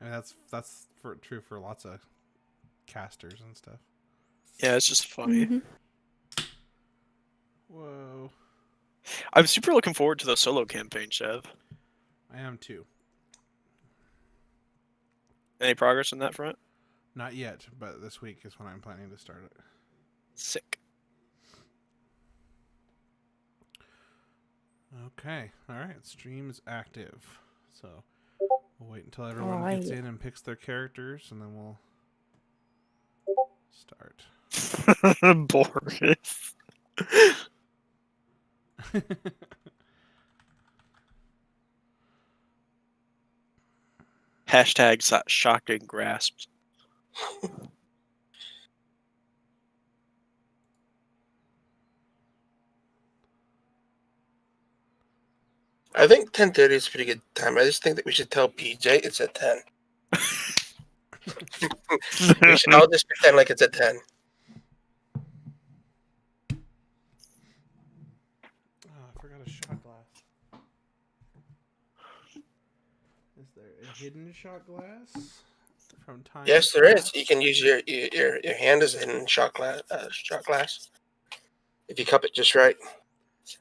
And that's true for lots of casters and stuff. Yeah, it's just funny. Mm-hmm. Whoa. I'm super looking forward to the solo campaign, Chev. I am too. Any progress on that front? Not yet, but this week is when I'm planning to start it. Sick. Okay. All right. Stream is active. So we'll wait until everyone gets in and picks their characters, and then we'll start. Boris. Hashtag shocking grasps. I think 10:30 is a pretty good time. I just think that we should tell PJ it's at 10. I'll just pretend like it's at 10. Oh, I forgot a shot glass. Is there a hidden shot glass from time? Yes, there is. You can use your hand as a hidden shot glass if you cup it just right.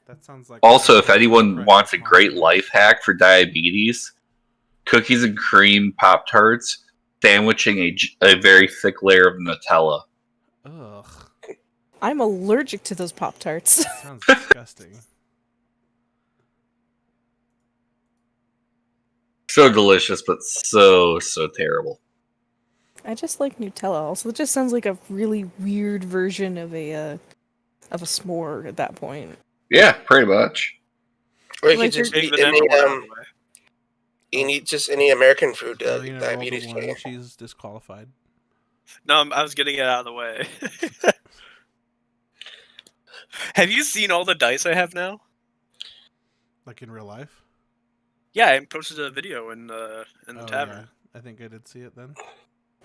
That sounds like. Also, if anyone wants a great life hack for diabetes, cookies and cream Pop-Tarts, sandwiching a very thick layer of Nutella. Ugh. I'm allergic to those Pop-Tarts. Sounds disgusting. So delicious, but so terrible. I just like Nutella. Also, it just sounds like a really weird version of a s'more at that point. Yeah, pretty much. Or you Like could just Take eat the dental one out of the way. eat just any American food. Marina rolled Diabetes. a one. She's disqualified. No, I was getting it out of the way. Have you seen all the dice I have now? Like in real life? Yeah, I posted a video in the tavern. Yeah. I think I did see it then.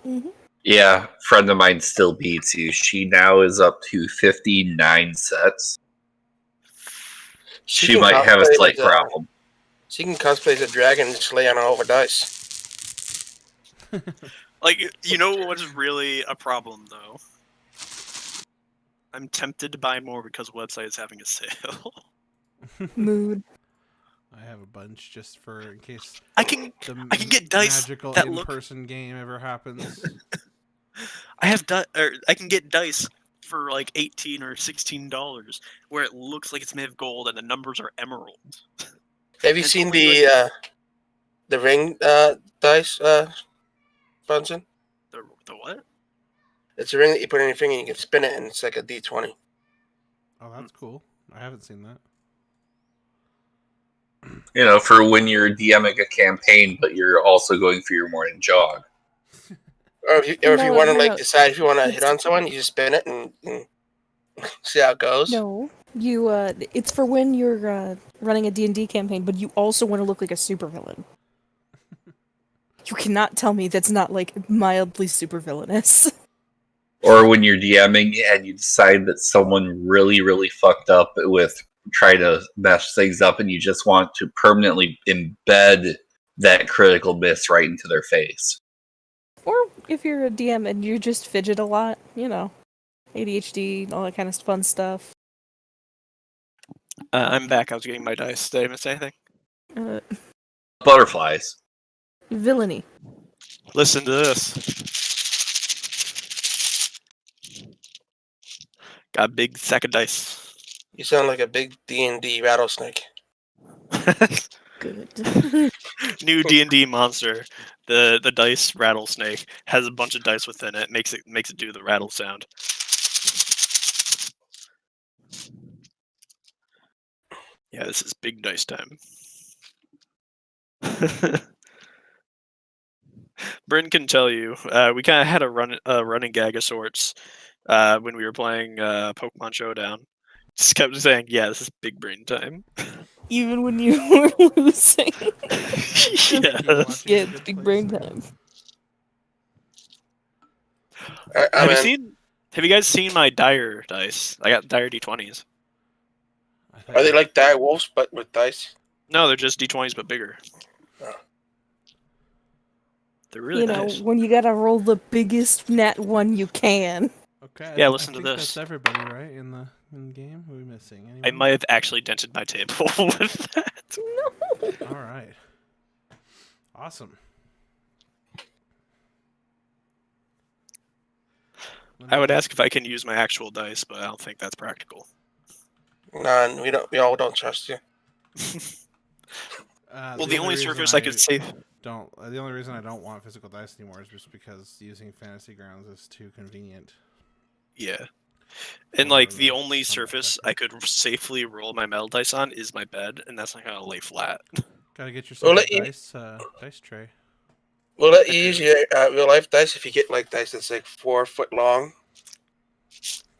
Mm-hmm. Yeah, friend of mine still beats you. She now is up to 59 sets. She might have a slight problem. She can cosplay as a dragon and just lay on all over dice. Like, you know what's really a problem, though? I'm tempted to buy more because the website is having a sale. Mood. I have a bunch just for in case I can get dice magical that in-person game ever happens. I can get dice for like $18 or $16 where it looks like it's made of gold and the numbers are emerald. Have you seen the ring dice, Bunsen? The what? It's a ring that you put on your finger and you can spin it and it's like a D20. Oh, that's cool. I haven't seen that. You know, for when you're DMing a campaign, but you're also going for your morning jog. Or if you want to decide if you want to hit on someone, you just spin it and see how it goes. No, you. It's for when you're running a D&D campaign, but you also want to look like a supervillain. You cannot tell me that's not like mildly supervillainous. Or when you're DMing and you decide that someone really fucked up with trying to mess things up, and you just want to permanently embed that critical miss right into their face. Or if you're a DM and you just fidget a lot, you know, ADHD, all that kind of fun stuff. I'm back. I was getting my dice. Did I miss anything? Butterflies. Villainy. Listen to this. Got a big sack of dice. You sound like a big D&D rattlesnake. Good. New D&D monster. The dice rattlesnake has a bunch of dice within it. Makes it do the rattle sound. Yeah, this is big dice time. Bryn can tell you, we kind of had a running gag of sorts when we were playing Pokemon Showdown. Just kept saying, "Yeah, this is big brain time." Even when you were losing. Yes. Yeah, it's big brain time. Have you guys seen my dire dice? I got dire D20s. Are they like dire wolves but with dice? No, they're just D20s but bigger. Oh. They're really You know, nice. when you gotta roll the biggest nat one you can. Okay. Yeah, I listen to think this. that's everybody, right? In the game. Who are we missing? I Anyone? might have actually dented my table with that. No. All right. Awesome. I would ask if I can use my actual dice, but I don't think that's practical. None. We all don't trust you. Well, the only surface I could save. The only reason I don't want physical dice anymore is just because using Fantasy Grounds is too convenient. Yeah. And Or like the the only combat surface tracker. I could safely roll my metal dice on is my bed, and that's not gonna lay flat. Gotta get yourself We'll a let you- dice tray. We'll let I you do. use your real life dice if you get like dice that's like 4 foot long.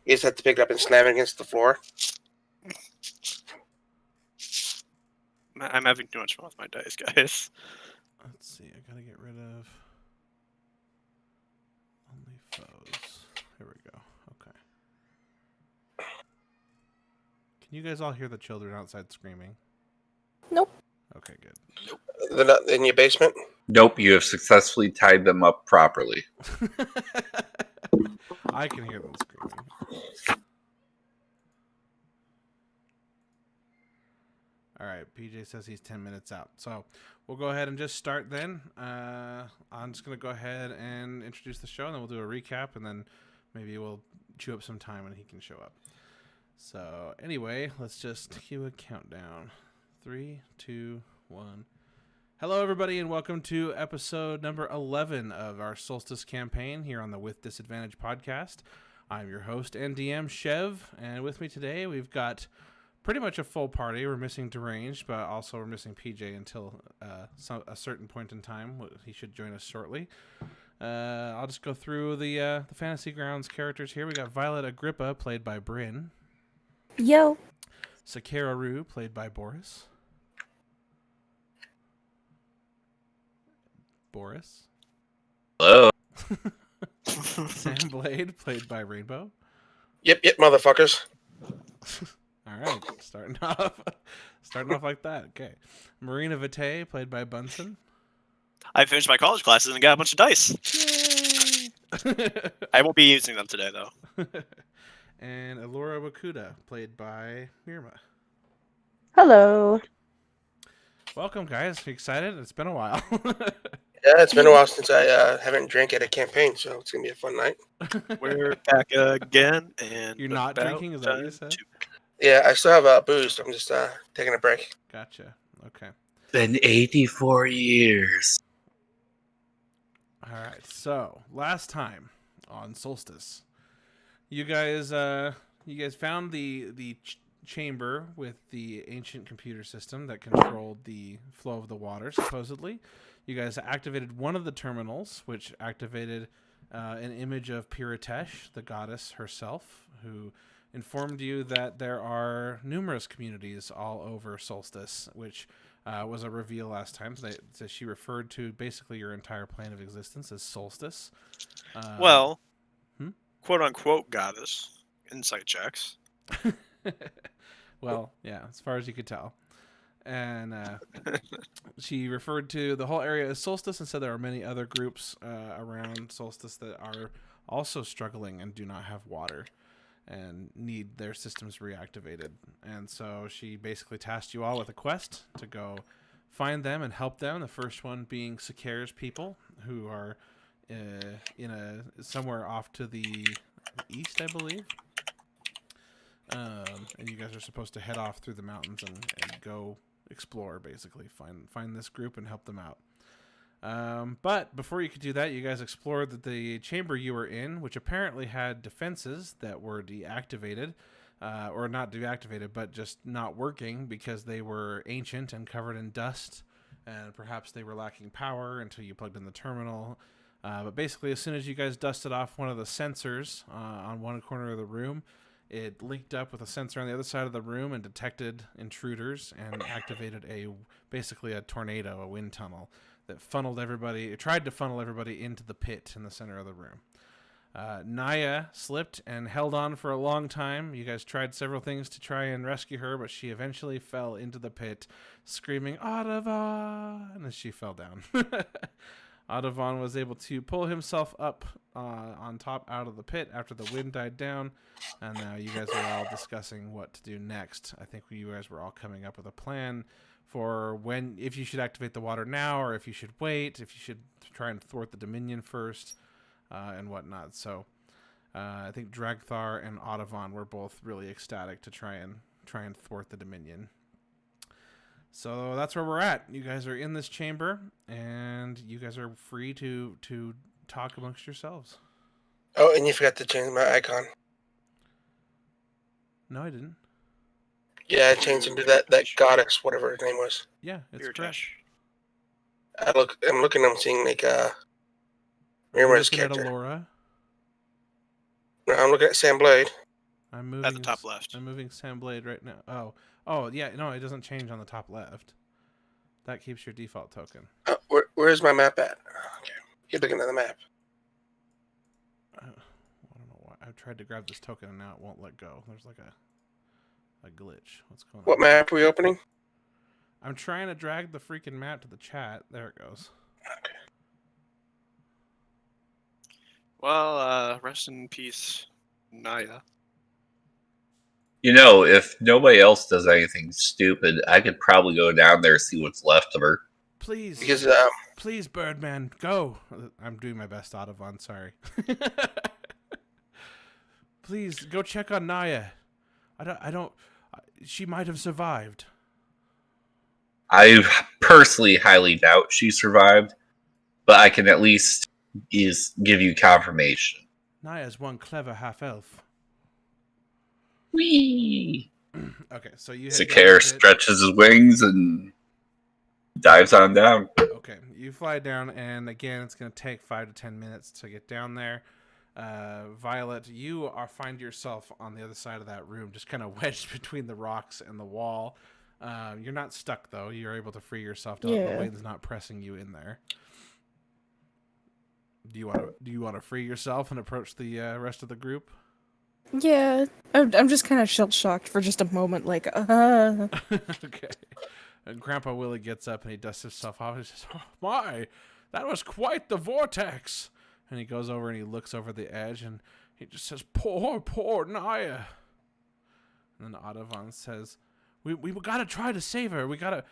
You just have to pick it up and slam it against the floor. I'm having too much fun with my dice, guys. Let's see. I gotta get rid of only foes. Here we go. Okay. Can you guys all hear the children outside screaming? Nope. Okay, good. They're not in your basement. Nope, you have successfully tied them up properly. I can hear them screaming. All right, PJ says he's 10 minutes out. So we'll go ahead and just start then. I'm just going to go ahead and introduce the show, and then we'll do a recap, and then maybe we'll chew up some time when he can show up. So anyway, let's just cue a countdown. 3, 2, 1. Hello, everybody, and welcome to episode number 11 of our Solstice campaign here on the With Disadvantage podcast. I'm your host and DM, Chev, and with me today we've got pretty much a full party. We're missing Deranged, but also we're missing PJ until a certain point in time. He should join us shortly. I'll just go through the Fantasy Grounds characters here. We got Violet Agrippa, played by Bryn. Yo. Sakara Rue, played by Boris. Boris. Hello. Sam Blade, played by Rainbow. Yep, motherfuckers. All right, starting off like that. Okay, Marina Vitae, played by Bunsen. I finished my college classes and got a bunch of dice. Yay! I won't be using them today, though. And Alora Wakuda, played by Mirma. Hello. Welcome, guys. You excited? It's been a while. Yeah, it's been a while since I haven't drank at a campaign, so it's gonna be a fun night. We're back again, and You're not about drinking? Is that what you time said? to- Yeah, I still have booze. I'm just taking a break. Gotcha. Okay. Been 84 years. All right. So last time on Solstice, you guys found the chamber with the ancient computer system that controlled the flow of the water. Supposedly, you guys activated one of the terminals, which activated an image of Piratesh, the goddess herself, who informed you that there are numerous communities all over Solstice, which was a reveal last time. So she referred to basically your entire plane of existence as Solstice. Well, quote unquote goddess. Insight checks. Well, yeah, as far as you could tell. And she referred to the whole area as Solstice and said there are many other groups around Solstice that are also struggling and do not have water and need their systems reactivated. And so she basically tasked you all with a quest to go find them and help them. The first one being Sakara's people, who are somewhere off to the east, I believe. And you guys are supposed to head off through the mountains and go explore, basically. Find this group and help them out. But before you could do that, you guys explored the chamber you were in, which apparently had defenses that were deactivated, or not deactivated, but just not working because they were ancient and covered in dust, and perhaps they were lacking power until you plugged in the terminal. But basically, as soon as you guys dusted off one of the sensors on one corner of the room, it linked up with a sensor on the other side of the room and detected intruders and activated basically a tornado, a wind tunnel that funneled everybody. It tried to funnel everybody into the pit in the center of the room. Naya slipped and held on for a long time. You guys tried several things to try and rescue her, but she eventually fell into the pit, screaming "Audava!" and then she fell down. Audubon was able to pull himself up on top out of the pit after the wind died down, and now you guys are all discussing what to do next. I think you guys were all coming up with a plan for if you should activate the water now, or if you should wait, if you should try and thwart the Dominion first, and whatnot. So I think Dragthar and Audubon were both really ecstatic to try and thwart the Dominion. So that's where we're at. You guys are in this chamber, and you guys are free to talk amongst yourselves. Oh, and you forgot to change my icon. No, I didn't. Yeah, I changed him to that goddess, whatever her name was. Yeah, it's correct. I'm looking. I'm seeing like Are you Mira's looking at character. Alora? No, I'm looking at Sam Blade. I'm moving At the top left. I'm moving Sam Blade right now. Oh, yeah. No, it doesn't change on the top left. That keeps your default token. Where's my map at? Okay, you're looking at the map. I don't know why. I tried to grab this token and now it won't let go. There's like a glitch. What's going on? What map are we opening? I'm trying to drag the freaking map to the chat. There it goes. Okay. Well, rest in peace, Naya. You know, if nobody else does anything stupid, I could probably go down there and see what's left of her. Please. Because Please, Birdman, go. I'm doing my best, Audubon. Sorry. Please go check on Naya. I don't. She might have survived. I personally highly doubt she survived, but I can at least give you confirmation. Naya's one clever half elf. Whee! Okay, so you. Sakar stretches his wings and dives on down. Okay, you fly down, and again, it's going to take 5 to 10 minutes to get down there. Violet, you find yourself on the other side of that room, just kind of wedged between the rocks and the wall. You're not stuck, though. You're able to free yourself. The wind's not pressing you in there. Do you want to free yourself and approach the rest of the group? Yeah, I'm just kind of shell-shocked for just a moment, like, Okay. And Grandpa Willie gets up and he dusts himself off. He says, "Oh my, that was quite the vortex." And he goes over and he looks over the edge and he just says, poor Naya." And then Audubon says, We gotta try to save her. We gotta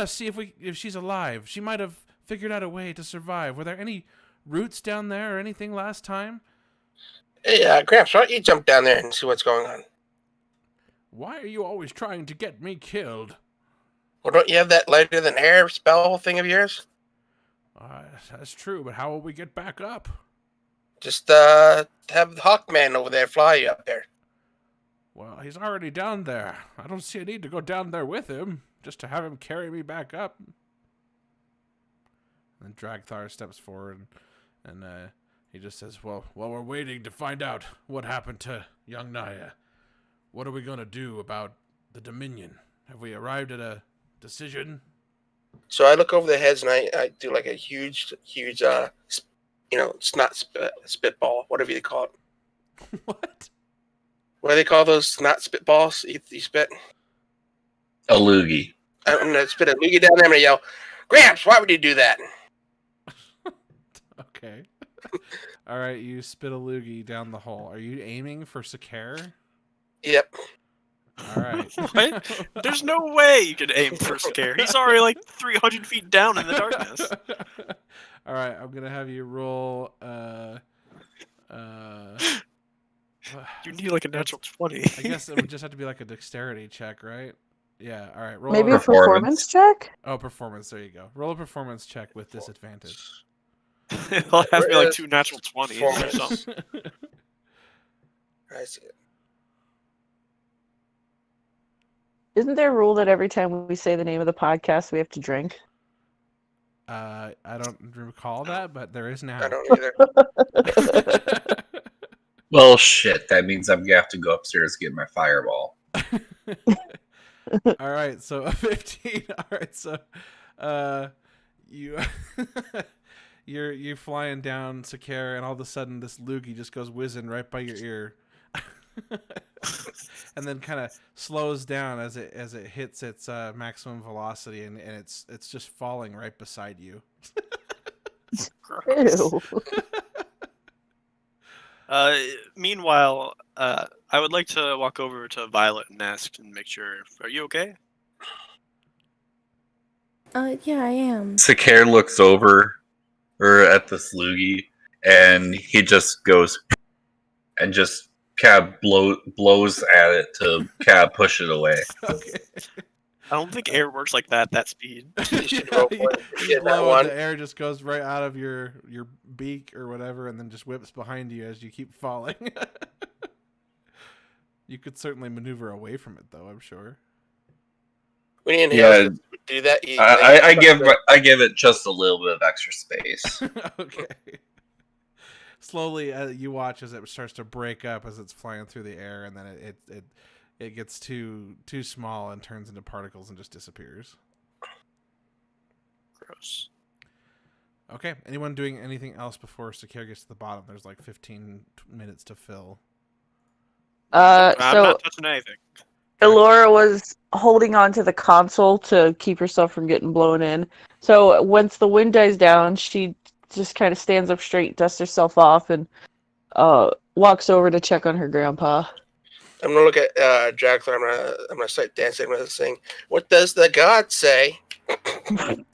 see if she's alive. She might have figured out a way to survive. Were there any roots down there or anything last time? Hey, Gramps, why don't you jump down there and see what's going on? Why are you always trying to get me killed? Well, don't you have that lighter than air spell thing of yours? That's true, but how will we get back up? Just have the Hawkman over there fly you up there. Well, he's already down there. I don't see a need to go down there with him, just to have him carry me back up. And Dragthar steps forward and he just says, well, while we're waiting to find out what happened to young Naya, what are we going to do about the Dominion? Have we arrived at a decision? So I look over their heads and I do like a huge, snot spitball, whatever you call it. What? What do they call those snot spitballs? You spit? A loogie. I'm going to spit a loogie down there. I'm going to yell, Gramps, why would you do that? Okay. All right, you spit a loogie down the hole. Are you aiming for Sakar? Yep. All right. What? There's no way you could aim for Scare. He's already like 300 feet down in the darkness. All right, I'm gonna have you roll. You need like a natural 20. I guess it would just have to be like a dexterity check, right? Yeah. All right. Roll Maybe a a performance check? Oh, performance. There you go. Roll a performance check with disadvantage. It'll have to be like 2 natural 20s or something. I see it. Isn't there a rule that every time we say the name of the podcast, we have to drink? I don't recall that, but there is now. I don't either. Well, shit. That means I'm gonna have to go upstairs and get my fireball. All right, so a 15. All right, so you're flying down Sakara, and all of a sudden this loogie just goes whizzing right by your ear. And then kind of slows down as it hits its maximum velocity, and it's just falling right beside you. Gross. Ew. Meanwhile, I would like to walk over to Violet and ask and make sure. Are you okay? Yeah, I am. Sakare looks over at the Slugi, and he just goes and just kind of blows at it to kind of push it away. Okay. I don't think air works like that. That speed. You should roll for it. You Get that blow one. and the air just goes right out of your beak or whatever, and then just whips behind you as you keep falling. You could certainly maneuver away from it, though. I'm sure. When you inhale, Yeah, do that. I give it just a little bit of extra space. Okay. Slowly, you watch as it starts to break up as it's flying through the air, and then it gets too small and turns into particles and just disappears. Gross. Okay. Anyone doing anything else before Sakir gets to the bottom? There's like 15 minutes to fill. I'm So not touching anything. Elora was holding on to the console to keep herself from getting blown in. So once the wind dies down, she just kind of stands up straight, dusts herself off, and walks over to check on her grandpa. I'm gonna look at Jackler. I'm gonna start dancing. I'm gonna sing. What does the god say? And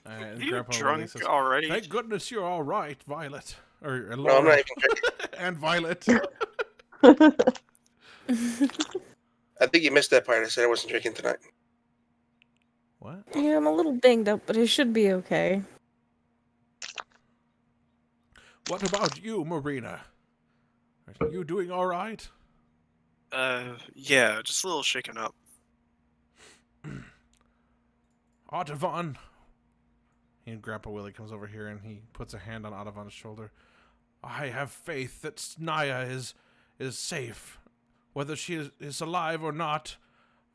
Are you Grandpa Willie drunk says, already? "Thank goodness you're all right, Violet." Or No, I'm Laura. not even drinking. And Violet. I think you missed that part. I said I wasn't drinking tonight. What? Yeah, I'm a little banged up, but it should be okay. What about you, Marina? Are you doing all right? Yeah, just a little shaken up. Audavon. And Grandpa Willie comes over here and he puts a hand on Audavon's shoulder. I have faith that Naya is safe. Whether she is alive or not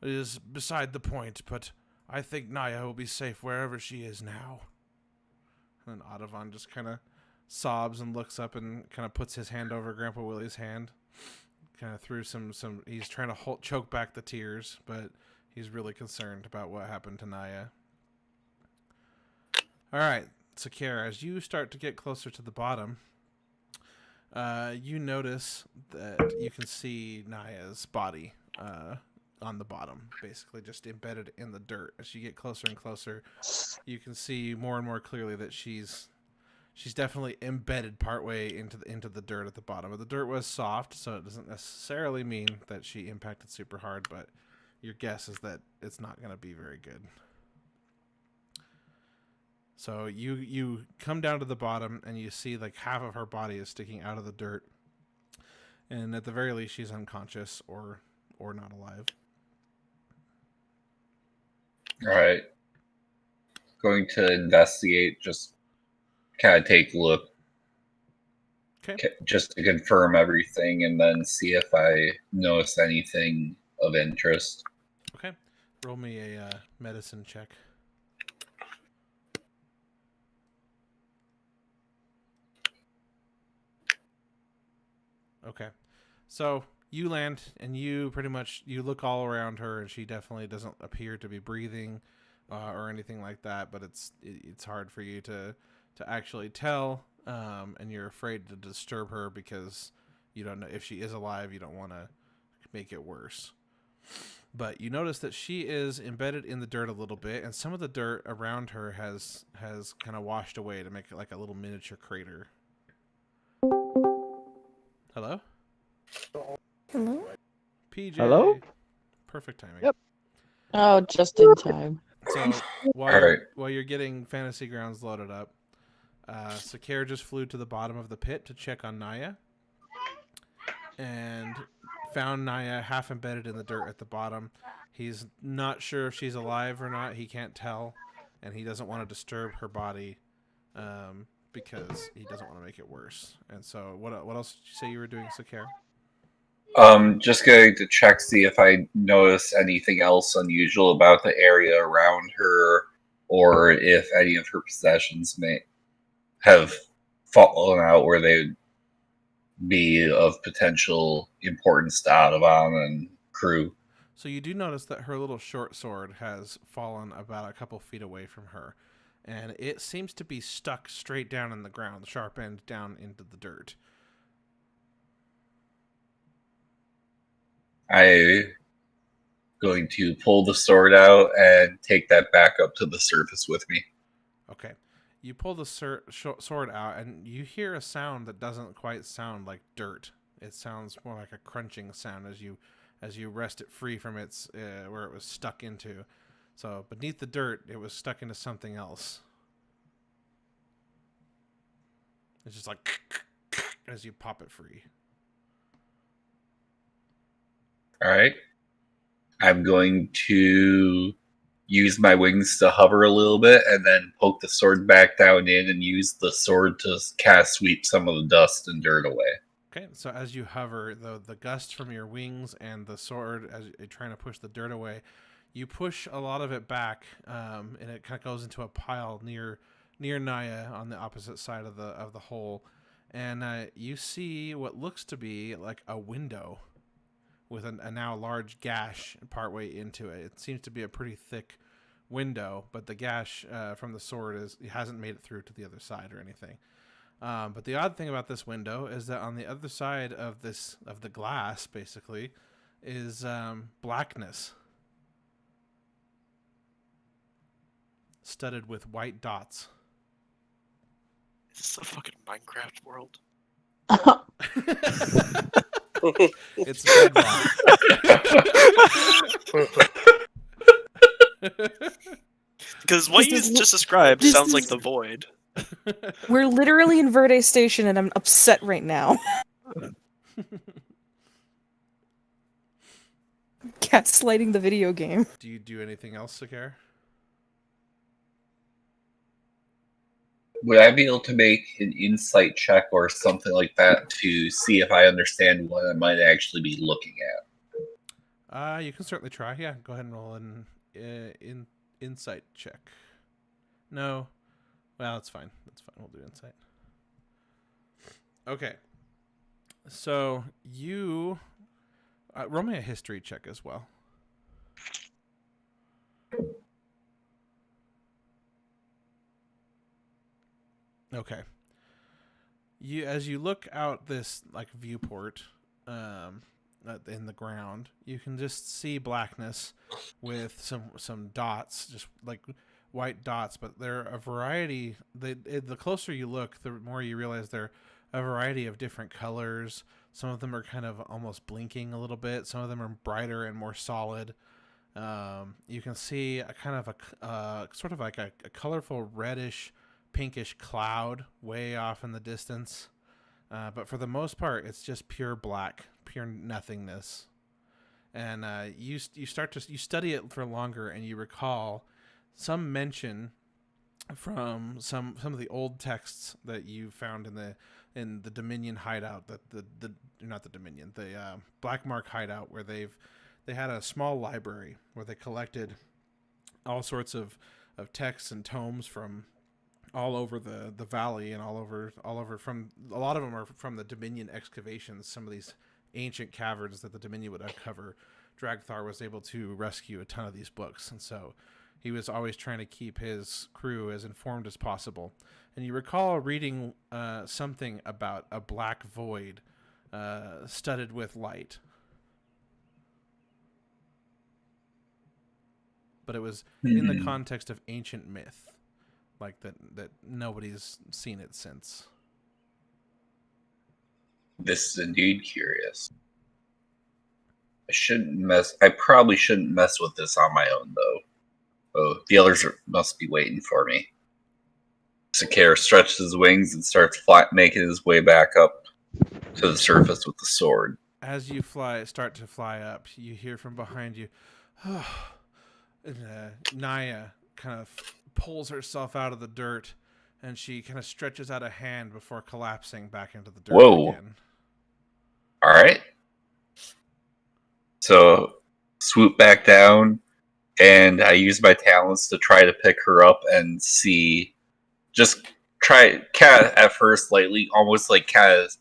is beside the point, but I think Naya will be safe wherever she is now. And then Audavon just kind of sobs and looks up and kind of puts his hand over Grandpa Willie's hand. Kind of through some he's trying to choke back the tears, but he's really concerned about what happened to Naya. All right, Sakira, as you start to get closer to the bottom, you notice that you can see Naya's body on the bottom, basically just embedded in the dirt. As you get closer and closer, you can see more and more clearly that she's definitely embedded partway into the dirt at the bottom. But the dirt was soft, so it doesn't necessarily mean that she impacted super hard, but your guess is that it's not going to be very good. So you come down to the bottom and you see like half of her body is sticking out of the dirt. And at the very least she's unconscious or not alive. Alright. Going to investigate, just kind of take a look. Okay. Just to confirm everything and then see if I notice anything of interest. Okay. Roll me a medicine check. Okay. So you land and you pretty much you look all around her and she definitely doesn't appear to be breathing or anything like that, but it's hard for you to actually tell, and you're afraid to disturb her because you don't know if she is alive. You don't want to make it worse. But you notice that she is embedded in the dirt a little bit, and some of the dirt around her has kind of washed away to make it like a little miniature crater. Hello? Hello? PJ. Hello? Perfect timing. Yep. Oh, just in time. So while you're getting Fantasy Grounds loaded up, Sakir just flew to the bottom of the pit to check on Naya and found Naya half embedded in the dirt at the bottom. He's not sure if she's alive or not. He can't tell, and he doesn't want to disturb her body because he doesn't want to make it worse. And so what else did you say you were doing, Sakir? Just going to check, see if I notice anything else unusual about the area around her, or if any of her possessions may have fallen out where they would be of potential importance to Audavon and crew. So you do notice that her little short sword has fallen about a couple feet away from her. and it seems to be stuck straight down in the ground, the sharp end down into the dirt. I'm going to pull the sword out and take that back up to the surface with me. Okay. You pull the sword out, and you hear a sound that doesn't quite sound like dirt. It sounds more like a crunching sound as you wrest it free from its where it was stuck into. So beneath the dirt, it was stuck into something else. It's just like as you pop it free. All right. I'm going to use my wings to hover a little bit and then poke the sword back down in and use the sword to cast sweep some of the dust and dirt away. Okay, so as you hover, the gust from your wings and the sword, as you're trying to push the dirt away, you push a lot of it back, and it kind of goes into a pile near Naya on the opposite side of the hole, and you see what looks to be like a window with a now large gash partway into it. It seems to be a pretty thick window, but the gash from the sword hasn't made it through to the other side or anything. But the odd thing about this window is that on the other side of the glass, basically, is blackness, studded with white dots. Is this a fucking Minecraft world? It's bedrock. Because what you just described sounds like the void. We're literally in Verde Station, and I'm upset right now. Gaslighting the video game. Do you do anything else, Sakar? Would I be able to make an insight check or something like that to see if I understand what I might actually be looking at? You can certainly try. Yeah, go ahead and roll an insight check. No. Well, that's fine. That's fine. We'll do insight. Okay. So you roll me a history check as well. Okay. As you look out this like viewport in the ground, you can just see blackness with some dots, just like white dots, but they're a variety. The closer you look, the more you realize they're a variety of different colors. Some of them are kind of almost blinking a little bit. Some of them are brighter and more solid. You can see a kind of a sort of like a colorful reddish, pinkish cloud way off in the distance. But for the most part, it's just pure black, pure nothingness. And you study it for longer, and you recall some mention from some of the old texts that you found in the Dominion hideout, that the Black Mark hideout, where they had a small library where they collected all sorts of texts and tomes from all over the valley, and all over from a lot of them are from the Dominion excavations. Some of these ancient caverns that the Dominion would uncover, Dragthar was able to rescue a ton of these books, and so he was always trying to keep his crew as informed as possible. And you recall reading something about a black void studded with light. But it was in the context of ancient myth, like that nobody's seen it since. This is indeed curious. I probably shouldn't mess with this on my own, though. Oh, the others must be waiting for me. Sakar stretches his wings and starts making his way back up to the surface with the sword. As you start to fly up, you hear from behind you, and Naya kind of pulls herself out of the dirt, and she kind of stretches out a hand before collapsing back into the dirt again. All right. So swoop back down, and I use my talents to try to pick her up and see. Just try kind of at first lightly, almost like kind of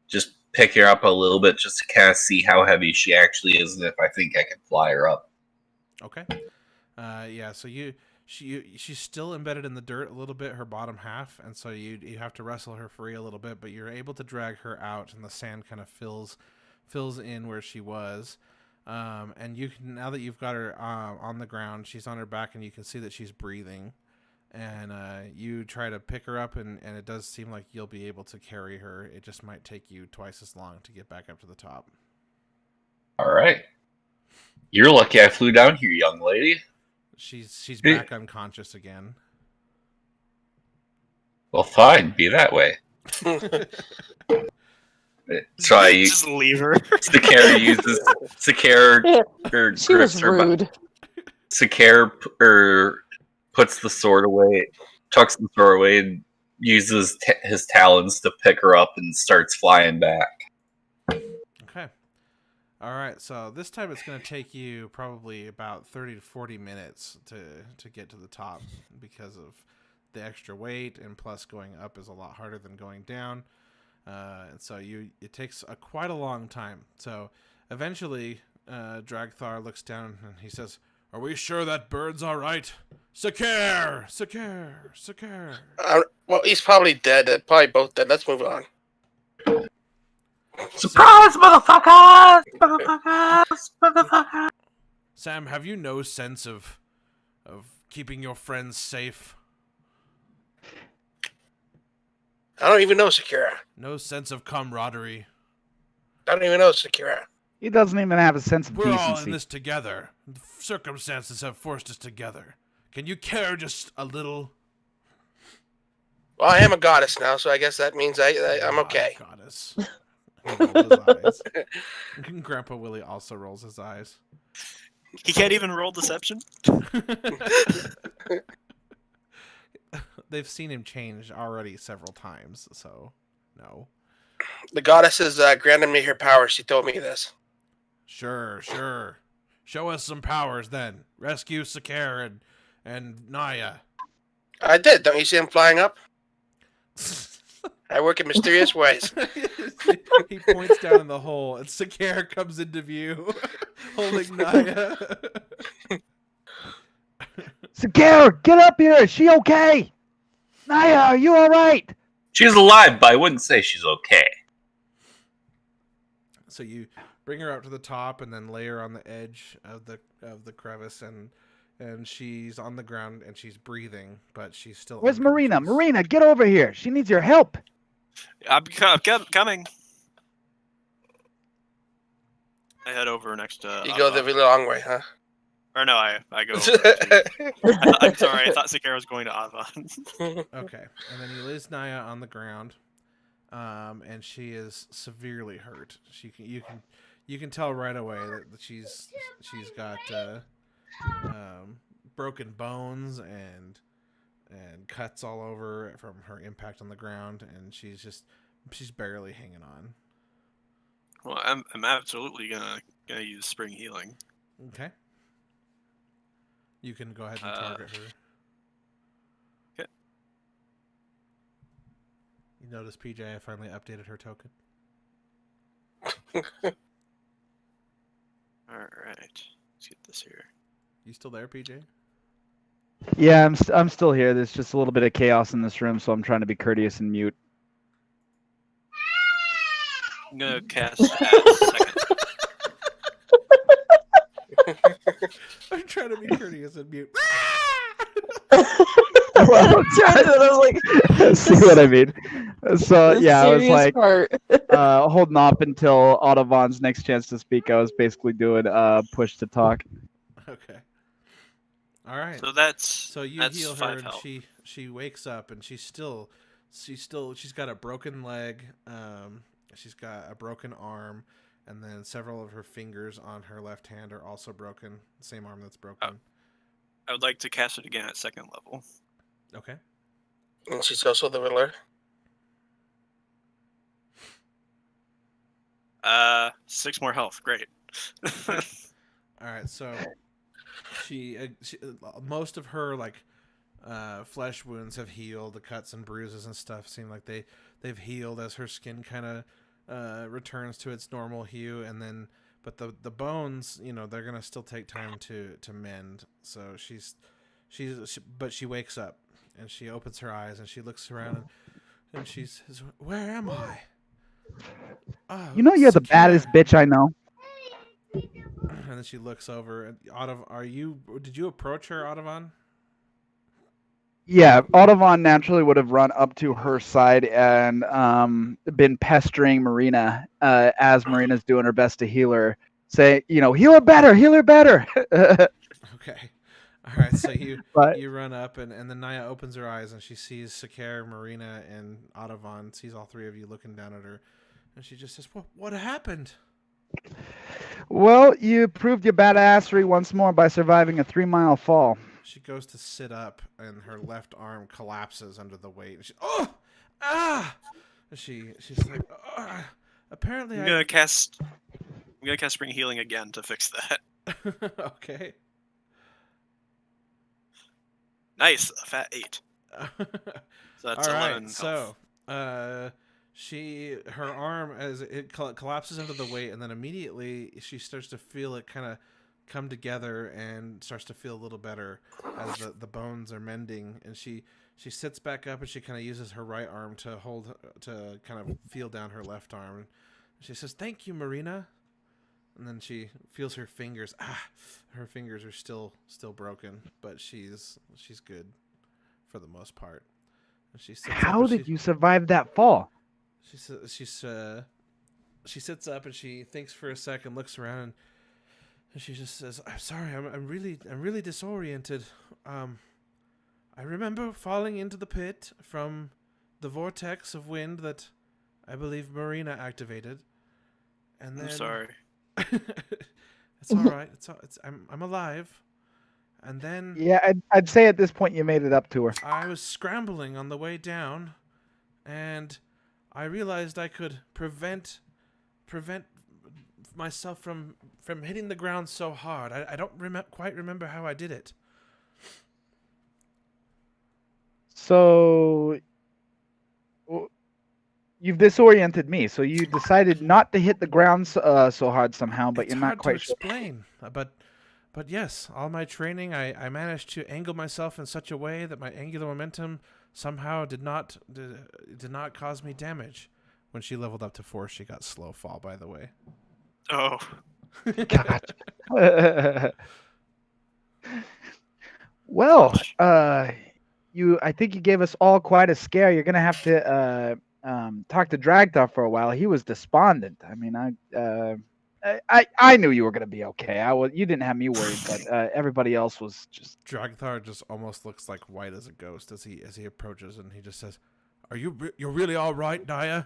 just pick her up a little bit, just to kind of see how heavy she actually is, and if I think I can fly her up. Okay. Yeah. So she's still embedded in the dirt a little bit, her bottom half, and so you have to wrestle her free a little bit, but you're able to drag her out, and the sand kind of fills in where she was. And you can, now that you've got her on the ground, she's on her back, and you can see that she's breathing. And you try to pick her up, and it does seem like you'll be able to carry her. It just might take you twice as long to get back up to the top. All right. You're lucky I flew down here, young lady. She's back unconscious again. Well, fine. Be that way. So I just leave her. Sakara uses Sakara. She was rude. Sakara puts the sword away, tucks the sword away, and uses his talons to pick her up and starts flying back. Okay. All right. So this time it's going to take you probably about 30 to 40 minutes to get to the top because of the extra weight, and plus going up is a lot harder than going down. And so it takes quite a long time. So eventually, Dragthar looks down and he says, "Are we sure that bird's all right? Sakar! Sakar! Sakar!" Well, he's probably dead. They're probably both dead. Let's move on. Surprise, motherfuckers! Motherfuckers! Motherfuckers! Sam, have you no sense of keeping your friends safe? I don't even know Sakura. No sense of camaraderie? I don't even know Sakura. He doesn't even have a sense of We're decency. all in this together. Circumstances have forced us together. Can you care just a little? Well, I am a goddess now, so I guess that means I'm okay. Goddess. He rolls his eyes. Grandpa Willie also rolls his eyes. He can't even roll deception. They've seen him change already several times, so no. The goddess has granted me her power. She told me this. Sure. Show us some powers then. Rescue Sakar and Naya. I did. Don't you see him flying up? I work in mysterious ways. He points down in the hole, and Sakar comes into view, holding Naya. Sakara, get up here! Is she okay? Naya, are you alright? She's alive, but I wouldn't say she's okay. So you bring her up to the top, and then lay her on the edge of the crevice, and she's on the ground, and she's breathing, but she's still. Where's Marina? unconscious. Marina, get over here. She needs your help. I'm coming. I head over next to. You go the really long way, huh? Or no, I go over to... I'm sorry, I thought Sakara was going to Avon. Okay, and then he lays Naya on the ground, and she is severely hurt. You can tell right away that she's got broken bones and cuts all over from her impact on the ground, and she's barely hanging on. Well, I'm absolutely gonna use spring healing. Okay. You can go ahead and target her. Okay. You notice, PJ, I finally updated her token. Alright. Let's get this here. You still there, PJ? Yeah, I'm still here. There's just a little bit of chaos in this room, so I'm trying to be courteous and mute. I'm gonna cast second. I'm trying to be courteous and mute. Well, I was like, See what I mean? So yeah, I was serious like part. holding off until Audubon's next chance to speak. I was basically doing push to talk. Okay. All right. So You that's heal her, 5 and health. she wakes up, and she's got a broken leg. She's got a broken arm, and then several of her fingers on her left hand are also broken. Same arm that's broken. I would like to cast it again at second level. Okay. And she's also the ruler. 6 more health. Great. All right. So she most of her flesh wounds have healed. The cuts and bruises and stuff seem like they've healed as her skin kind of returns to its normal hue, and then but the bones, they're gonna still take time to mend. So But she wakes up and she opens her eyes and she looks around and she says, "Where am I?" Oh, You know you're the Sakura." baddest bitch I know. And then she looks over. And Did you approach her, Audavon? Yeah, Audubon naturally would have run up to her side and been pestering Marina as Marina's doing her best to heal her. Say, heal her better, heal her better. Okay. All right. So you But you run up and then Naya opens her eyes and she sees Sakura, Marina, and Audavon. Sees all three of you looking down at her, and she just says, What happened?" well, you proved your badassery once more by surviving a 3-mile fall. She goes to sit up, and her left arm collapses under the weight. And she's like, apparently I'm gonna cast Spring Healing again to fix that. Okay. Nice, a fat 8. So that's All 11 right. health. So, her arm as it collapses under the weight, and then immediately she starts to feel it kind of come together and starts to feel a little better as the bones are mending, and she sits back up and she kind of uses her right arm to kind of feel down her left arm. She says, "Thank you, Marina." And then she feels her fingers. Her fingers are still broken, but she's good for the most part. And she sits How did you survive that fall? She sits up and she thinks for a second, looks around, and she just says, "I'm sorry. I'm really disoriented. I remember falling into the pit from the vortex of wind that I believe Marina activated. And then I'm sorry. It's all right. I'm alive. And then Yeah, I'd say at this point you made it up to her. I was scrambling on the way down, and I realized I could prevent myself from hitting the ground so hard. I don't quite remember how I did it." So you've disoriented me. So you decided not to hit the ground so hard somehow, but It's you're hard not quite to sure. explain, but yes, all my training, I managed to angle myself in such a way that my angular momentum somehow did not cause me damage. When she leveled up to 4, she got slow fall, by the way. Oh, God. Well, ouch. I think you gave us all quite a scare. You're gonna have to talk to Dragtar for a while. He was despondent. I mean, I knew you were gonna be okay. You didn't have me worried, but everybody else was just. Dragthar just almost looks like white as a ghost as he approaches, and he just says, "You're really all right, Naya?"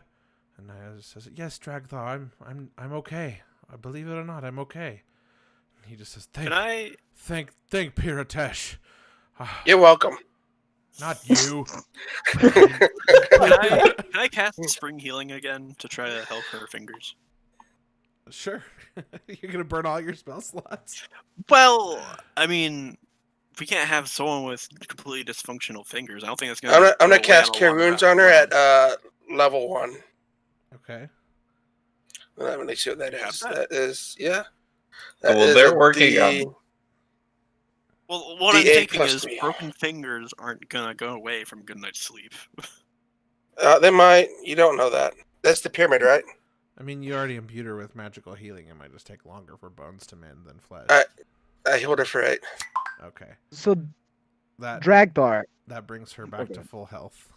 And Naya just says, "Yes, Dragthar, I'm okay. Believe it or not, I'm okay." And he just says, Can I? Thank Piratesh. You're welcome. Not you." Can I cast Spring Healing again to try to help her fingers? Sure. You're gonna burn all your spell slots. Well, I mean, we can't have someone with completely dysfunctional fingers. I don't think that's gonna. I'm gonna go away cast on a Cure long Wounds rest. on her at level 1. Okay. Let me see what that You have is. that? That is, yeah. Well, they're working on. Well, what I'm D8 thinking plus is 3. broken fingers aren't gonna go away from good night's sleep. They might. You don't know that. That's the pyramid, right? I mean, you already imbued her with magical healing. It might just take longer for bones to mend than flesh. I healed her for 8. Okay. So That Dragtar, brings her back to full health.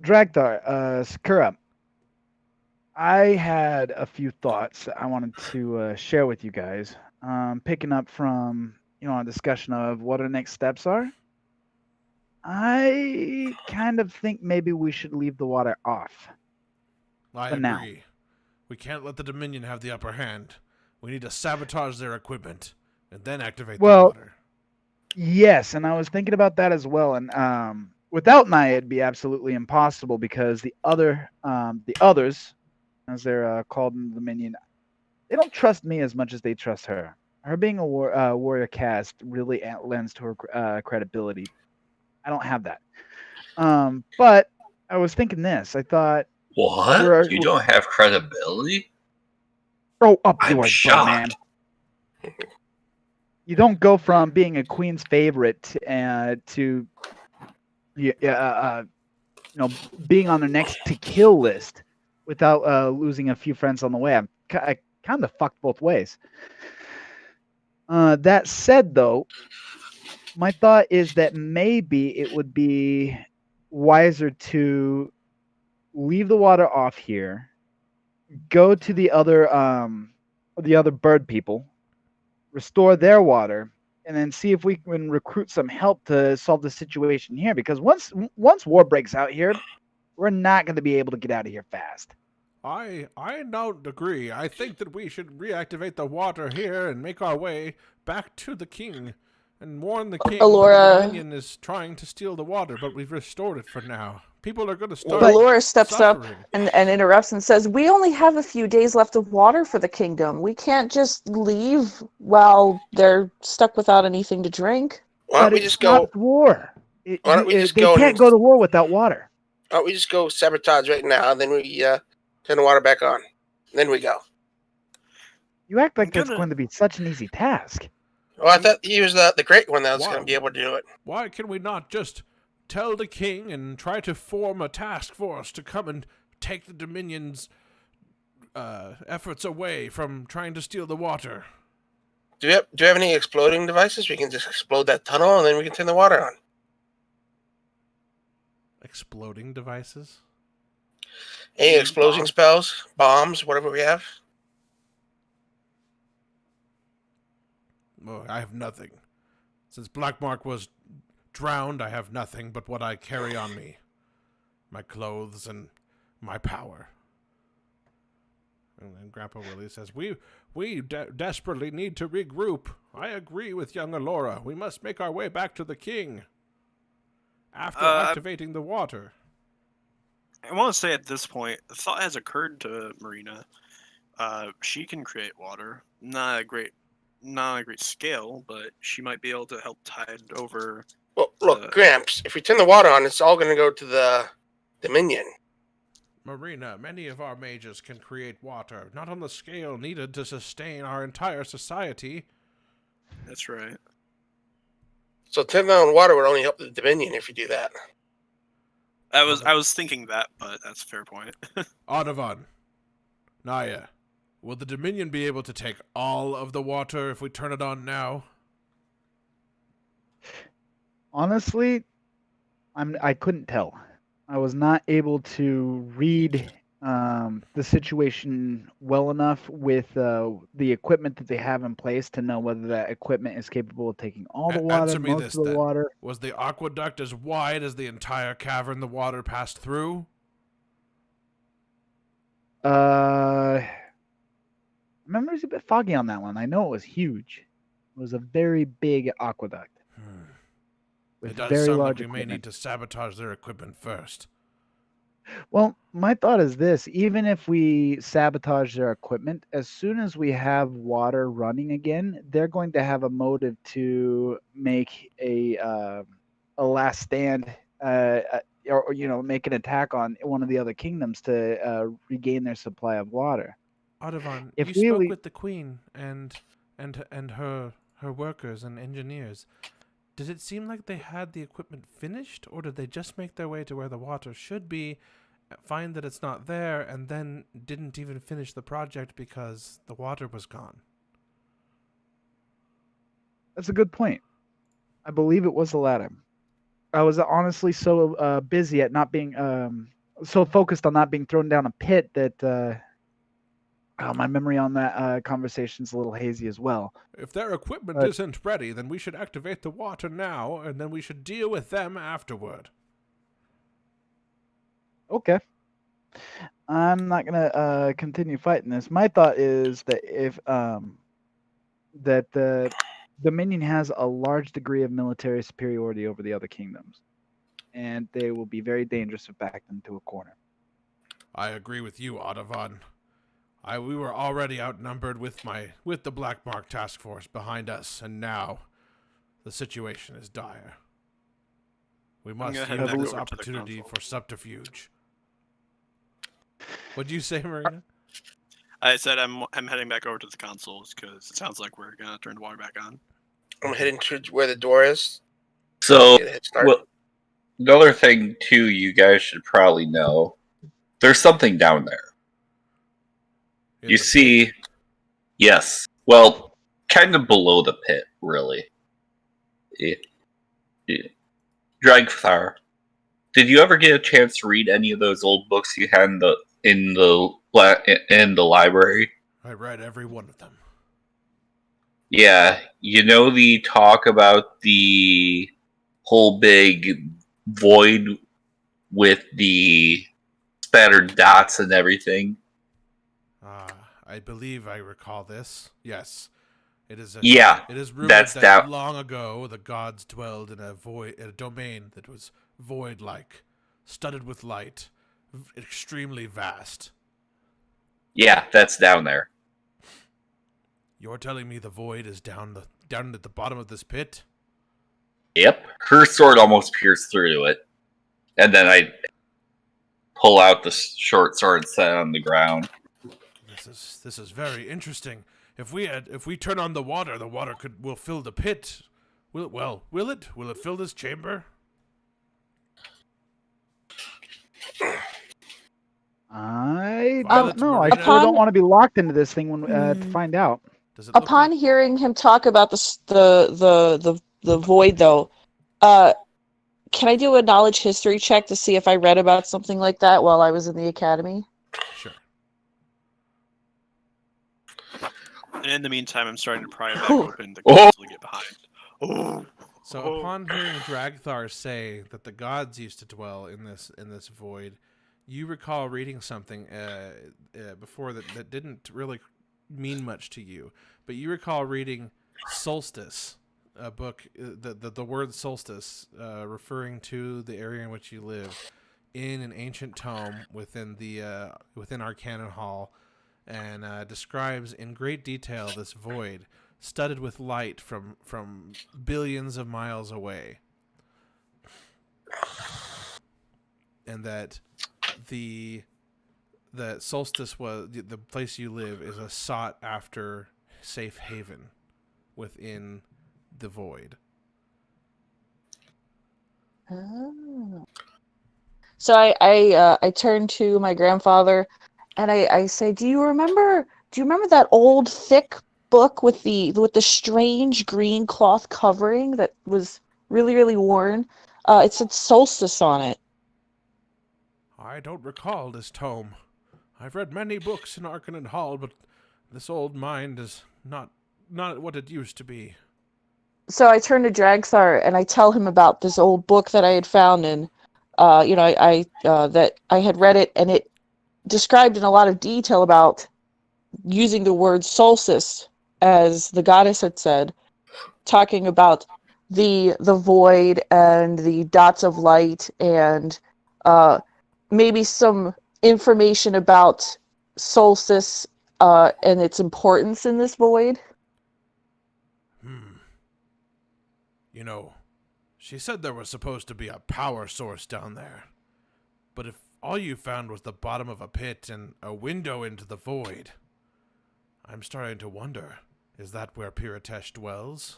Sakura, I had a few thoughts that I wanted to share with you guys. Picking up from a discussion of what our next steps are. I kind of think maybe we should leave the water off. I For agree. now. We can't let the Dominion have the upper hand. We need to sabotage their equipment and then activate the Well- water. Yes, and I was thinking about that as well. And without Naya, it'd be absolutely impossible because the others, as they're called in the Dominion, they don't trust me as much as they trust her. Her being a warrior caste really lends to her credibility. I don't have that. But I was thinking this. I thought, What? You don't have credibility? throw up I'm yours, shocked. man. you don't go from being a queen's favorite to being on the next to kill list without losing a few friends on the way. I kind of fucked both ways. That said, though, my thought is that maybe it would be wiser to leave the water off here, go to the other bird people, restore their water, and then see if we can recruit some help to solve the situation here. Because once war breaks out here, we're not going to be able to get out of here fast. I don't agree. I think that we should reactivate the water here and make our way back to the king and warn the king that Alora- the Dominion is trying to steal the water, but we've restored it for now. People are going to start Allura steps suffering. up and interrupts and says, "We only have a few days left of water for the kingdom. We can't just leave while they're stuck without anything to drink." Why don't But we it's just go? not war. Why don't we just They go can't and- go to war without water. Why don't we just go sabotage right now, and then we turn the water back on. Then we go. You act like I'm that's gonna- going to be such an easy task. Well, I thought he was the great one that was Wow. going to be able to do it. Why can we not just tell the king and try to form a task force to come and take the Dominion's efforts away from trying to steal the water? Do you have any exploding devices? We can just explode that tunnel, and then we can turn the water on. Exploding devices? Any exploding spells, bombs, whatever we have. Oh, I have nothing. Since Blackmark was drowned, I have nothing but what I carry on me. My clothes and my power. And then Grandpa Willie says, We desperately need to regroup. I agree with young Alora. We must make our way back to the king. After activating the water. I want to say at this point, a thought has occurred to Marina. She can create water, not a great scale, but she might be able to help tide over. Well, look, Gramps, if we turn the water on, it's all going to go to the Dominion. Marina, many of our mages can create water, not on the scale needed to sustain our entire society. That's right. So turning on water would only help the Dominion if you do that. I was thinking that, but that's a fair point. Audavon, Naya, will the Dominion be able to take all of the water if we turn it on now? Honestly, I couldn't tell. I was not able to read the situation well enough with the equipment that they have in place to know whether that equipment is capable of taking all the water, Answer me most this, of the then. water. Was the aqueduct as wide as the entire cavern the water passed through? Memory's a bit foggy on that one. I know it was huge. It was a very big aqueduct with It does very sound large like we may equipment. need to sabotage their equipment first. Well, my thought is this: even if we sabotage their equipment, as soon as we have water running again, they're going to have a motive to make a last stand, or make an attack on one of the other kingdoms to regain their supply of water. Audavon, If you we spoke le- with the queen and her workers and engineers. Did it seem like they had the equipment finished, or did they just make their way to where the water should be, find that it's not there, and then didn't even finish the project because the water was gone? That's a good point. I believe it was the latter. I was honestly so busy at not being so focused on not being thrown down a pit that my memory on that conversation's a little hazy as well. If their equipment But- isn't ready, then we should activate the water now, and then we should deal with them afterward. Okay. I'm not gonna continue fighting this. My thought is that if that the Dominion has a large degree of military superiority over the other kingdoms, and they will be very dangerous if backed into a corner. I agree with you, Audavon. We were already outnumbered with the Black Mark task force behind us, and now the situation is dire. We must gonna head use back this over to the opportunity console. for subterfuge. What'd you say, Marina? I said I'm heading back over to the consoles because it sounds like we're gonna turn the water back on. I'm heading to where the door is. So, Get a head start. well, another thing too, you guys should probably know. There's something down there. In You the see, pit? yes. Well, kind of below the pit, really. Dragthar, did you ever get a chance to read any of those old books you had in the library? I read every one of them. Yeah, you know the talk about the whole big void with the spattered dots and everything? I believe I recall this. Yes. It is Yeah, it is rumored that's that down. long ago the gods dwelled in a domain that was void-like, studded with light, extremely vast. Yeah, that's down there. You're telling me the void is down at the bottom of this pit? Yep, her sword almost pierced through to it, and then I pull out the short sword and set it on the ground. This is very interesting. If we turn on the water will fill the pit. Will it? Will it fill this chamber? I Violet, don't know. I Marina? sure don't Upon want to be locked into this thing when to find out. Does it look upon like hearing him talk about the void, though, can I do a knowledge history check to see if I read about something like that while I was in the academy? Sure. And in the meantime, I'm starting to pry back Whew. open the console to get behind. Oh. So upon hearing Dragthar say that the gods used to dwell in this void, you recall reading something before that didn't really mean much to you, but you recall reading Solstice, a book, the word solstice, referring to the area in which you live, in an ancient tome within Arcanon Hall, and describes in great detail this void, studded with light from billions of miles away, and that Solstice was the place you live is a sought after safe haven within the void. Oh. So I turn to my grandfather and I say, Do you remember that old thick book with the strange green cloth covering that was really, really worn? It said Solstice on it. I don't recall this tome. I've read many books in Arcanon Hall, but this old mind is not what it used to be. So I turn to Dragthar and I tell him about this old book that I had found, and that I had read it, and it described in a lot of detail about using the word solstice, as the goddess had said, talking about the void and the dots of light, and maybe some information about solstice and its importance in this void. You know, she said there was supposed to be a power source down there. But if all you found was the bottom of a pit and a window into the void, I'm starting to wonder, is that where Piratesh dwells?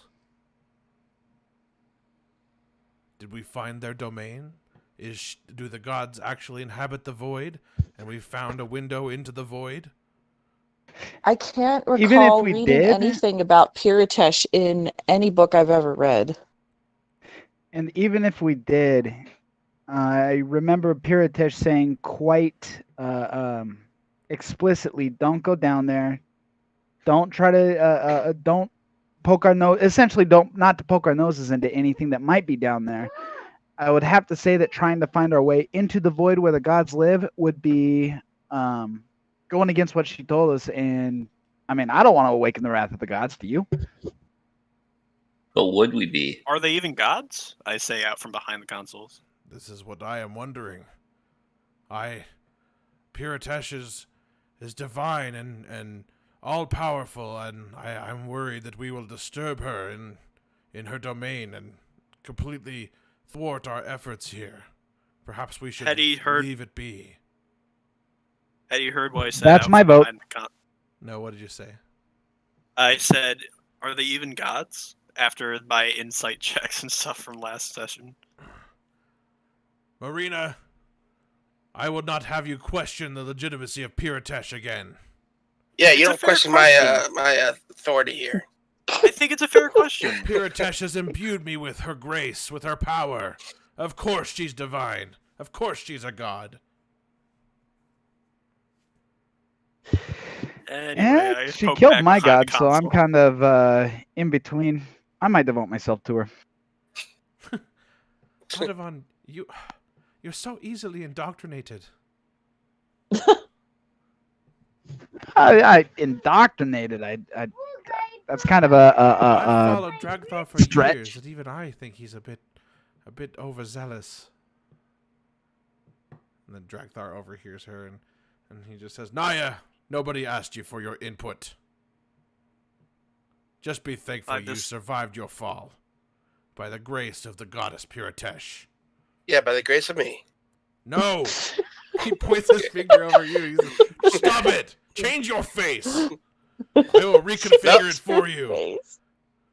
Did we find their domain? Do the gods actually inhabit the void, and we found a window into the void? I can't Even if recall we reading did? anything about Piratesh in any book I've ever read. And even if we did, I remember Piratish saying quite explicitly, "Don't go down there. Don't try to. Don't poke our nose. Essentially, not to poke our noses into anything that might be down there." I would have to say that trying to find our way into the void where the gods live would be going against what she told us. And I mean, I don't want to awaken the wrath of the gods. Do you? But would we be? Are they even gods? I say out from behind the consoles. This is what I am wondering. Piratesh is divine and all-powerful, and I'm worried that we will disturb her in her domain and completely thwart our efforts here. Perhaps we should leave it be. Had you heard what I said? That's out my from vote. behind the No, what did you say? I said, are they even gods? after my insight checks and stuff from last session. Marina, I will not have you question the legitimacy of Piratesh again. Yeah, It's you a don't fair question question. my authority here. I think it's a fair question. Piratesh has imbued me with her grace, with her power. Of course she's divine. Of course she's a god. Anyway, I She poke killed back my behind god, the so I'm console. kind of in between. I might devote myself to her. Padovan, you're so easily indoctrinated. I indoctrinated. I that's kind of I've a followed Dragthar for stretch. years, and even I think he's a bit overzealous. And then Dragthar overhears her, and he just says, Naya, nobody asked you for your input. Just be thankful you survived your fall. By the grace of the goddess Piratesh. Yeah, by the grace of me. No! He points his finger over you. He says, stop it! Change your face! I will reconfigure it for you. Face.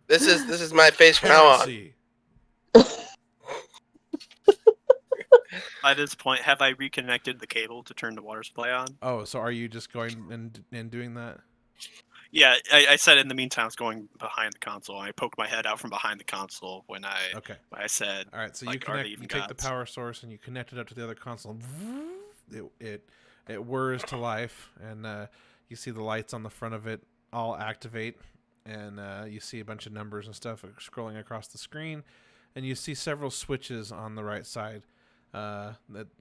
This is my face from now on. Heresy. By this point, have I reconnected the cable to turn the water supply on? Oh, so are you just going and doing that? Yeah, I said in the meantime I was going behind the console. I poked my head out from behind the console when Okay. I said, All right, so like, you are they connect. even You take the gods? power source and you connect it up to the other console. It whirs to life, and you see the lights on the front of it all activate, and you see a bunch of numbers and stuff scrolling across the screen, and you see several switches on the right side. And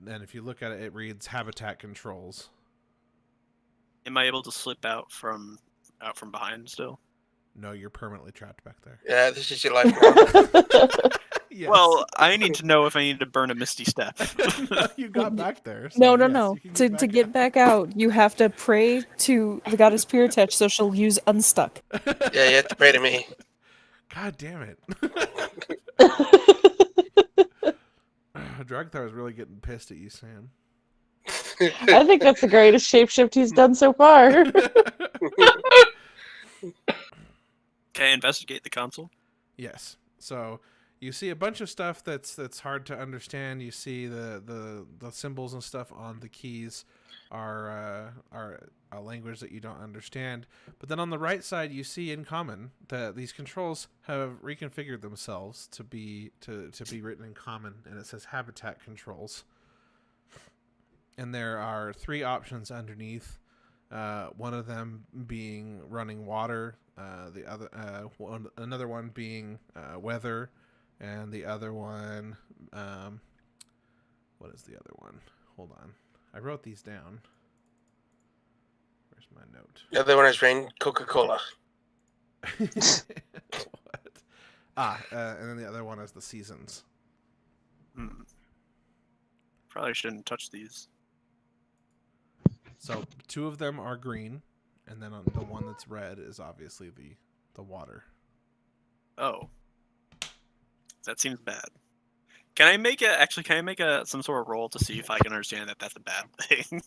if you look at it, it reads habitat controls. Am I able to slip out from behind still? No, you're permanently trapped back there. Yeah, this is your life now. Yes. Well, I need to know if I need to burn a misty step. No, you got back there. So No, yes, you can To get back out, you have to pray to the goddess Piratesh, so she'll use unstuck. Yeah, you have to pray to me. God damn it. Dragthar is really getting pissed at you, Sam. I think that's the greatest shapeshift he's done so far. Can I investigate the console? Yes. So you see a bunch of stuff that's hard to understand. You see the symbols and stuff on the keys are a language that you don't understand. But then on the right side, you see in common that these controls have reconfigured themselves to be written in common, and it says habitat controls. And there are 3 options underneath. One of them being running water, the other another one being weather, and the other one, what is the other one? Hold on, I wrote these down. Where's my note? The other one is rain Coca-Cola. What? And then the other one is the seasons. Probably shouldn't touch these. So 2 of them are green, and then on the one that's red is obviously the water. Oh, that seems bad. Can I make some sort of roll to see if I can understand that that's a bad thing?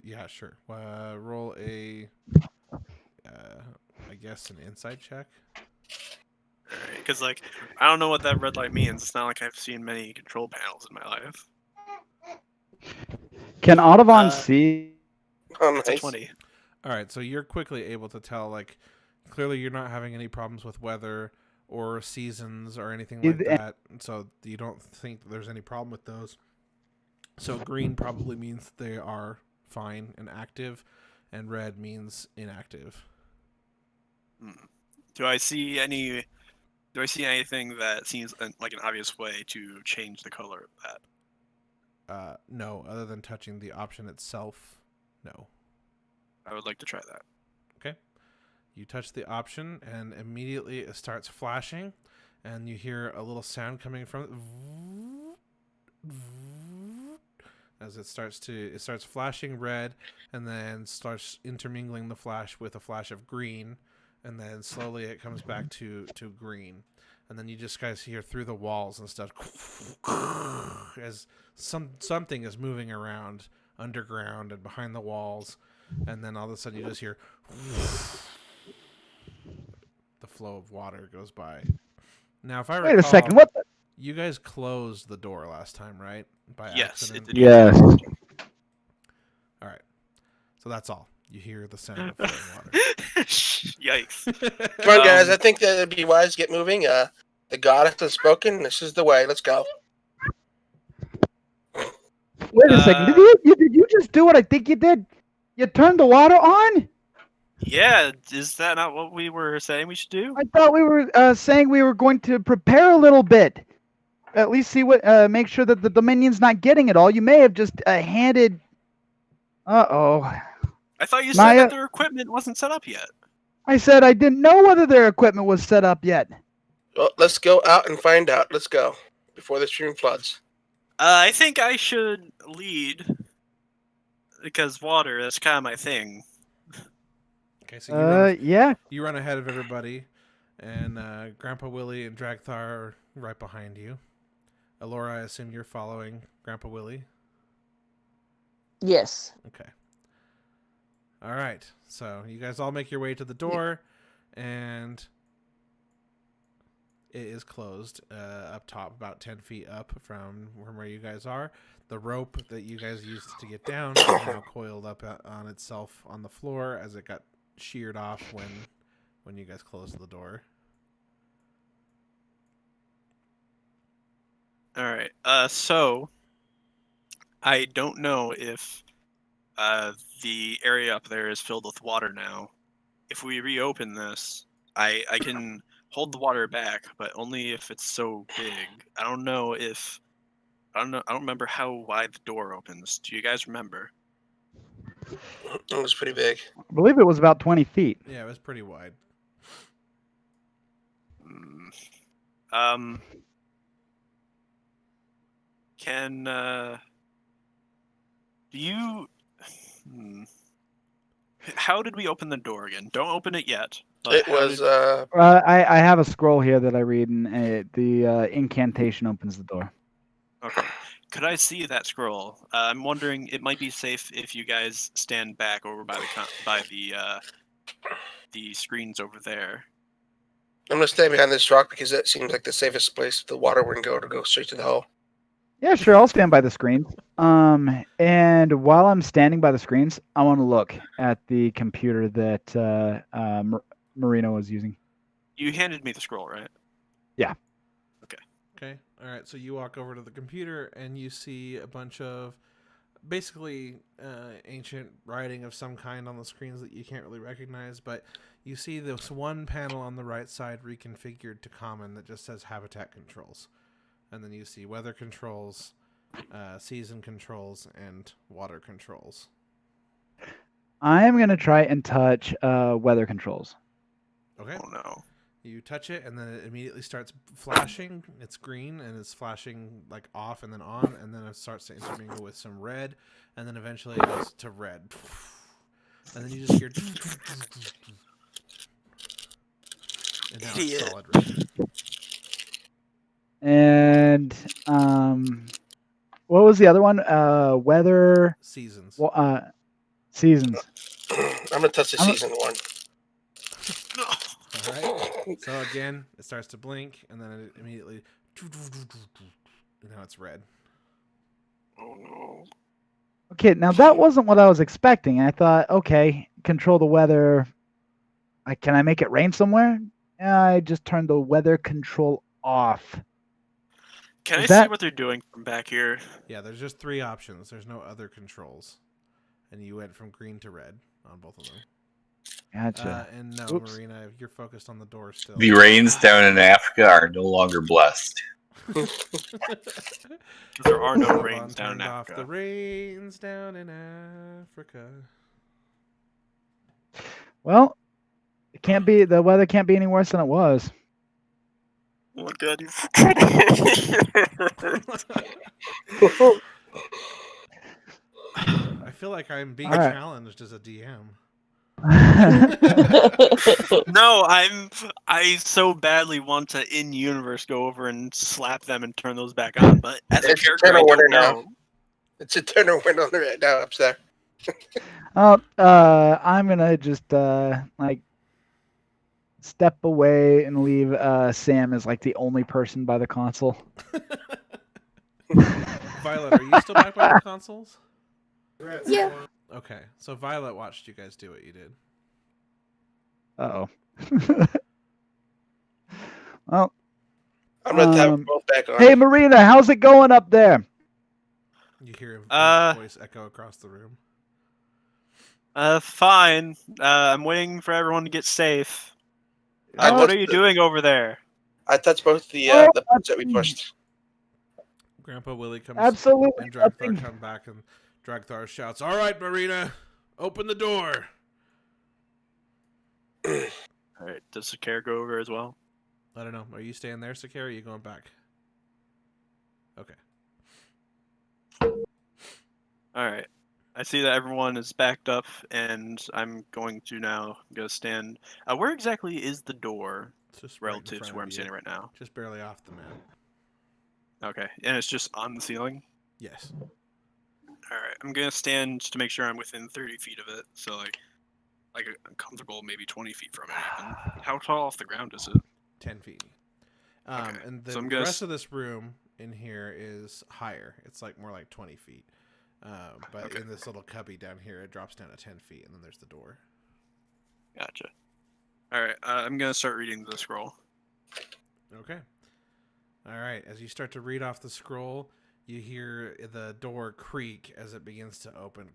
Yeah, sure. Roll a, I guess, an insight check. Because like I don't know what that red light means. It's not like I've seen many control panels in my life. Can Audubon see? Oh, It's a nice. 20. All right, so you're quickly able to tell, like, clearly you're not having any problems with weather or seasons or anything like that, so you don't think that there's any problem with those. So green probably means they are fine and active, and red means inactive. Do I see anything that seems like an obvious way to change the color of that? No, other than touching the option itself, no. I would like to try that. Okay. You touch the option, and immediately it starts flashing, and you hear a little sound coming from it. As it starts flashing red, and then starts intermingling the flash with a flash of green, and then slowly it comes back to green. And then you just guys hear through the walls and stuff as something is moving around underground and behind the walls, and then all of a sudden you just hear flow of water goes by. Now, if I Wait a recall, second. What? you guys closed the door last time, right? By Yes, accident. it did. Yes. All right. So that's all. You hear the sound of flowing water. Yikes. Come on, guys. Um, I think that it'd be wise to get moving. The goddess has spoken. This is the way. Let's go. Wait a second. Did you just do what I think you did? You turned the water on? Yeah, is that not what we were saying we should do? I thought we were saying we were going to prepare a little bit. At least see what, make sure that the Dominion's not getting it all. You may have just handed. Uh-oh. I thought you said Maya- that their equipment wasn't set up yet. I said I didn't know whether their equipment was set up yet. Well, let's go out and find out. Let's go before the stream floods. I think I should lead because water, that's kind of my thing. Okay, so Yeah. you run ahead of everybody, and Grandpa Willie and Dragthar are right behind you. Alora, I assume you're following Grandpa Willie. Yes. Okay. All right. So you guys all make your way to the door, and it is closed up top, about 10 feet up from where you guys are. The rope that you guys used to get down is now coiled up on itself on the floor as it got sheared off when you guys closed the door. All right. So I don't know if the area up there is filled with water now. If we reopen this, I can hold the water back, but only if it's so big. I don't know. I don't remember how wide the door opens. Do you guys remember? It was pretty big. I believe it was about 20 feet. Yeah, it was pretty wide. Can do you? How did we open the door again? Don't open it yet. but It how was did- I have a scroll here that I read, and the incantation opens the door. Okay. Could I see that scroll? I'm wondering. It might be safe if you guys stand back over by the screens over there. I'm gonna stay behind this rock because that seems like the safest place the water wouldn't go to go straight to the hull. Yeah, sure. I'll stand by the screens. And while I'm standing by the screens, I want to look at the computer that Marino was using. You handed me the scroll, right? Yeah. Okay. All right. So you walk over to the computer and you see a bunch of basically ancient writing of some kind on the screens that you can't really recognize, but you see this one panel on the right side reconfigured to common that just says habitat controls. And then you see weather controls, season controls, and water controls. I am going to try and touch weather controls. Okay. Oh no. You touch it, and then it immediately starts flashing. It's green, and it's flashing like off and then on, and then it starts to intermingle with some red, and then eventually it goes to red. And then you just hear... And now it's Idiot. solid red. And what was the other one? Weather Seasons. seasons. I'm gonna touch the season one. All right. So again, it starts to blink, and then it immediately... And now it's red. Oh no. Okay, now that wasn't what I was expecting. I thought, okay, control the weather. Can I make it rain somewhere? I just turned the weather control off. Can I Is see that- what they're doing from back here? Yeah, there's just 3 options. There's no other controls. And you went from green to red on both of them. Gotcha. And no, Oops. Marina, you're focused on the door still. The rains down in Africa are no longer blessed. There are no Hold rains on, down in turned off the Africa. rains down in Africa. Well, it can't be. The weather can't be any worse than it was. Oh my god, you I feel like I'm being All right. challenged as a DM. No, I so badly want to in universe go over and slap them and turn those back on, but as a It's character I eternal winter don't now. know. It's a turner window right now up there. Oh, I'm gonna just step away and leave Sam as like the only person by the console. Violet, are you still back by the consoles? Yeah. Okay, so Violet watched you guys do what you did. Uh-oh. Well, I'm gonna have them both back on. hey, Marina, how's it going up there? You hear his voice echo across the room. Fine. I'm waiting for everyone to get safe. I What touched are you the- doing over there? I touched both the buttons that we pushed. Grandpa Willie comes Absolutely and Dragthar nothing. come back and Dragthar shouts, "All right, Marina, open the door." All right. Does Sakara go over as well? I don't know. Are you staying there, Sakara? Or are you going back? Okay. All right. I see that everyone is backed up, and I'm going to now go stand. Where exactly is the door It's just right in relative front to where of I'm you. standing right now? Just barely off the map. Okay, and it's just on the ceiling. Yes. All right, I'm gonna stand just to make sure I'm within 30 feet of it, so like I'm comfortable, maybe 20 feet from it. Even. How tall off the ground is it? 10 feet. Okay, And so I'm the gonna rest of this room in here is higher. It's like more like 20 feet. But Okay. in this little cubby down here, it drops down to 10 feet, and then there's the door. Gotcha. All right, I'm gonna start reading the scroll. Okay. All right. As you start to read off the scroll, you hear the door creak as it begins to open.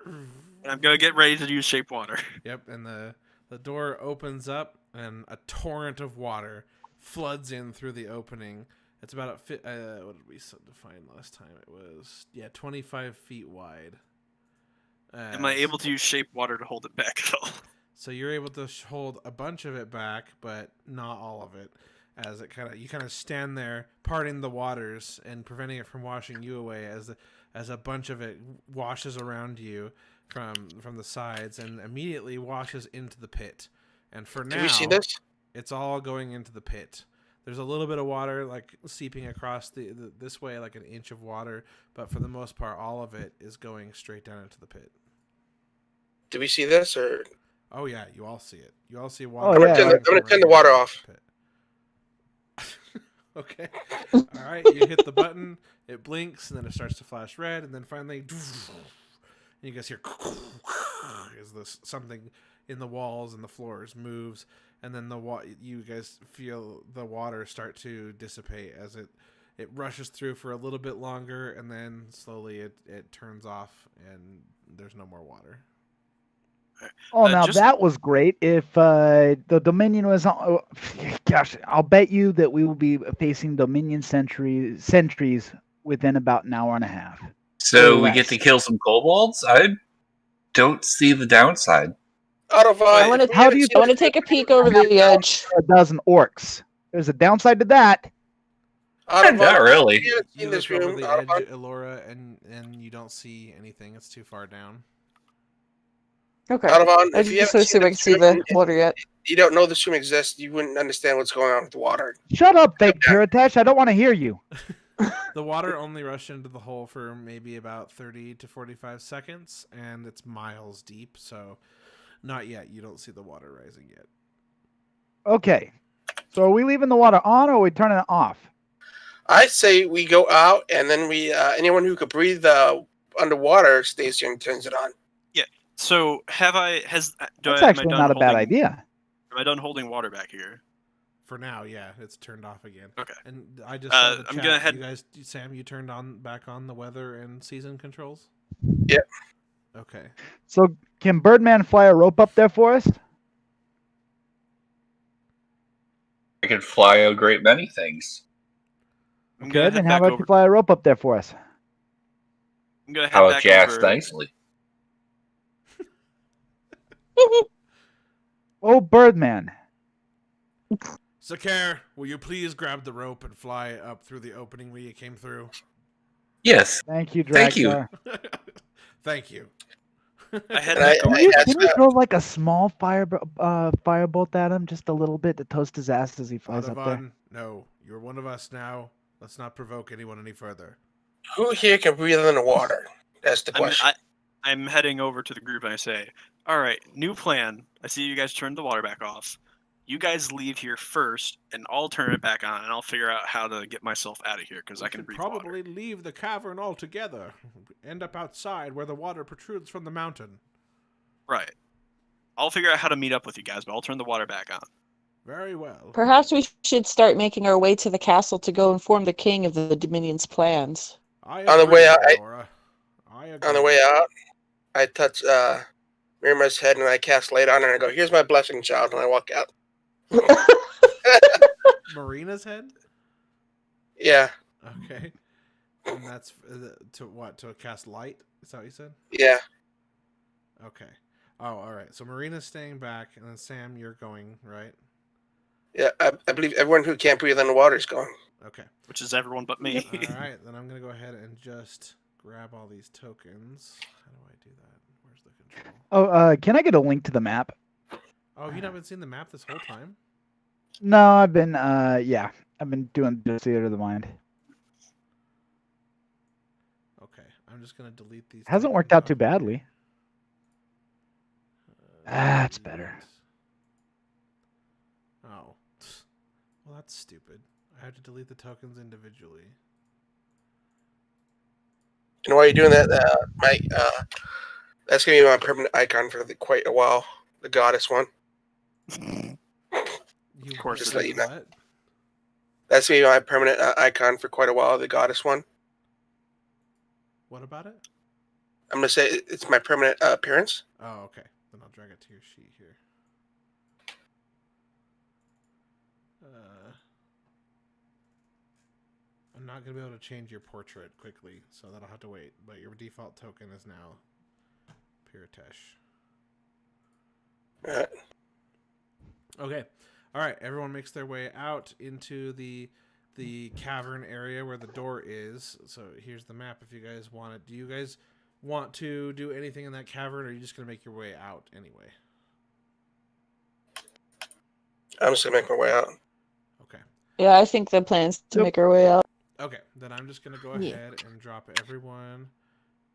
And I'm gonna get ready to use shape water. Yep, and the door opens up, and a torrent of water floods in through the opening. It's about what did we define last time? It was 25 feet wide. Am I able to use shape water to hold it back at all? So you're able to hold a bunch of it back, but not all of it. As you kind of stand there, parting the waters and preventing it from washing you away, as a bunch of it washes around you from the sides and immediately washes into the pit. And for now, Do we see this? it's all going into the pit. There's a little bit of water like seeping across this way, like an inch of water, but for the most part, all of it is going straight down into the pit. Do we see this or? Oh yeah, you all see it. You all see Oh, water. yeah. I'm gonna turn the water off. Okay. All right. You hit the button. It blinks, and then it starts to flash red, and then finally, and you guys hear as this something in the walls and the floors moves, and then you guys feel the water start to dissipate as it rushes through for a little bit longer, and then slowly it turns off, and there's no more water. Oh, now just- that was great. If the Dominion was on, gosh, I'll bet you that we will be facing Dominion sentries within about an hour and a half. So we Less. get to kill some kobolds? I don't see the downside. Out of I want if we to. haven't seen I want to this- take a peek over the edge. A dozen orcs. There's a downside to that. out of Not really. If we haven't You seen this look over room, the out edge, of Elora, and you don't see anything. It's too far down. Okay. Audubon, I if you just haven't assume I seen can see this the room, water yet. you don't know this room exists. You wouldn't understand what's going on with the water. Shut up, fake Piratash. I don't want to hear you. The water only rushed into the hole for maybe about 30 to 45 seconds, and it's miles deep, so not yet. You don't see the water rising yet. Okay. So are we leaving the water on or are we turning it off? I say we go out, and then we anyone who could breathe underwater stays here and turns it on. So am I That's done actually not a bad holding- idea. Am I done holding water back here? For now, yeah, it's turned off again. Okay. And I just saw the I'm chat. gonna head- You guys, Sam, you turned back on the weather and season controls? Yep. Okay. So can Birdman fly a rope up there for us? I can fly a great many things. I'm Okay, gonna then head how back about over. you fly a rope up there for us? I'm gonna head How about back Jax over. nicely? Oh, Birdman. Sakar, will you please grab the rope and fly up through the opening where you came through? Yes. Thank you, Thank you. Dragstar. Thank you. I head And back over. Can you, I- can you throw like a small firebolt at him, just a little bit to toast his ass as he flies up there? Audubon, no, you're one of us now. Let's not provoke anyone any further. Who here can breathe in the water? That's the question. I'm heading over to the group and I say, "All right, new plan. I see you guys turned the water back off. You guys leave here first, and I'll turn it back on, and I'll figure out how to get myself out of here because I can breathe probably water. leave the cavern altogether. End up outside where the water protrudes from the mountain. Right. I'll figure out how to meet up with you guys, but I'll turn the water back on. Very well. Perhaps we should start making our way to the castle to go inform the king of the Dominion's plans. I On the way out, Laura. I On the way out, I touch Mirima's head and I cast light on her and I go, "Here's my blessing, child," and I walk out. Marina's head? Yeah, Okay. And that's to what? To cast light? Is that what you said? yeah. Okay. Oh, all right. So Marina's staying back, and then Sam, you're going, right? Yeah, I believe everyone who can't breathe underwater is going. Okay. Which is everyone but me. All right. Then I'm going to go ahead and just grab all these tokens. How do I do that? Where's the control? Oh, can I get a link to the map? Oh, you haven't seen the map this whole time? No, I've been I've been doing the theater of the mind. Okay. I'm just going to delete these. Hasn't tokens worked out off too here. badly. That's better. Oh. Well, that's stupid. I have to delete the tokens individually. And while you're doing that, that's gonna be my permanent icon for quite a while. The goddess one. You Of course Just it let is. you know. what? That's gonna be my permanent icon for quite a while. The goddess one. What about it? I'm gonna say it's my permanent appearance. Oh, okay. Then I'll drag it to your sheet here. I'm not going to be able to change your portrait quickly, so that'll have to wait. But your default token is now Piritesh. Alright. Okay. All right. Everyone makes their way out into the cavern area where the door is. So here's the map if you guys want it. Do you guys want to do anything in that cavern, or are you just going to make your way out anyway? I'm just gonna make my way out. Okay. Yeah, I think the plan's to Yep. make our way out. Okay, then I'm just going to go Yeah. ahead and drop everyone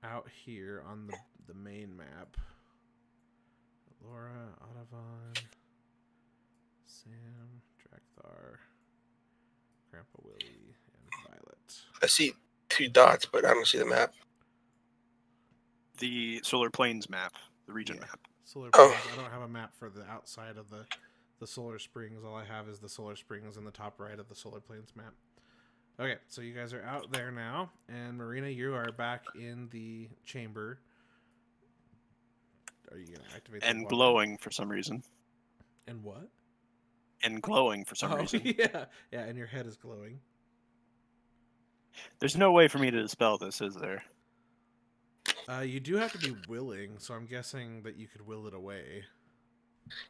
out here on the main map. Laura, Audavon, Sam, Drakthar, Grandpa Willie, and Violet. I see 2 dots, but I don't see the map. The Solar Plains map, the region Yeah. map. Solar Oh. Springs. I don't have a map for the outside of the Solar Springs. All I have is the Solar Springs in the top right of the Solar Plains map. Okay, so you guys are out there now, and Marina, you are back in the chamber. Are you gonna activate the And water? glowing for some reason. And what? And glowing for some reason. yeah, and your head is glowing. There's no way for me to dispel this, is there? You do have to be willing, so I'm guessing that you could will it away.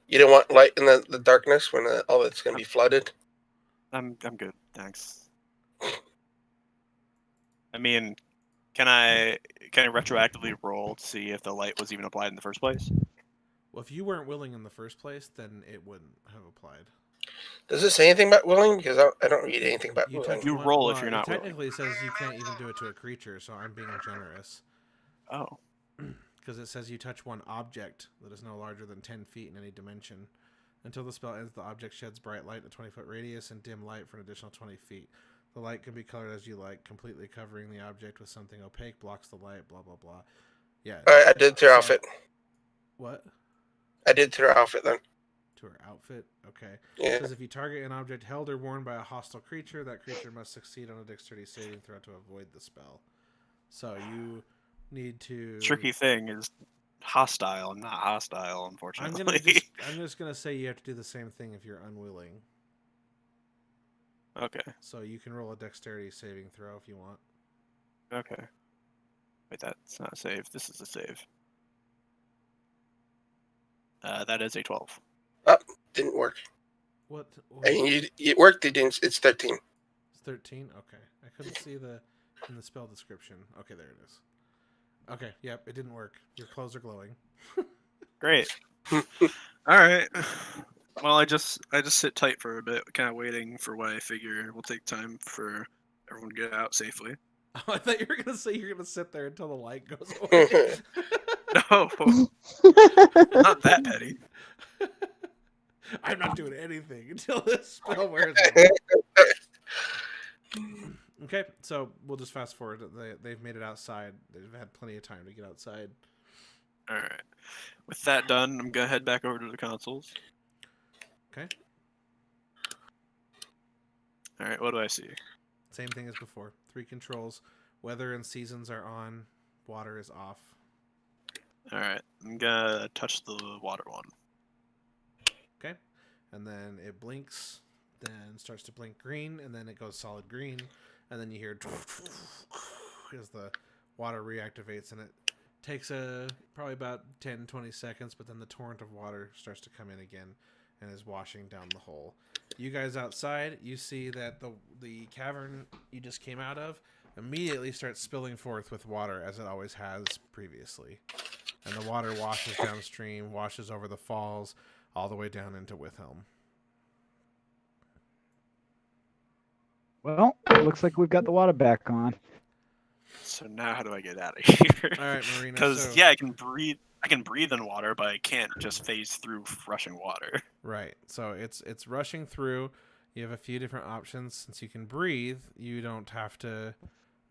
You don't want light in the darkness when all it's gonna be flooded. I'm good, thanks. I mean, can I retroactively roll to see if the light was even applied in the first place? Well, if you weren't willing in the first place, then it wouldn't have applied. Does it say anything about willing? Because I don't read anything about willing. touch You one- roll if you're it not willing. technically says you can't even do it to a creature, so I'm being generous. Oh. Because it says you touch one object that is no larger than 10 feet in any dimension. Until the spell ends, the object sheds bright light in a 20-foot radius and dim light for an additional 20 feet. The light can be colored as you like, completely covering the object with something opaque, blocks the light, blah, blah, blah. Yeah. Alright, I did to her So- outfit. What? I did to her outfit then. To her outfit? Okay. It Yeah. says if you target an object held or worn by a hostile creature, that creature must succeed on a dexterity saving throw to avoid the spell. So you need to... Tricky thing is hostile and not hostile, I'm unfortunately. just gonna say you have to do the same thing if you're unwilling. Okay. So you can roll a dexterity saving throw if you want. Okay. Wait, that's not a save. This is a save. That is a 12. Didn't work. What? I mean, it worked. It didn't. It's 13. It's 13? Okay. I couldn't see in the spell description. Okay, there it is. Okay, yep, it didn't work. Your clothes are glowing. Great. All right. Well, I just sit tight for a bit, kind of waiting for what I figure will take time for everyone to get out safely. Oh, I thought you were gonna say you're gonna sit there until the light goes away. No, not that petty. I'm not doing anything until this spell wears off. Okay, so we'll just fast forward. They've made it outside. They've had plenty of time to get outside. All right. With that done, I'm gonna head back over to the consoles. Okay. All right. What do I see? Same thing as before. 3 controls. Weather and seasons are on. Water is off. All right. I'm gonna touch the water one. Okay. And then it blinks, then starts to blink green, and then it goes solid green, and then you hear as the water reactivates, and it takes probably about 10-20 seconds, but then the torrent of water starts to come in again and is washing down the hole. You guys outside, you see that the cavern you just came out of immediately starts spilling forth with water, as it always has previously. And the water washes downstream, washes over the falls, all the way down into Withelm. Well, it looks like we've got the water back on. So now, how do I get out of here? All right, Marina. Because I can breathe. I can breathe in water, but I can't just phase through rushing water. Right. So it's rushing through. You have a few different options. Since you can breathe, you don't have to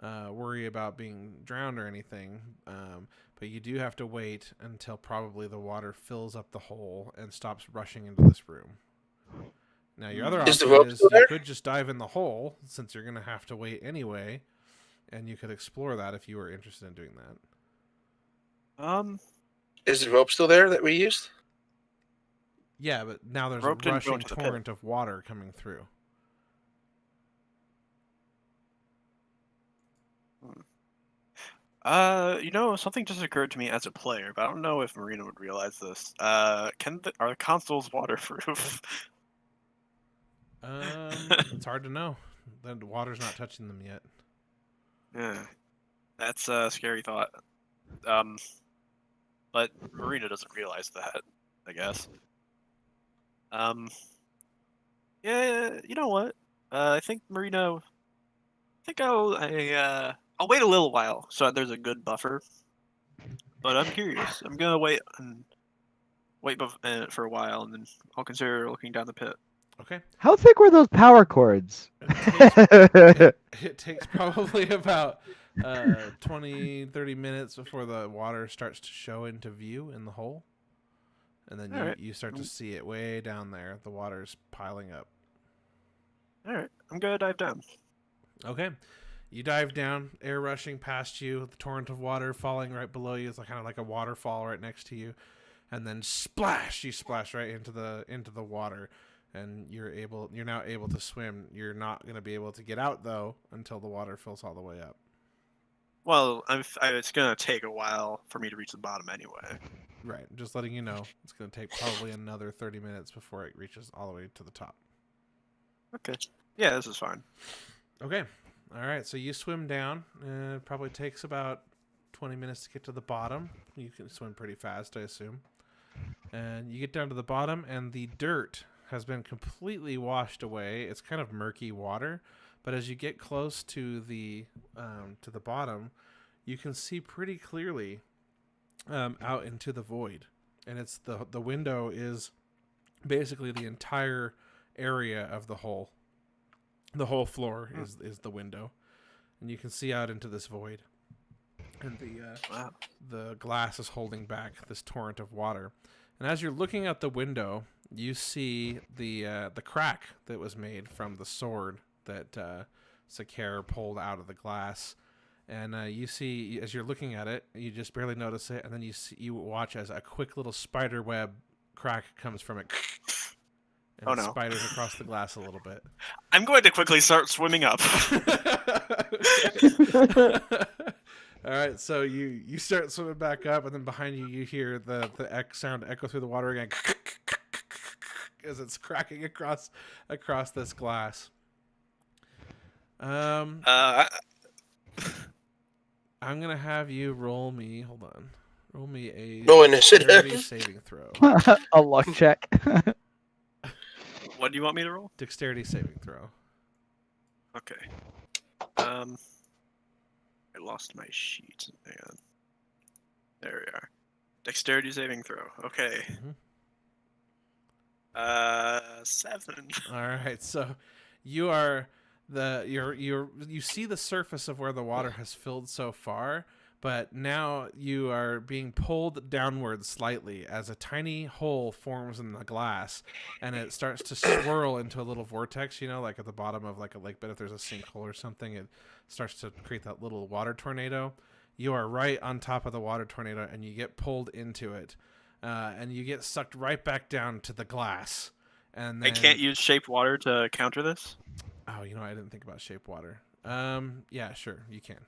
worry about being drowned or anything. But you do have to wait until probably the water fills up the hole and stops rushing into this room. Now, your other option is you could just dive in the hole, since you're going to have to wait anyway, and you could explore that if you were interested in doing that. Is the rope still there that we used? Yeah, but now there's a rushing torrent of water coming through. Something just occurred to me as a player, but I don't know if Marina would realize this. Are the consoles waterproof? It's hard to know. The water's not touching them yet. Yeah, that's a scary thought. But Marina doesn't realize that, I guess. Yeah, you know what? I think Marina. I'll wait a little while so that there's a good buffer. But I'm curious. I'm gonna wait for a while, and then I'll consider looking down the pit. Okay. How thick were those power cords? It takes probably about 20-30 minutes before the water starts to show into view in the hole. And then you start to see it way down there. The water's piling up. Alright, I'm gonna dive down. Okay. You dive down, air rushing past you, the torrent of water falling right below you. It's kind of like a waterfall right next to you. And then splash! You splash right into the water. And you're now able to swim. You're not going to be able to get out, though, until the water fills all the way up. Well, it's going to take a while for me to reach the bottom anyway. Right. Just letting you know, it's going to take probably another 30 minutes before it reaches all the way to the top. Okay. Yeah, this is fine. Okay. All right. So you swim down. It probably takes about 20 minutes to get to the bottom. You can swim pretty fast, I assume. And you get down to the bottom, and the dirt has been completely washed away. It's kind of murky water, but as you get close to the bottom, you can see pretty clearly out into the void. And it's the window is basically the entire area of the hole. The whole floor is the window, and you can see out into this void. And the glass is holding back this torrent of water. And as you're looking out the window, you see the crack that was made from the sword that Sakar pulled out of the glass. And you see, as you're looking at it, you just barely notice it, and then you watch as a quick little spider web crack comes from it. And it spiders across the glass a little bit. I'm going to quickly start swimming up. All right, so you start swimming back up, and then behind you, you hear the sound echo through the water again as it's cracking across this glass. I'm gonna have you roll me a dexterity saving throw. A luck check. What do you want me to roll? Dexterity saving throw. Okay. I lost my sheet. Hang on. There we are. Dexterity saving throw. Okay. 7. All right, so you you see the surface of where the water has filled so far, but now you are being pulled downward slightly as a tiny hole forms in the glass, and it starts to swirl into a little vortex. You know, like at the bottom of like a lake bed, if there's a sinkhole or something, it starts to create that little water tornado. You are right on top of the water tornado, and you get pulled into it, and you get sucked right back down to the glass. And then, I can't use shape water to counter this. oh, you know, I didn't think about shape water. Yeah, sure, you can.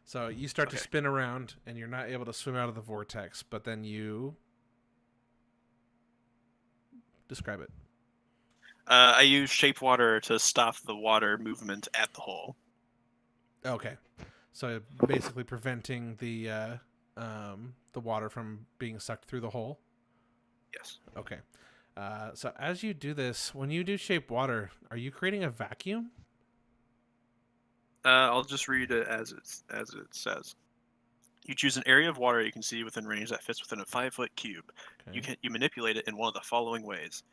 So you start to Okay. spin around, and you're not able to swim out of the vortex. But then you describe it. I use shape water to stop the water movement at the hole. Okay, so basically preventing the water from being sucked through the hole. Yes. Okay. So as you do this, when you do shape water, are you creating a vacuum? I'll just read it as it says. You choose an area of water you can see within range that fits within a 5-foot cube. Okay. You manipulate it in one of the following ways.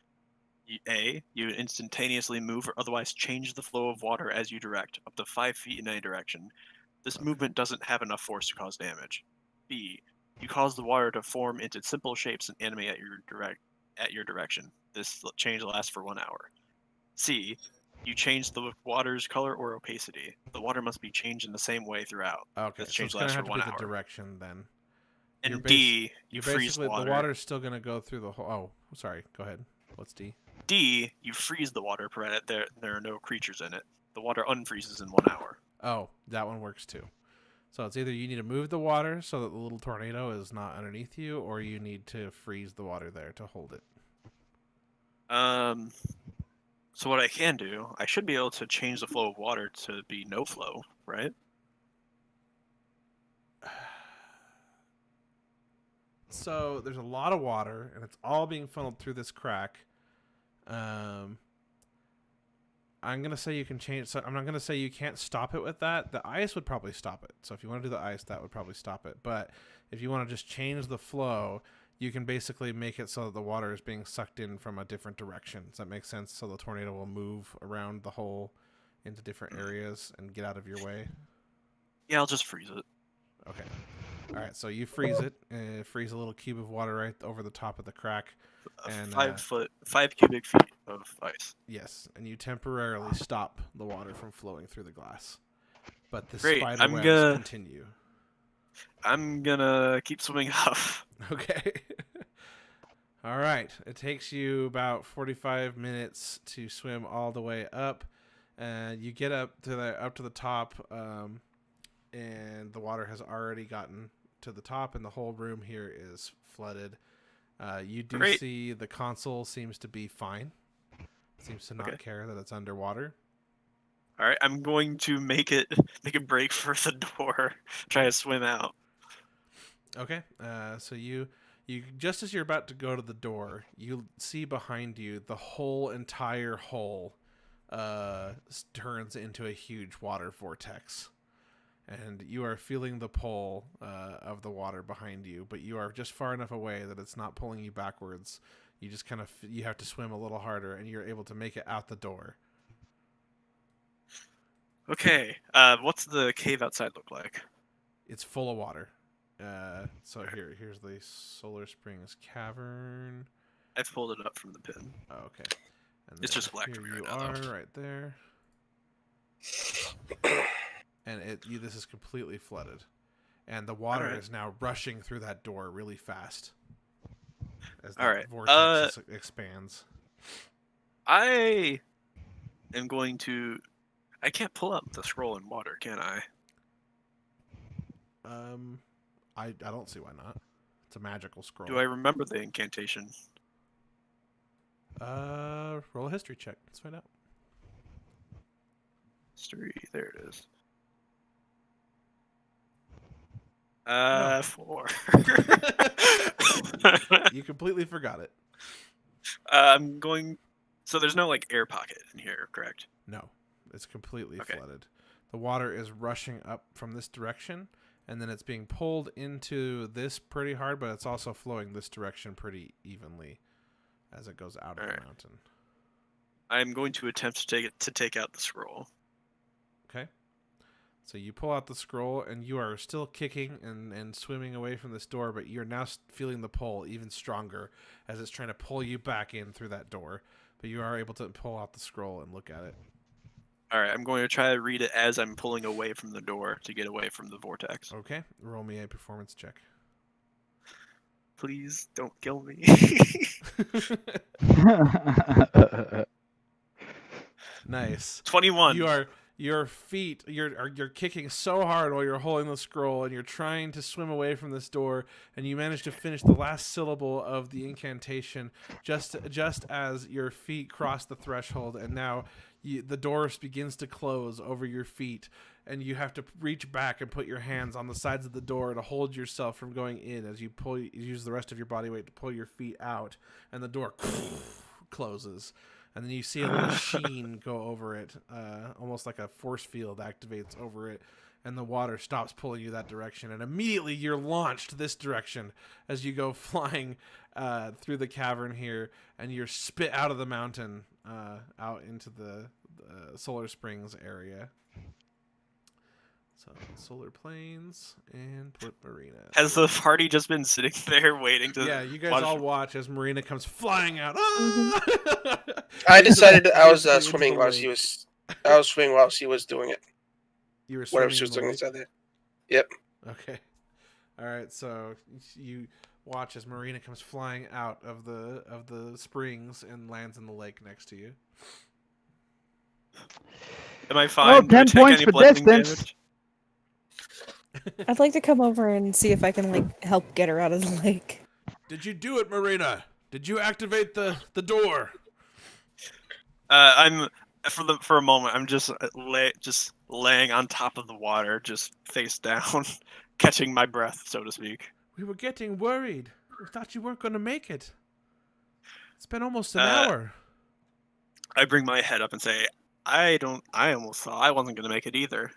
A. You instantaneously move or otherwise change the flow of water as you direct, up to 5 feet in any direction. This movement doesn't have enough force to cause damage. B. You cause the water to form into simple shapes and animate at your direction. This change lasts for 1 hour. C. You change the water's color or opacity. The water must be changed in the same way throughout. Okay, This so change it's gonna lasts have for to 1 be the hour. direction then. And You're D. You You're freeze basically the water. the water's still gonna go through the hole. Oh, sorry. Go ahead. What's D? D. You freeze the water, provided there are no creatures in it. The water unfreezes in 1 hour. Oh, that one works too. So it's either you need to move the water so that the little tornado is not underneath you, or you need to freeze the water there to hold it. So what I can do, I should be able to change the flow of water to be no flow, right? So there's a lot of water, and it's all being funneled through this crack. I'm gonna say you can change. So I'm not gonna say you can't stop it with that. The ice would probably stop it. So if you want to do the ice, that would probably stop it. But if you want to just change the flow, you can basically make it so that the water is being sucked in from a different direction. Does that make sense? So the tornado will move around the hole into different areas and get out of your way. Yeah, I'll just freeze it. Okay. All right. So you freeze it. Freeze a little cube of water right over the top of the crack. And 5 cubic feet of ice. yes, and you temporarily stop the water from flowing through the glass. But the Great, spider I'm webs gonna- continue. I'm gonna keep swimming up. Okay. All right. It takes you about 45 minutes to swim all the way up. You get up to the top, and the water has already gotten to the top, and the whole room here is flooded. You do Great. see the console seems to be fine. Seems to not Okay. care that it's underwater. All right, I'm going to make a break for the door. Try to swim out. Okay. So you just as you're about to go to the door, you see behind you the whole entire hole turns into a huge water vortex. And you are feeling the pull of the water behind you, but you are just far enough away that it's not pulling you backwards. You just kind of you have to swim a little harder, and you're able to make it out the door. Okay, what's the cave outside look like? It's full of water. So here's the Solar Springs Cavern. I've pulled it up from the pin. Oh, okay. And It's then just black to here me you right now, though. are, right there. And this is completely flooded, and the water Alright. is now rushing through that door really fast as the Alright, vortex expands. I am going to. I can't pull up the scroll in water, can I? I don't see why not. It's a magical scroll. Do I remember the incantation? Roll a history check. Let's find out. History. There it is. No. 4. You completely forgot it. I'm going. So there's no like air pocket in here, correct? No, it's completely Okay. flooded. The water is rushing up from this direction, and then it's being pulled into this pretty hard, but it's also flowing this direction pretty evenly. as it goes out of the Alright. mountain. I'm going to attempt to take out the scroll. Okay. So you pull out the scroll, and you are still kicking and swimming away from this door, but you're now feeling the pull even stronger as it's trying to pull you back in through that door. But you are able to pull out the scroll and look at it. All right, I'm going to try to read it as I'm pulling away from the door to get away from the vortex. Okay. Roll me a performance check. Please don't kill me. Nice. 21. Your feet, you're kicking so hard while you're holding the scroll, and you're trying to swim away from this door, and you manage to finish the last syllable of the incantation just as your feet cross the threshold, and now the door begins to close over your feet, and you have to reach back and put your hands on the sides of the door to hold yourself from going in as you use the rest of your body weight to pull your feet out, and the door closes. And then you see a little sheen go over it, almost like a force field activates over it, and the water stops pulling you that direction. And immediately you're launched this direction as you go flying through the cavern here, and you're spit out of the mountain out into the Solar Springs area. So Solar Plains and put Marina. Has the party just been sitting there waiting to? Yeah, you guys watch- all watch as Marina comes flying out. I decided I was Into swimming the while lake. she was. I was swimming while she was doing it. You were Whatever swimming she was in the doing lake? inside there. Yep. Okay. All right. So you watch as Marina comes flying out of the springs and lands in the lake next to you. Am I fine? Do I 10 take points any for bludgeoning distance. damage? I'd like to come over and see if I can like help get her out of the lake. Did you do it, Marina? Did you activate the door? I'm for a moment. I'm just laying on top of the water, just face down, catching my breath, so to speak. We were getting worried. We thought you weren't going to make it. It's been almost an Uh, hour. I bring my head up and say, I almost thought I wasn't going to make it either.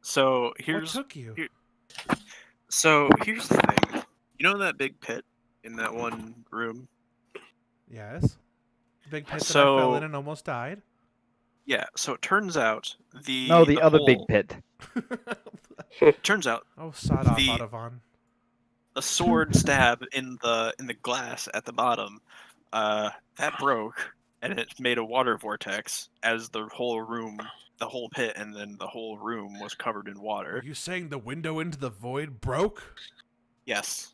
So What here's took you? here's the thing. You know that big pit in that one room? Yes. The big pit that I So- fell in and almost died. Yeah. So it turns out the other big hole- pit. Turns out Oh, sod off, The- Audubon. a sword stab in the glass at the bottom that broke, and it made a water vortex as the whole pit, and then the whole room was covered in Are water. you saying the window into the void broke? Yes.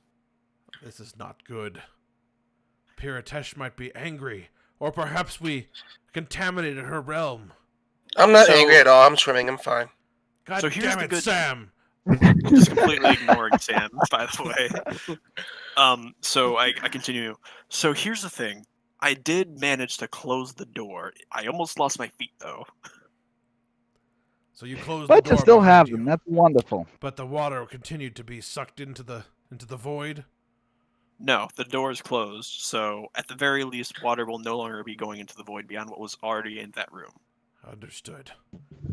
This is not good. Piratesh might be angry, or perhaps we contaminated her realm. I'm not So- angry at all. I'm swimming. I'm fine. God So here's damn the it, good- Sam! Just completely ignoring Sam, by the way. So I continue. So here's the thing. I did manage to close the door. I almost lost my feet though. So you closed But the you door still behind have you, them. That's wonderful. but the water continued to be sucked into the void. No, the door is closed. So at the very least, water will no longer be going into the void beyond what was already in that room. Understood.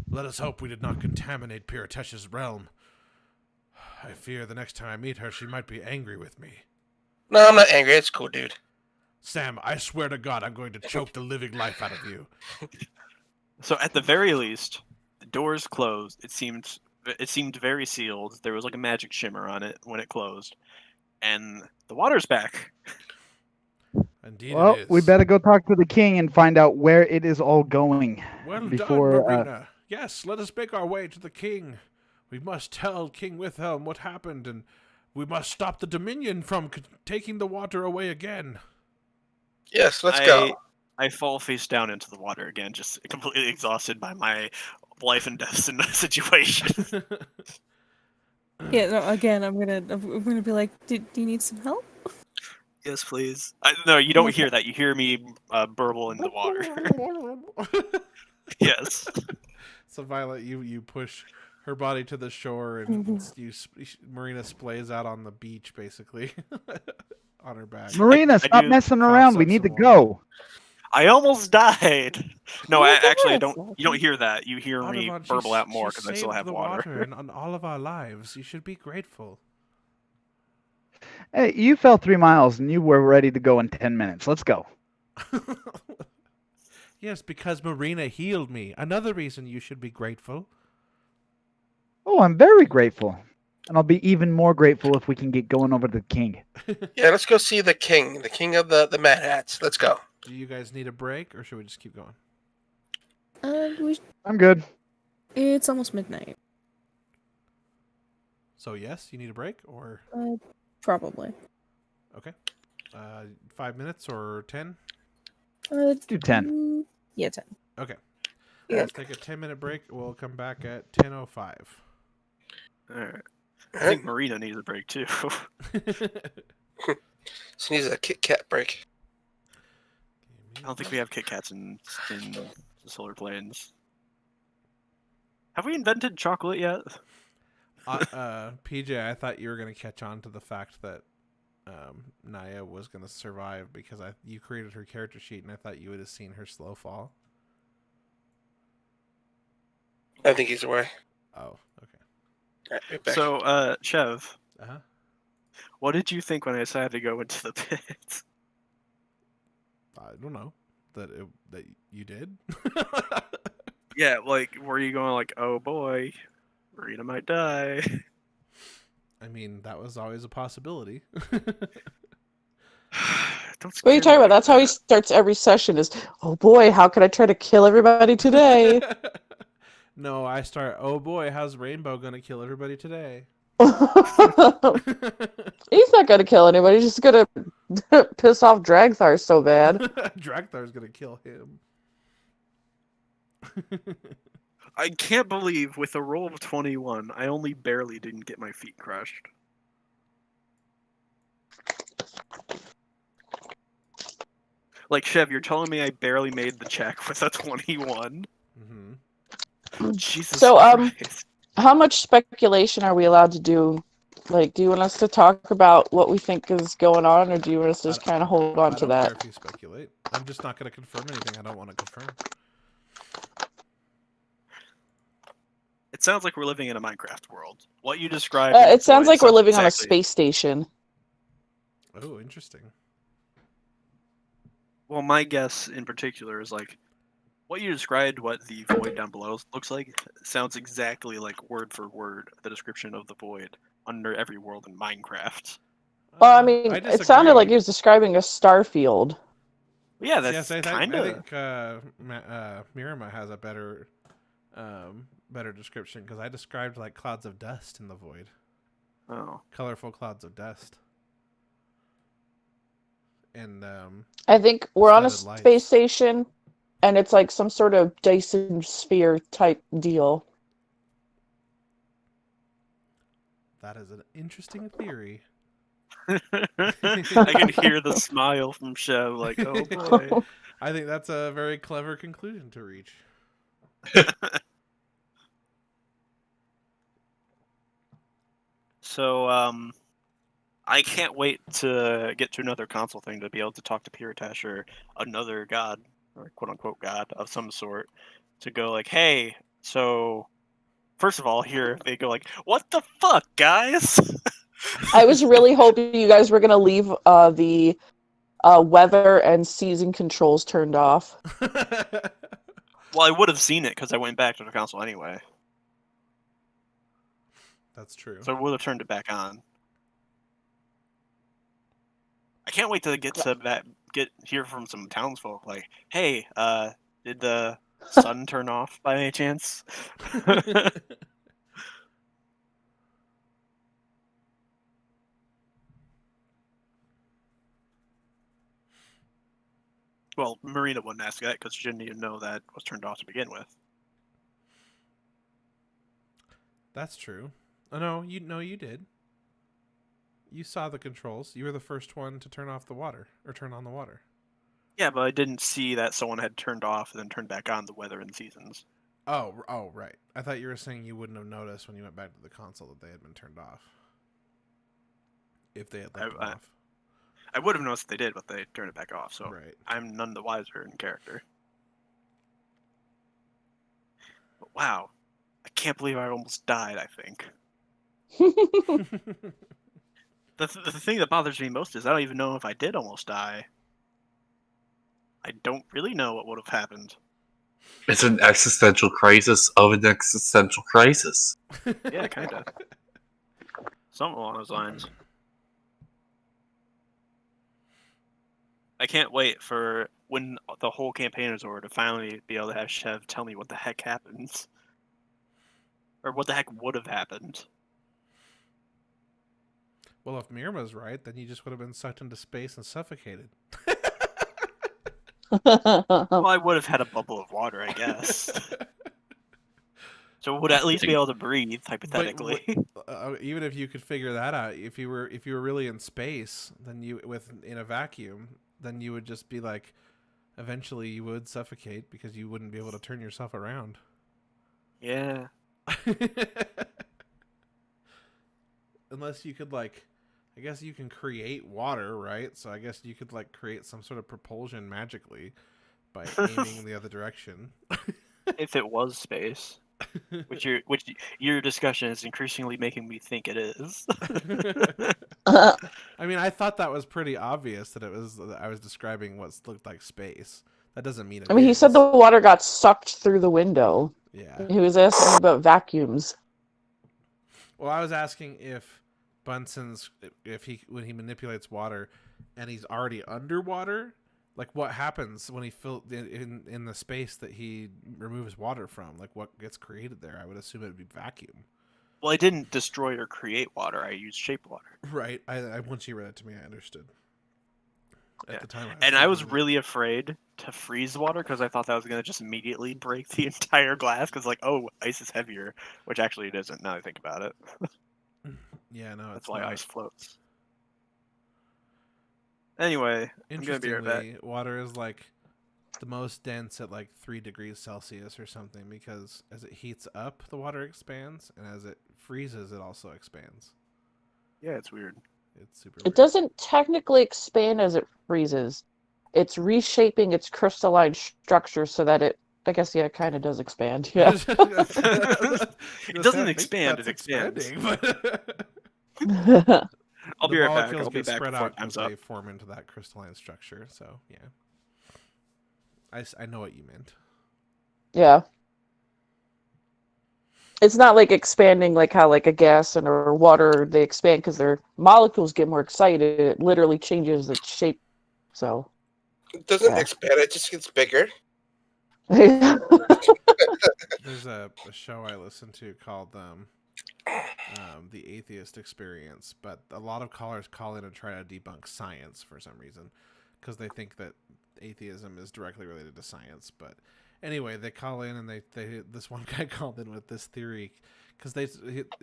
Let us hope we did not contaminate Piratesh's realm. I fear the next time I meet her, she might be angry with me. No, I'm not angry. It's cool, dude. Sam, I swear to God, I'm going to choke the living life out of you. So at the very least, the door's closed. It seemed very sealed. There was like a magic shimmer on it when it closed, and the water's back. Indeed Well, it is. we better go talk to the king and find out where it is all going. Well before, done, Marina. Yes, let us make our way to the king. We must tell King Withelm what happened, and we must stop the Dominion from taking the water away again. Yes, let's go. I fall face down into the water again, just completely exhausted by my life and death situation. Yeah, no, again, I'm gonna be like, do you need some help? Yes, please. No, you don't hear that. You hear me burble in the water. Yes. So Violet, you push her body to the shore, and Marina splays out on the beach, basically, on her back. Marina, I stop do messing cough around. up We need to some go. I almost died. No, Oh, actually, I goodness. don't. You don't hear that. You hear me Audubon, burble out more she because I still saved have the water. in all of our lives. You should be grateful. Hey, you fell 3 miles and you were ready to go in 10 minutes. Let's go. Yes, because Marina healed me. Another reason you should be grateful. Oh, I'm very grateful. And I'll be even more grateful if we can get going over to the king. Yeah, let's go see the king of the Mad Hats. Let's go. Do you guys need a break, or should we just keep going? I'm good. It's almost midnight. So yes, you need a break, or Probably. okay, 5 minutes or 10. Do 10. Yeah, 10. Okay, Yeah. let's take a 10-minute break. We'll come back at 10:05. All right. I think Marina needs a break too. She needs a Kit Kat break. I don't think we have Kit Kats in the Solar Plains. Have we invented chocolate yet? PJ, I thought you were going to catch on to the fact that Naya was going to survive because you created her character sheet, and I thought you would have seen her slow fall. I think he's away. Oh, okay. All right, right back. So, Chev, Uh-huh. what did you think when I decided to go into the pit? I don't know that you did. Yeah, like, were you going like, oh boy, Marina might die? I mean, that was always a possibility. Don't What are scare you talking me about? like That's how he that. starts every session is, oh boy, how can I try to kill everybody today? No, I start, oh boy, how's Rainbow going to kill everybody today? He's not going to kill anybody. He's just going to piss off Dragthar so bad. Dragthar's going to kill him. I can't believe with a roll of 21, I only barely didn't get my feet crushed. Like, Chev, you're telling me I barely made the check with a 21? Mm-hmm. Jesus So, Christ. how much speculation are we allowed to do? Like, do you want us to talk about what we think is going on, or do you want us to just kind of hold on I to don't that? care if you speculate. I'm just not going to confirm anything I don't want to confirm. It sounds like we're living in a Minecraft world. What you described. It sounds like we're living on a space station. Oh, interesting. Well, my guess in particular is like what you described, what the void down below looks like, sounds exactly like word for word the description of the void under every world in Minecraft. Well, I mean, it sounded like he was describing a star field. Yeah, that's Yes, I kind of. think Mirama has a better description because I described like clouds of dust in the void. Oh. Colorful clouds of dust. And I think we're on a flooded lights. space station, and it's like some sort of Dyson sphere type deal. That is an interesting theory. I can hear the smile from Chev, like, oh boy. I think that's a very clever conclusion to reach. So, I can't wait to get to another console thing to be able to talk to Piratash or another god, or quote-unquote god of some sort, to go like, hey, so, first of all, here, they go like, what the fuck, guys? I was really hoping you guys were going to leave the weather and season controls turned off. Well, I would have seen it because I went back to the console anyway. That's true. So I would have turned it back on. I can't wait to hear from some townsfolk like, hey, did the sun turn off by any chance? Well, Marina wouldn't ask that because she didn't even know that was turned off to begin with. That's true. Oh no, you did. You saw the controls. You were the first one to turn off the water or turn on the water. Yeah, but I didn't see that someone had turned off and then turned back on the weather and seasons. Oh, right. I thought you were saying you wouldn't have noticed when you went back to the console that they had been turned off. If they had left them off. I would have noticed they did, but they turned it back off, so Right. I'm none the wiser in character. But wow. I can't believe I almost died, I think. The thing that bothers me most is I don't even know if I did almost die. I don't really know what would have happened. It's an existential crisis of an existential crisis. Yeah, kind of. Something along those lines. I can't wait for when the whole campaign is over to finally be able to have Chev tell me what the heck happens. Or what the heck would have happened. Well, if Mirma's right, then you just would have been sucked into space and suffocated. Well, I would have had a bubble of water, I guess. So would at least be able to breathe, hypothetically. Even if you could figure that out, if you were really in space, then in a vacuum, then you would just be like, eventually you would suffocate because you wouldn't be able to turn yourself around. Yeah. Unless you could I guess you can create water, right? So I guess you could create some sort of propulsion magically by aiming the other direction. If it was space. Which your discussion is increasingly making me think it is. I mean, I thought that was pretty obvious that I was describing what looked like space. That doesn't mean it he is. said the water got sucked through the window. Yeah. He was asking about vacuums. Well, I was asking if Bunsen's when he manipulates water and he's already underwater, what happens when he in the space that he removes water from? What gets created there? I would assume it would be vacuum. Well, I didn't destroy or create water. I used shaped water. Right. I once you read it to me, I understood. At the time, I was really afraid to freeze water because I thought that was going to just immediately break the entire glass. Because ice is heavier, which actually it isn't. Now I think about it. Yeah, no, that's why ice floats. Anyway, I'm gonna be right back. Water is the most dense at 3 degrees Celsius or something, because as it heats up, the water expands, and as it freezes, it also expands. Yeah, it's weird. It's super It weird. doesn't technically expand as it freezes. It's reshaping its crystalline structure so that it, I guess, yeah, it kind of does expand. Yeah. It doesn't expand, it expands. I'll be right back. I'll be back spread before out it comes as up. they form into that crystalline structure. So yeah, I know what you meant. Yeah. It's not expanding how a gas or water, they expand because their molecules get more excited. It literally changes its shape. So it doesn't expand; it just gets bigger. There's a show I listen to called The Atheist Experience, but a lot of callers call in and try to debunk science for some reason because they think that atheism is directly related to science. But anyway, they call in and they this one guy called in with this theory because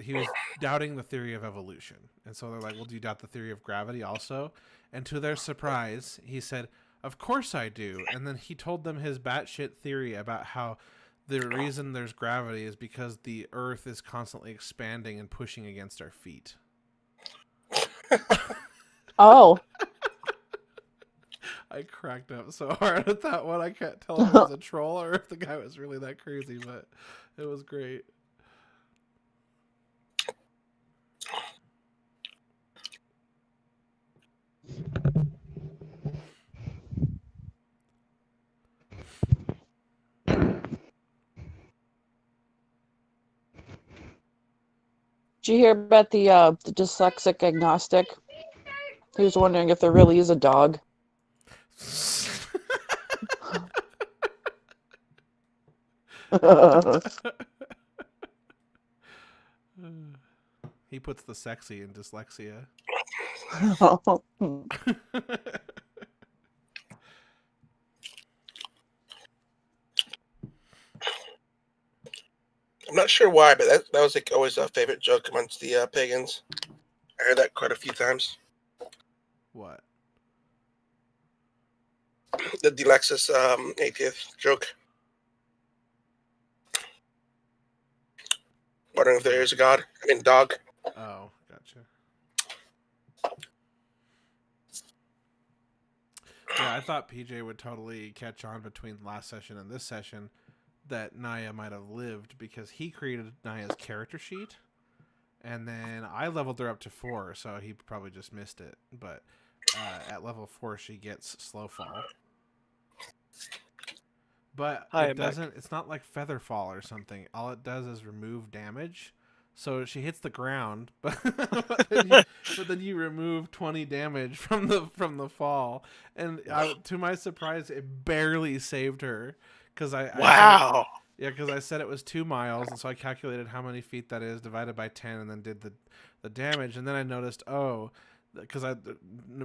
he was doubting the theory of evolution, and so they're like, well, do you doubt the theory of gravity also? And to their surprise, he said, of course I do. And then he told them his batshit theory about how the reason there's gravity is because the Earth is constantly expanding and pushing against our feet. Oh. I cracked up so hard at that one. I can't tell if it was a troll or if the guy was really that crazy, but it was great. Did you hear about the dyslexic agnostic? He was wondering if there really is a dog. He puts the sexy in dyslexia. I'm not sure why, but that was always a favorite joke amongst the pagans. I heard that quite a few times. What? The Delexus atheist joke. Wondering if there is a god. I mean, dog. Oh, gotcha. Yeah, I thought PJ would totally catch on between last session and this session that Naya might have lived because he created Naya's character sheet, and then I leveled her up to 4, so he probably just missed it. But at level 4, she gets slow fall. but Hi, it I'm back. doesn't. It's not like feather fall or something. All it does is remove damage. So she hits the ground, but then you remove 20 damage from the fall, and to my surprise, it barely saved her because Wow. because I said it was 2 miles, and so I calculated how many feet that is divided by 10, and then did the damage, and then I noticed because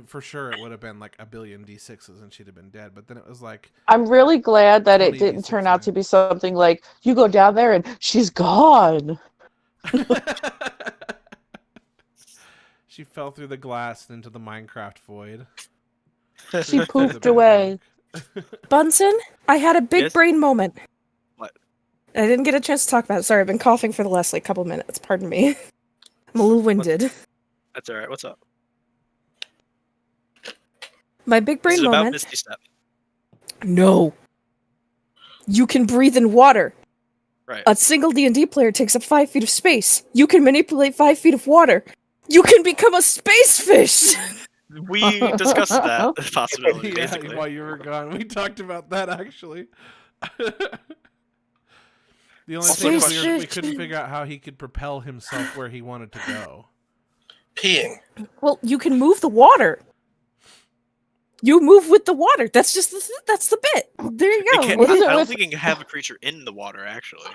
for sure it would have been like a billion d6s and she'd have been dead, but then it was like I'm really glad that it 20 didn't D6 turn out to damage. be something like you go down there and she's gone. She fell through the glass and into the Minecraft void. She Through the poofed away. bedrock. Bunsen, I had a big Yes? brain moment. What? I didn't get a chance to talk about it. Sorry, I've been coughing for the last couple minutes. Pardon me. I'm a little winded. That's all right. What's up? My big This brain is about moment. Misty Step. No. You can breathe in water. Right. A single D&D player takes up 5 feet of space. You can manipulate 5 feet of water. You can become a space fish! We discussed that possibility, Yeah, basically. while you were gone, we talked about that actually. The only Also, thing is question- we couldn't figure out how he could propel himself where he wanted to go. Peeing. Well, you can move the water. You move with the water. That's just that's the bit. There you It go. can't- What is it I don't with- think you can have a creature in the water, actually.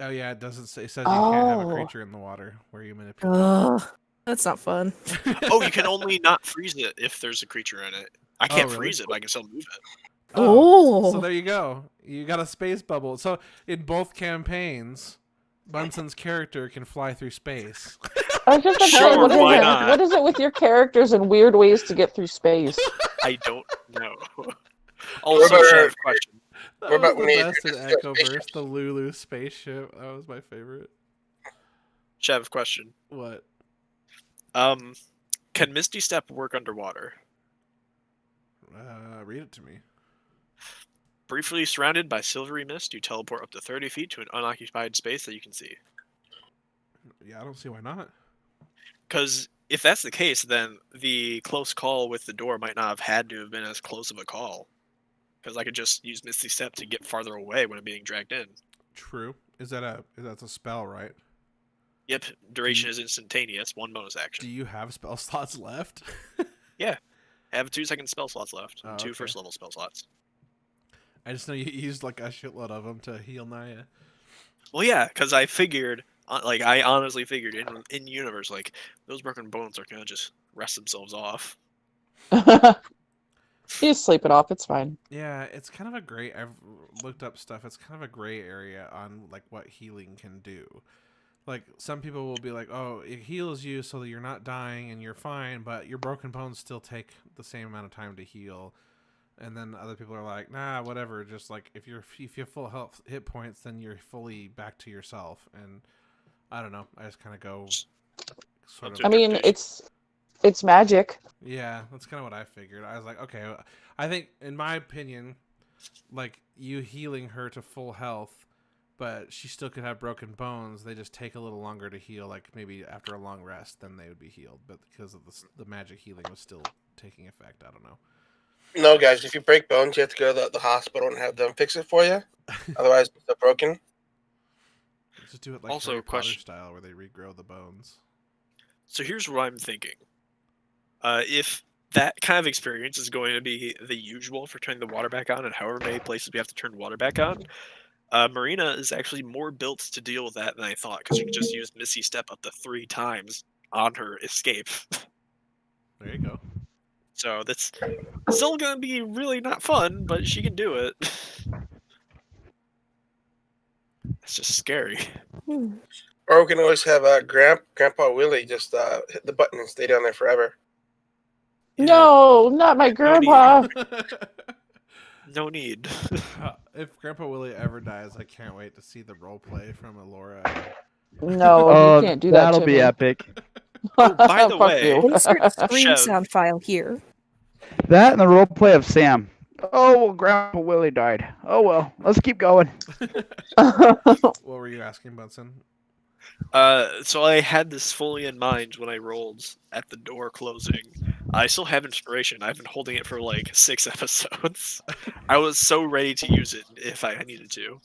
Oh yeah, it doesn't say. It says you can't have a Oh. creature in the water where you manipulate. Ugh, that's not fun. Oh, you can only not freeze it if there's a creature in it. I can't really? freeze it, but I can still move it. So Oh. there you go. You got a space bubble. So in both campaigns, Bunsen's character can fly through space. I was just about to say, Sure, what is why it? not? What is it with your characters and weird ways to get through space? I don't know. Also, about- Chef, question. That What about was when the you best in introduced the Echoverse, spaceship? the Lulu spaceship. That was my favorite. Chev, question. What? Can Misty Step work underwater? Read it to me. Briefly surrounded by silvery mist, you teleport up to 30 feet to an unoccupied space that you can see. Yeah, I don't see why not. Because if that's the case, then the close call with the door might not have had to have been as close of a call. Because I could just use Misty Step to get farther away when I'm being dragged in. True. That's a spell, right? Yep, duration is instantaneous, 1 bonus Do action. you have spell slots left? I have 2-second spell slots left, and Oh, two okay. first level spell slots. I just know you used like a shitload of them to heal Naya. Well, yeah, because I figured, I honestly figured in universe, like, those broken bones are gonna just rest themselves off. You sleep it off. It's fine. Yeah, it's kind of a gray. I've looked up stuff. It's kind of a gray area on like what healing can do. Like some people will be like, "Oh, it heals you so that you're not dying and you're fine, but your broken bones still take the same amount of time to heal." And then other people are like, "Nah, whatever. Just like if you have full health hit points, then you're fully back to yourself." And I don't know. I just kind of go sort of. I mean, it's magic. Yeah, that's kind of what I figured. I was like, okay, I think, in my opinion, like, you healing her to full health, but she still could have broken bones, they just take a little longer to heal, like, maybe after a long rest, then they would be healed, but because of the magic healing was still taking effect, I don't know. No, guys, if you break bones, you have to go to the hospital and have them fix it for you. Otherwise, it's still broken. Just do it like Also, Harry Potter question. style, where they regrow the bones. So here's what I'm thinking. If that kind of experience is going to be the usual for turning the water back on, and however many places we have to turn water back on, Marina is actually more built to deal with that than I thought, because she could just use Misty Step up to 3 times on her escape. There you go. So that's still going to be really not fun, but she can do it. It's just scary. Or we can always have Grandpa Willie just hit the button and stay down there forever. No, not my grandpa. No need. If Grandpa Willie ever dies, I can't wait to see the role play from Alora. No, you can't do that. That'll to be me. epic. Oh, by the Fuck way, you. Insert screen Chev. sound file here. That and the role play of Sam. Oh, well, Grandpa Willie died. Oh, well, let's keep going. What were you asking, Bunsen? So I had this fully in mind when I rolled at the door closing. I still have inspiration. I've been holding it for like 6 episodes. I was so ready to use it if I needed to.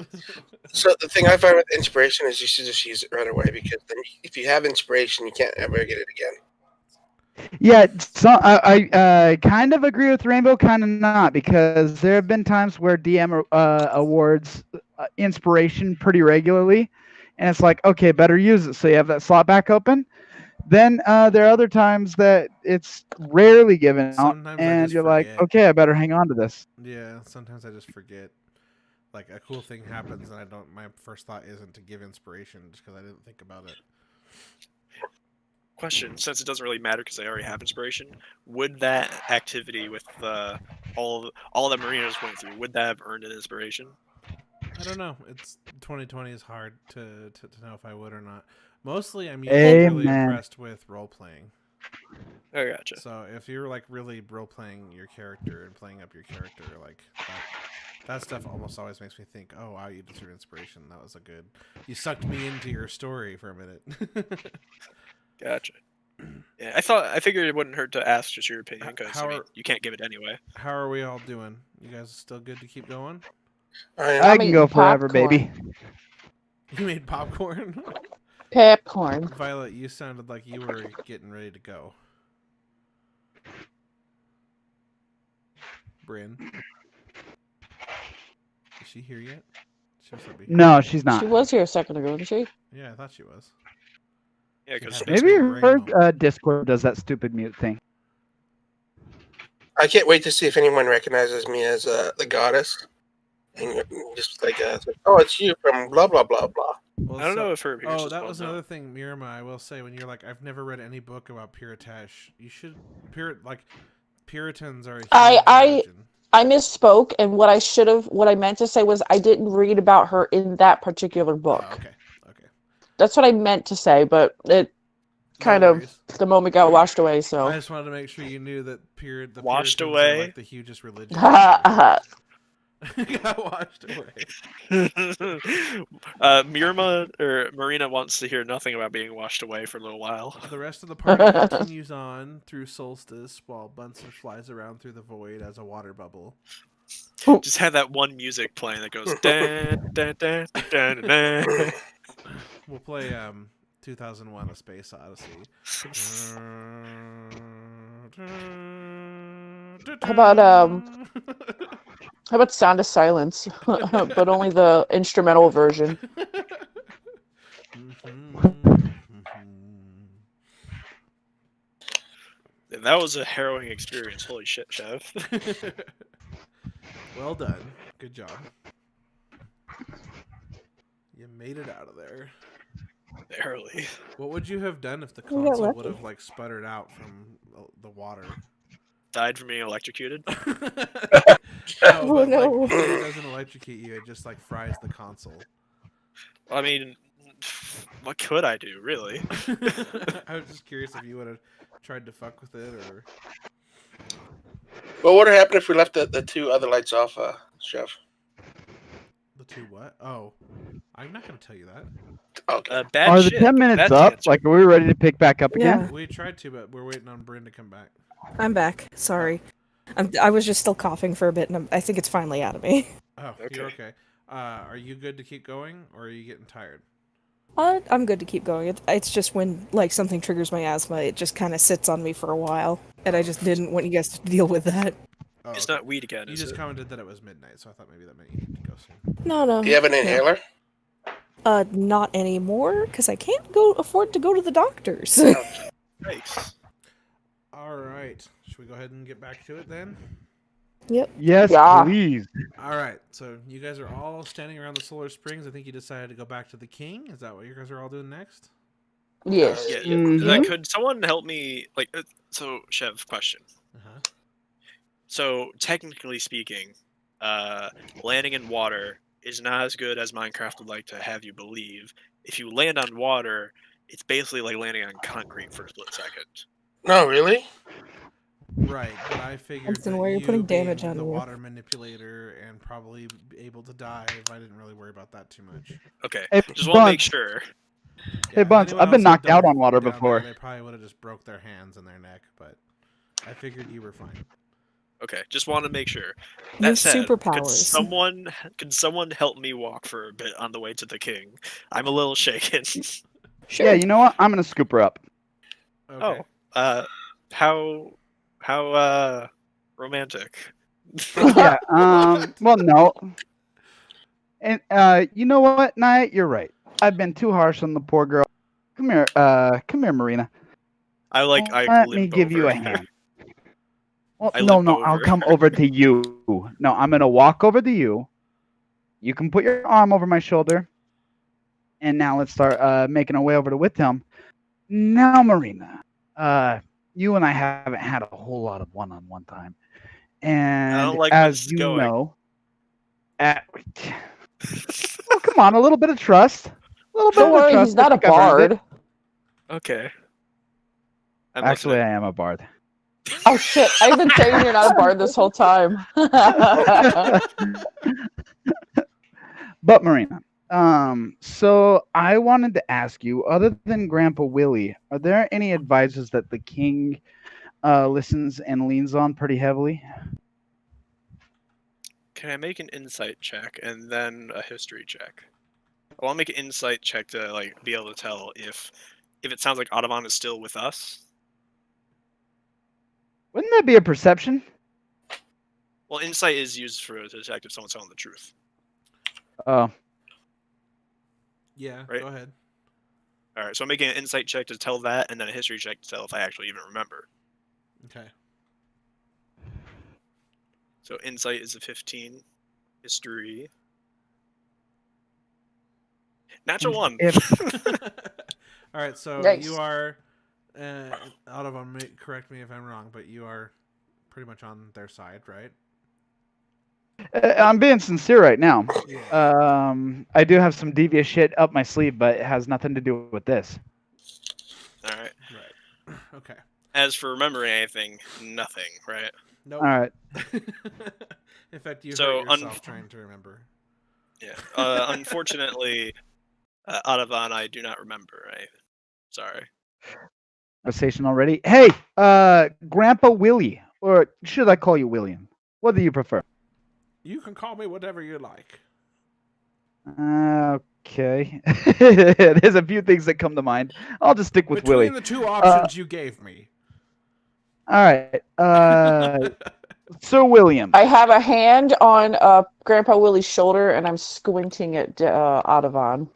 So the thing I find with inspiration is you should just use it right away, because then if you have inspiration, you can't ever get it again. Yeah, so I kind of agree with Rainbow, kind of not, because there have been times where DM awards inspiration pretty regularly, and it's like, okay, better use it, so you have that slot back open. Then there are other times that it's rarely given out, Sometimes I and just you're like, forget. okay, I better hang on to this. Yeah, sometimes I just forget. Like a cool thing happens, and I don't. My first thought isn't to give inspiration, just because I didn't think about it. Question: since it doesn't really matter because I already have inspiration, would that activity with all that Marina was going through, would that have earned an inspiration? I don't know. It's 2020 is hard to know if I would or not. Mostly, I'm usually really Amen. impressed with role playing. Oh, gotcha. So if you're like really role playing your character and playing up your character, like that stuff almost always makes me think, oh wow, you deserve inspiration. That was a good. You sucked me into your story for a minute. Gotcha. Yeah, I figured it wouldn't hurt to ask just your opinion because How are- you can't give it anyway. How are we all doing? You guys still good to keep going? I I I'm can go eating forever, popcorn. baby. You made popcorn? Popcorn. Violet, you sounded like you were getting ready to go. Bryn. Is she here yet? She was up here. No, she's not. She was here a second ago, wasn't she? Yeah, I thought she was. Yeah, because Yeah. Maybe Brain her moment. Discord does that stupid mute thing. can't wait to see if anyone recognizes me as the goddess, and just like, oh, it's you from blah blah blah blah. Well, I don't know if her appearance Oh, is that well was known. another thing, Mirama. I will say, when you're like, I've never read any book about Puritash. You should. Puritans are a huge religion. I misspoke, and what I meant to say was I didn't read about her in that particular book. Oh, okay. That's what I meant to say, but it kind No of worries. the moment got washed away. I So just wanted to make sure you knew that the Washed Puritans away? are like the hugest religion. Got washed away. Marina wants to hear nothing about being washed away for a little while. The rest of the party continues on through Solstice while Bunsen flies around through the void as a water bubble. Just have that one music playing that goes dun, dun, dun, dun, dun, dun. We'll play 2001: A Space Odyssey. How about Sound of Silence, but only the instrumental version. That was a harrowing experience. Holy shit, Chef. Well done. Good job. You made it out of there. Barely. What would you have done if the You got console would lucky. have like sputtered out from the water? Died from being electrocuted. No, Oh, but, no. Like, it doesn't electrocute you. It just like fries the console. I mean, what could I do, really? I was just curious if you would have tried to fuck with it or. Well, what would happen if we left the 2 other lights off, Chef? The 2 what? Oh, I'm not gonna tell you that. Okay. Bad Are the shit. 10 minutes That's the up? answer. Like, are we ready to pick back up again? Yeah. We tried to, but we're waiting on Bryn to come back. I'm back. Sorry. I was just still coughing for a bit, and I think it's finally out of me. Oh, you're okay. Are you good to keep going, or are you getting tired? I'm good to keep going. It's just when like something triggers my asthma, it just kind of sits on me for a while, and I just didn't want you guys to deal with that. Oh, It's okay. not weed again, You is just it? commented that it was midnight, so I thought maybe that meant you needed to go soon. No. Do you have an inhaler? Not anymore, because I can't afford to go to the doctors. Yikes. All right. Should we go ahead and get back to it then? Yep. Yes, Yeah. please. All right. So you guys are all standing around the Solar Springs. I think you decided to go back to the King. Is that what you guys are all doing next? Yes. Yeah. Mhm. Could someone help me? So, Chev, question. Uh-huh. So, technically speaking, landing in water is not as good as Minecraft would like to have you believe. If you land on water, it's basically like landing on concrete for a split second. No, really? Right, but I figured Hudson, that why are you you putting being damage on the you? water manipulator and probably able to dive, I didn't really worry about that too much. Okay. Hey, Just want to make Bunce. sure. Hey, if Bunce, anyone I've been else had knocked out dove on water down before. There, they probably would have just broke their hands and their neck, but I figured you were fine. Okay, just want to make sure. Your That said, could superpowers. someone help me walk for a bit on the way to the king? I'm a little shaken. Sure. Yeah, you know what? I'm gonna scoop her up. Okay. Oh, how romantic. Yeah. Well, no. And you know what, Nia? You're right. I've been too harsh on the poor girl. Come here, Marina. I Let me limp give you over. a hand. Well, I no, limp no, I'll over. come over to you. No, I'm gonna walk over to you. You can put your arm over my shoulder. And now let's start making our way over to Withhelm. Now, Marina, you and I haven't had a whole lot of one-on-one time. I And don't like where this as is you going. know, well, come on, a little bit of trust. A little bit Don't of worry, trust. he's not I a think I've earned it. bard. Okay. I'm Actually, listening. I am a bard. Oh shit! I've been saying you're not a bard this whole time. But Marina, so I wanted to ask you, other than Grandpa Willie, are there any advisors that the king listens and leans on pretty heavily? Can I make an insight check and then a history check? I want to make an insight check to like be able to tell if it sounds like Audubon is still with us. Wouldn't that be a perception? Well, insight is used for to detect if someone's telling the truth. Oh, Yeah, Right. go ahead. All right, so I'm making an insight check to tell that, and then a history check to tell if I actually even remember. Okay. So insight is a 15, history natural one. All right, so Nice. you are Audubon, correct me if I'm wrong, but you are pretty much on their side, right? I'm being sincere right now. Yeah. I do have some devious shit up my sleeve, but it has nothing to do with this. All right. Right. Okay. As for remembering anything, nothing. Right. Nope. All right. In fact, you So, hurt yourself trying to remember. Yeah. Unfortunately, Audubon, I do not remember anything. Sorry. Conversation already. Hey, Grandpa Willie, or should I call you William? What do you prefer? You can call me whatever you like. Okay. There's a few things that come to mind. I'll just stick with Between Willie. the two options you gave me. All right. Sir William. I have a hand on Grandpa Willie's shoulder, and I'm squinting at Audubon.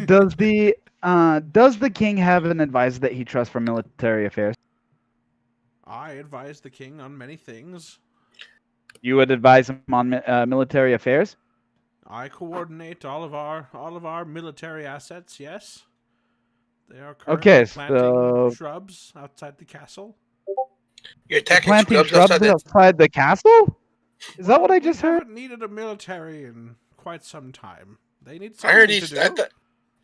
Does the king have an advisor that he trusts for military affairs? I advise the king on many things. You would advise him on military affairs? I coordinate all of our military assets. Yes, they are currently Okay, planting so shrubs outside the castle. You're attacking planting scrubs shrubs outside the. outside the castle? Is that what I just we heard? haven't needed a military in quite some time. They need I something heard to do.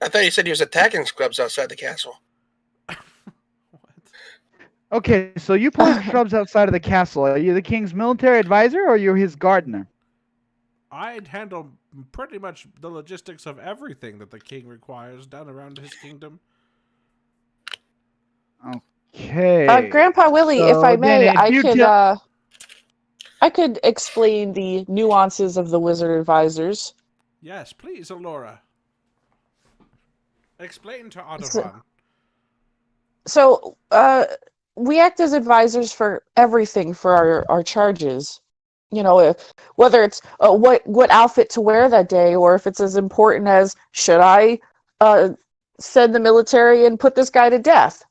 I thought he said he was attacking scrubs outside the castle. What? Okay, so you plant shrubs outside of the castle. Are you the king's military advisor or you're his gardener? I'd handle pretty much the logistics of everything that the king requires down around his kingdom. Okay. Grandpa Willie, if So I then may, if I could explain the nuances of the wizard advisors. Yes, please, Alora. Explain to Audubon. So, we act as advisors for everything for our charges. You know, whether it's what outfit to wear that day, or if it's as important as should I send the military and put this guy to death.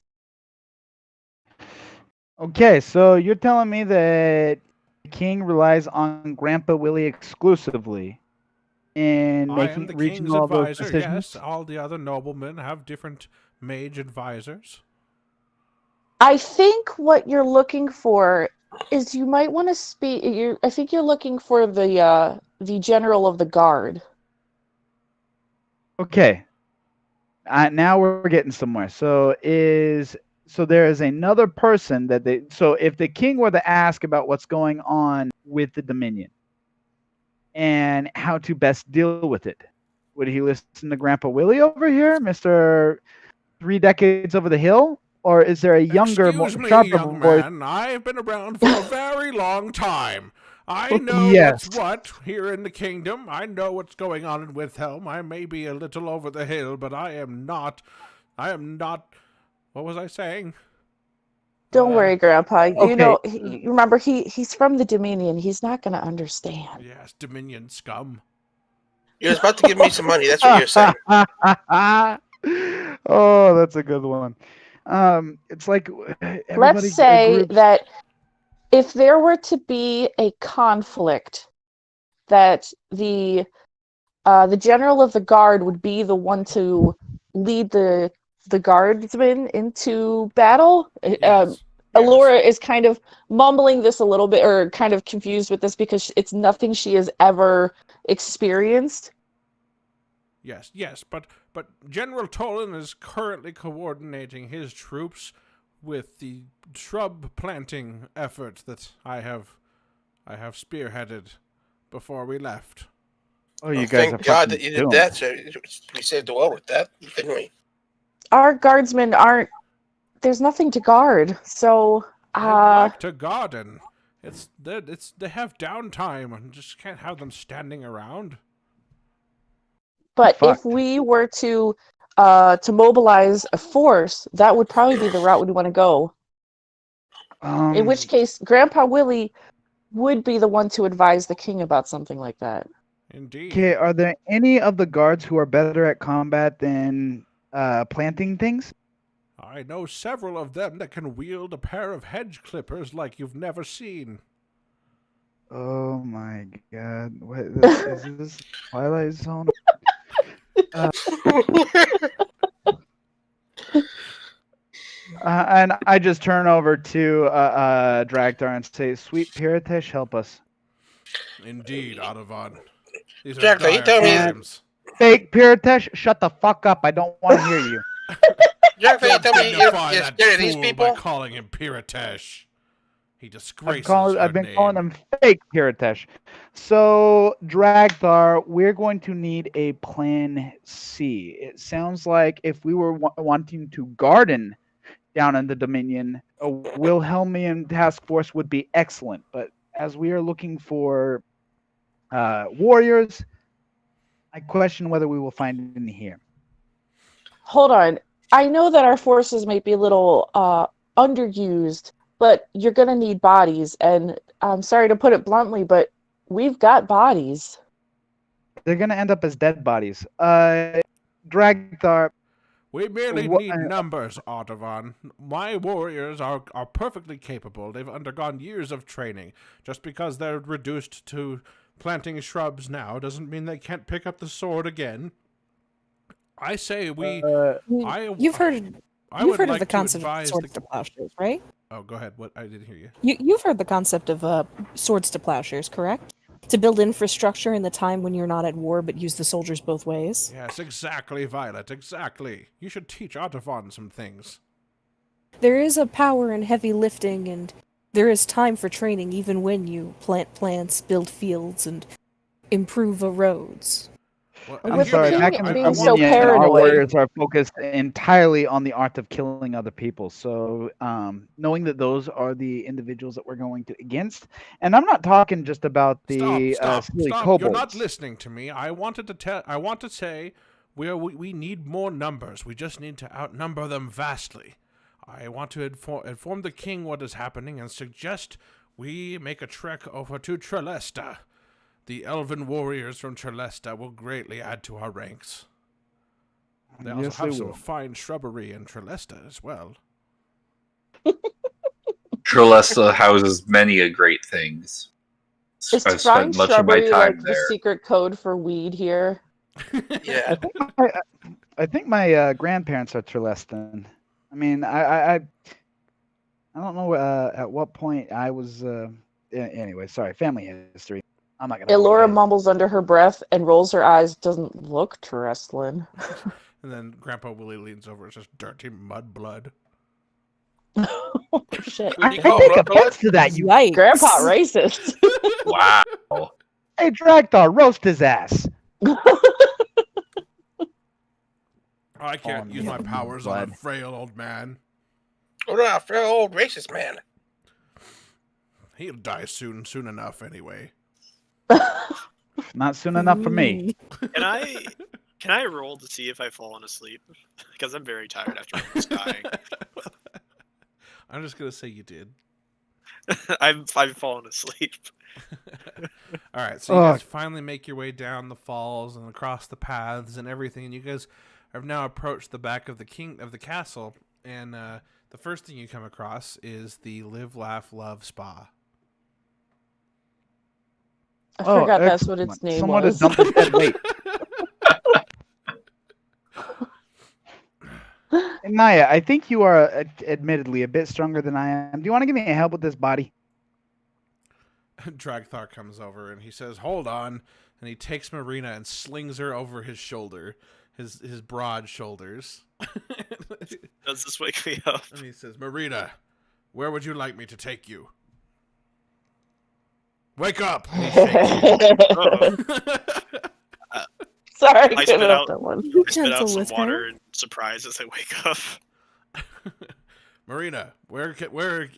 Okay, so you're telling me that the king relies on Grandpa Willie exclusively in I am the reaching king's all those advisor, decisions? yes. All the other noblemen have different mage advisors. I think what you're looking for is you might want to speak. I think you're looking for the general of the guard. Okay. Now we're getting somewhere. So there is another person that they. So if the king were to ask about what's going on with the Dominion and how to best deal with it, would he listen to Grandpa Willie over here, Mister 3 decades over the hill, or is there a younger, Excuse me, sharper young voice? man. I've been around for a very long time. I know Yes. what's what here in the kingdom. I know what's going on in Withelm. I may be a little over the hill, but I am not. What was I saying? Don't worry, Grandpa. okay. You know, you remember he's from the Dominion. He's not going to understand. Yes, Dominion scum. You're about to give me some money. That's what you're saying. Oh, that's a good one. It's like everybody Let's say groups. that if there were to be a conflict, that the general of the guard would be the one to lead the guardsmen into battle. Yes. Alora is kind of mumbling this a little bit, or kind of confused with this because it's nothing she has ever experienced. Yes, but General Tolan is currently coordinating his troops with the shrub planting effort that I have spearheaded before we left. Oh, you guys are Thank God fucking that you did doomed. that. So we saved the world with that, didn't we? Our guardsmen aren't. There's nothing to guard, so I'd like to garden. They have downtime and just can't have them standing around. But if Fucked. we were to mobilize a force, that would probably be the route we'd want to go. In which case, Grandpa Willie would be the one to advise the king about something like that. Indeed. Okay, are there any of the guards who are better at combat than planting things? I know several of them that can wield a pair of hedge clippers like you've never seen. Oh my God! What is this Twilight Zone? And I just turn over to Dragdar and say, "Sweet Piritesh, help us." Indeed, Audubon. These are Jack, are you dire telling me- times. Fake Piritesh, shut the fuck up! I don't want to hear you. Jack, can you tell me Dignify you're that scared of these fool people? by calling him Piritesh. He disgraces I've her been name. calling them fake Piritesh. So, Dragthar, we're going to need a plan C. It sounds like if we were wanting to garden down in the Dominion, a Wilhelmian task force would be excellent. But as we are looking for warriors, I question whether we will find any here. Hold on. I know that our forces might be a little underused, but you're going to need bodies. And I'm sorry to put it bluntly, but we've got bodies. They're going to end up as dead bodies. Dragthar, We merely Wha- need numbers, Audubon. My warriors are perfectly capable. They've undergone years of training. Just because they're reduced to planting shrubs now doesn't mean they can't pick up the sword again. I say we... You've heard I you've would heard like of the to concept of advise swords the... to plowshares, right? Oh, go ahead. What? I didn't hear you. You've heard the concept of swords to plowshares, correct? To build infrastructure in the time when you're not at war, but use the soldiers both ways. Yes, exactly, Violet, exactly. You should teach Audubon some things. There is a power in heavy lifting, and there is time for training even when you plant plants, build fields, and improve roads. Well, I'm I'm with sorry, the back king in the being Dominion, so our paranoid. warriors are focused entirely on the art of killing other people. So, knowing that those are the individuals that we're going to against, and I'm not talking just about the Stop! silly Stop! You're not kobolds. listening to me. I want to say we need more numbers. We just need to outnumber them vastly. I want to inform the king what is happening and suggest we make a trek over to Trelesta. The elven warriors from Trelesta will greatly add to our ranks. They also Yes, have they some will. fine shrubbery in Trelesta as well. Trelesta houses many a great things. Is I've fine spent much of my shrubbery time like the there. secret code for weed here? Yeah. I think my grandparents are Trelestan. I mean, I don't know at what point I was. Anyway, sorry, family history. I'm not gonna. go Elora there. mumbles under her breath and rolls her eyes. Doesn't look Tereslin. And then Grandpa Willie leans over. It's just dirty mud blood. Oh, shit. Who do you I call take blood? offense to that. You, Yikes. Grandpa racist. Wow. hey, Dragthar, roast his ass. I can't Oh, use my no, powers on a blood. frail old man. What about a frail old racist man? He'll die soon enough anyway. Not soon enough for me. Can I roll to see if I've fallen asleep? Because I'm very tired after almost dying. I'm just gonna say you did. I've fallen asleep. All right, so you guys finally make your way down the falls and across the paths and everything, and you guys have now approached the back of the castle. And the first thing you come across is the Live, Laugh, Love Spa. I forgot that's what its excellent. name Someone was. has dumped a dead weight. And Naya, I think you are admittedly a bit stronger than I am. Do you want to give me a help with this body? Dragthar comes over and he says, "Hold on," and he takes Marina and slings her over his shoulder, his broad shoulders. Does this wake me up? And he says, "Marina, where would you like me to take you? Wake up!" And he shakes you. Sorry, I I couldn't spit have out- that one. I spit Gentle out some with water her. in surprise as I wake up. Marina, where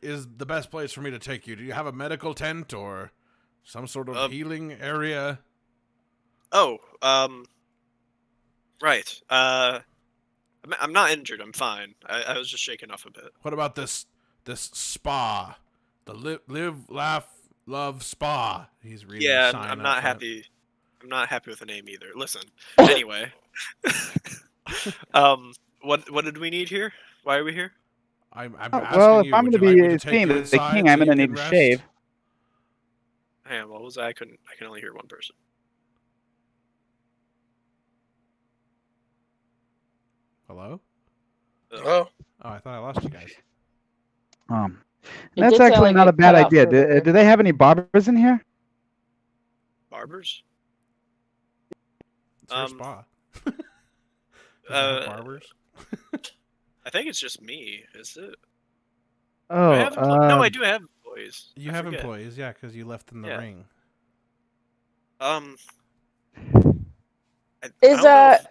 is the best place for me to take you? Do you have a medical tent or some sort of healing area? Oh, right. I'm not injured. I'm fine. I was just shaken off a bit. What about this spa? The Live, Laugh, Love Spa. He's reading Yeah, the sign I'm out not front. happy. I'm not happy with the name either. Listen. Anyway. What did we need here? Why are we here? I'm Well, asking if you, I'm would going to you like me be to take seeing you the inside king, I'm so going to you need can to rest? shave. Hang on, what was that? I can only hear one person. Hello? Oh, Oh, I thought I lost you guys. It That's did sound actually like not it a bad cut out idea. for a minute. Do they have any barbers in here? Barbers? It's her spa. Does it have barbers? I think it's just me. Is it? Oh, I have no, I do have employees. You I have forget. employees, yeah, because you left in the Yeah. ring. I Is don't know if-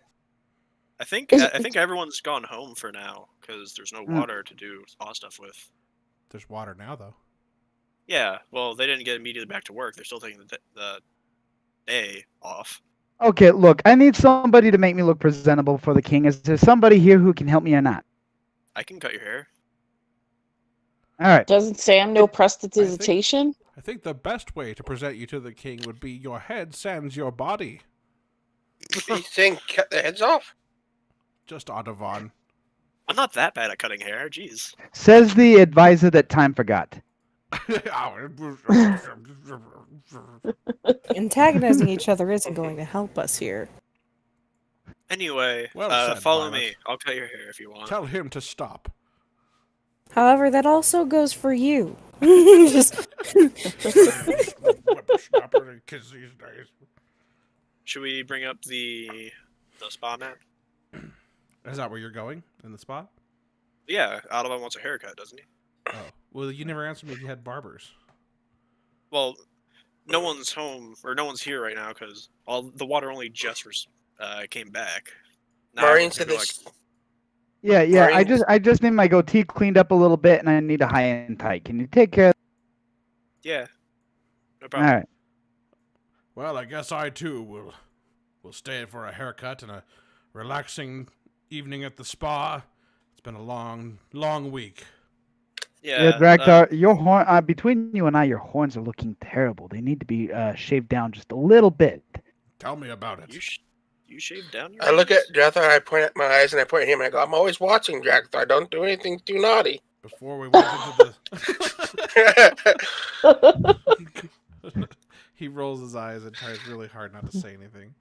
I think is- I think everyone's gone home for now because there's no water to do spa stuff with. There's water now, though. Yeah, well, they didn't get immediately back to work. They're still taking the day off. Okay, look, I need somebody to make me look presentable for the king. Is there somebody here who can help me or not? I can cut your hair. All right. Doesn't Sam know prestidigitation? I think the best way to present you to the king would be your head sans your body. he's saying cut their heads off. Just Audubon. I'm not that bad at cutting hair. Jeez. Says the advisor that time forgot. Antagonizing each other isn't going to help us here. Anyway, Well said, follow Violet. me. I'll cut your hair if you want. Tell him to stop. However, that also goes for you. Just Whippersnapper and kids these days. Should we bring up the spa mat? Is that where you're going? In the spot? Yeah, Audubon wants a haircut, doesn't he? Oh. Well, you never answered me if you had barbers. Well, no one's home or no one's here right now because all the water only just came back. Now Maureen everyone's said gonna be this. Yeah. Maureen- I just need my goatee cleaned up a little bit, and I need a high end tie. Can you take care? Yeah, no All problem. right. Well, I guess I too will stay for a haircut and a relaxing evening at the spa. It's been a long week. Yeah, Draktar, your horn. Between you and I, your horns are looking terrible. They need to be shaved down just a little bit. Tell me about it. You shaved down your I look at eyes? Drathar, I point at my eyes, and I point at him, and I go, I'm always watching, Drathar. Don't do anything too naughty. Before we went into the... He rolls his eyes and tries really hard not to say anything.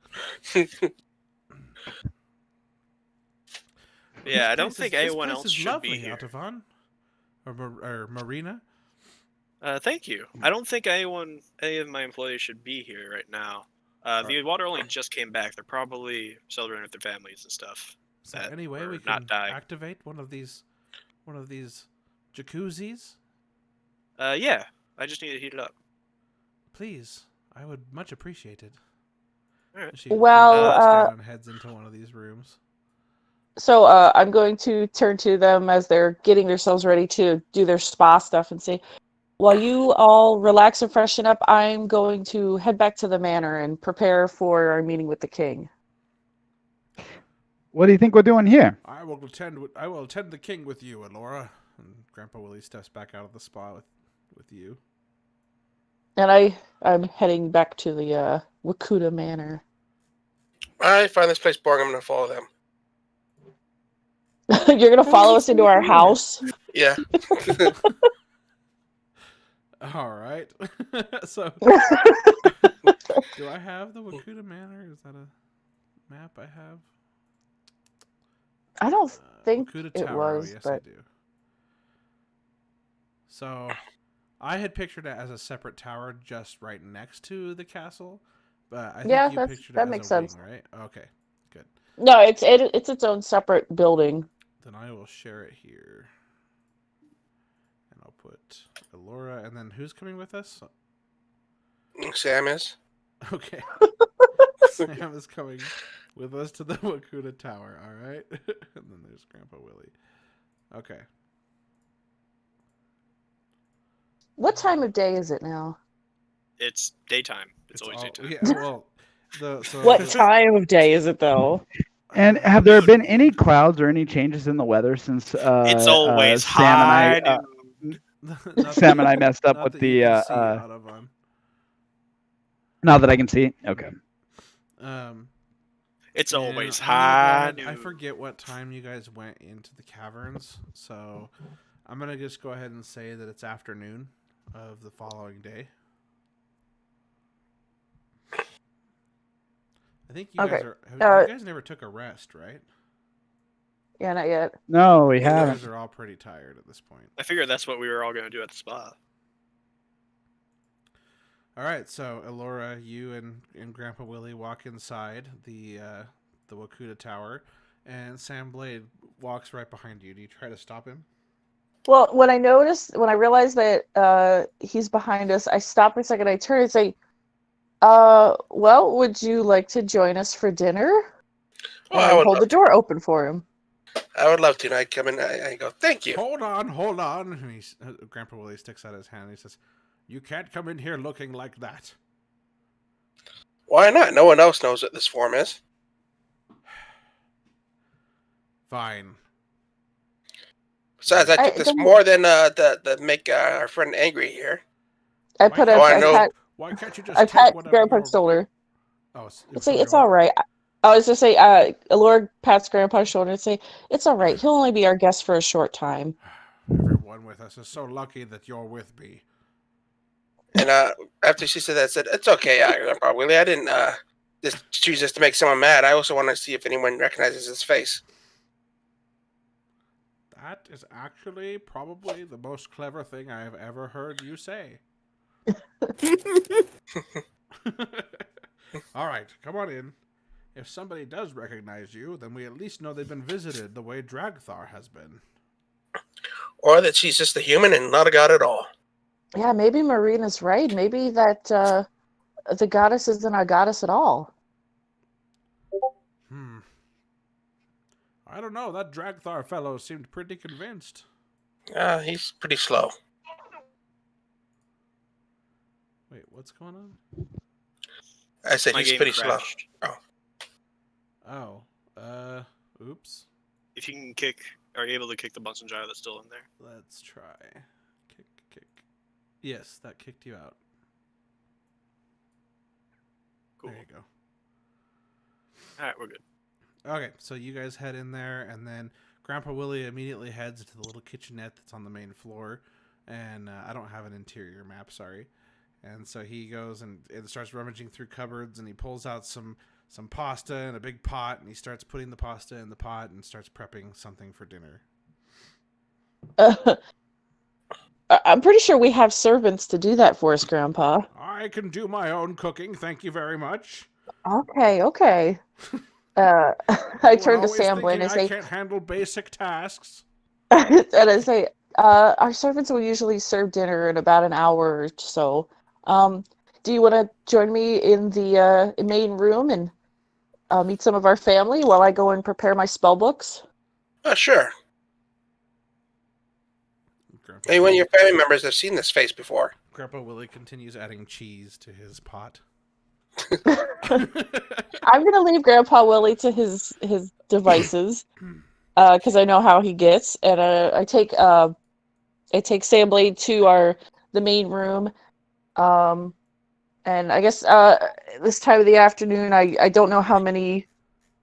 Yeah, I don't This think place is- anyone this else place is should lovely, be here. Audubon. Or Marina. Thank you. I don't think any of my employees should be here right now. The water only just came back. They're probably celebrating with their families and stuff. Is there that any way were we not can dying. activate one of these jacuzzis? Yeah. I just need to heat it up. Please, I would much appreciate it. All right. She Well, goes down and heads into one of these rooms. So I'm going to turn to them as they're getting themselves ready to do their spa stuff and say, while you all relax and freshen up, I'm going to head back to the manor and prepare for our meeting with the king. What do you think we're doing here? I will attend the king with you, Elora. And Grandpa Willie steps back out of the spa with you. And I'm heading back to the Wakuta Manor. I find this place boring. I'm going to follow them. You're gonna follow us into our house? Yeah. All right. So, do I have the Wakuta Manor? Is that a map I have? I don't think Wakuta it Tower. was, Yes, but I do. So, I had pictured it as a separate tower just right next to the castle, but I think you pictured it as makes a sense. wing, right? Okay, good. No, it's its own separate building. Then I will share it here. And I'll put Elora, and then who's coming with us? Sam is. Okay. Sam is coming with us to the Wakuta Tower, alright? And then there's Grandpa Willie. Okay. What time of day is it now? It's daytime. It's always daytime. Yeah, well, What time of day is it though? And have there been any clouds or any changes in the weather since It's always Sam high. and I Sam and I messed up with the now that I can see? Okay. It's always I high. forget what time you guys went into the caverns, so I'm gonna just go ahead and say that it's afternoon of the following day. I think you guys are. You guys never took a rest, right? Yeah, not yet. No, we You haven't. guys are all pretty tired at this point. I figured that's what we were all going to do at the spa. All right, so Elora, you and Grandpa Willie walk inside the Wakuta Tower, and Sam Blade walks right behind you. Do you try to stop him? Well, when I realized that he's behind us, I stop for a second. I turn and say, well, would you like to join us for dinner? Well, And I hold the door open for him. I would love to. And I come in, I go, thank you. Hold on. And Grandpa Willie sticks out his hand and he says, "You can't come in here looking like that." Why not? No one else knows what this form is. Fine. Besides, I took this more than to make our friend angry here. I put Why can't you just pat take whatever Grandpa's shoulder. Oh, It's all right. I was just say, Elora pats Grandpa's shoulder and say, "It's all right. He'll only be our guest for a short time." Everyone with us is so lucky that you're with me. And after she said that, I said, "It's okay, Grandpa Willie. I didn't just choose this to make someone mad. I also want to see if anyone recognizes his face." That is actually probably the most clever thing I have ever heard you say. All right, come on in. If somebody does recognize you, then we at least know they've been visited the way Dragthar has been. Or that she's just a human and not a god at all. Yeah, maybe Marina's right. Maybe that the goddess isn't a goddess at all. I don't know. That Dragthar fellow seemed pretty convinced. He's pretty slow. Wait, what's going on? I said he's pretty crashed. slow. Oops. If you can are you able to kick the Bunsen jar that's still in there? Let's try. Kick. Yes, that kicked you out. Cool. There you go. Alright, we're good. Okay, so you guys head in there, and then Grandpa Willie immediately heads to the little kitchenette that's on the main floor. And I don't have an interior map, sorry. And so he goes and starts rummaging through cupboards, and he pulls out some pasta in a big pot, and he starts putting the pasta in the pot and starts prepping something for dinner. I'm pretty sure we have servants to do that for us, Grandpa. I can do my own cooking, thank you very much. Okay. I turn to Sam Blade and I say, I can't handle basic tasks. and I say, our servants will usually serve dinner in about an hour or so. Do you want to join me in the main room and meet some of our family while I go and prepare my spell books? Sure. Grandpa, Maybe one of your family members have seen this face before. Grandpa Willie continues adding cheese to his pot. I'm gonna leave Grandpa Willie to his devices, because I know how he gets, and I take Sandblade to the main room, and I guess this time of the afternoon, I don't know how many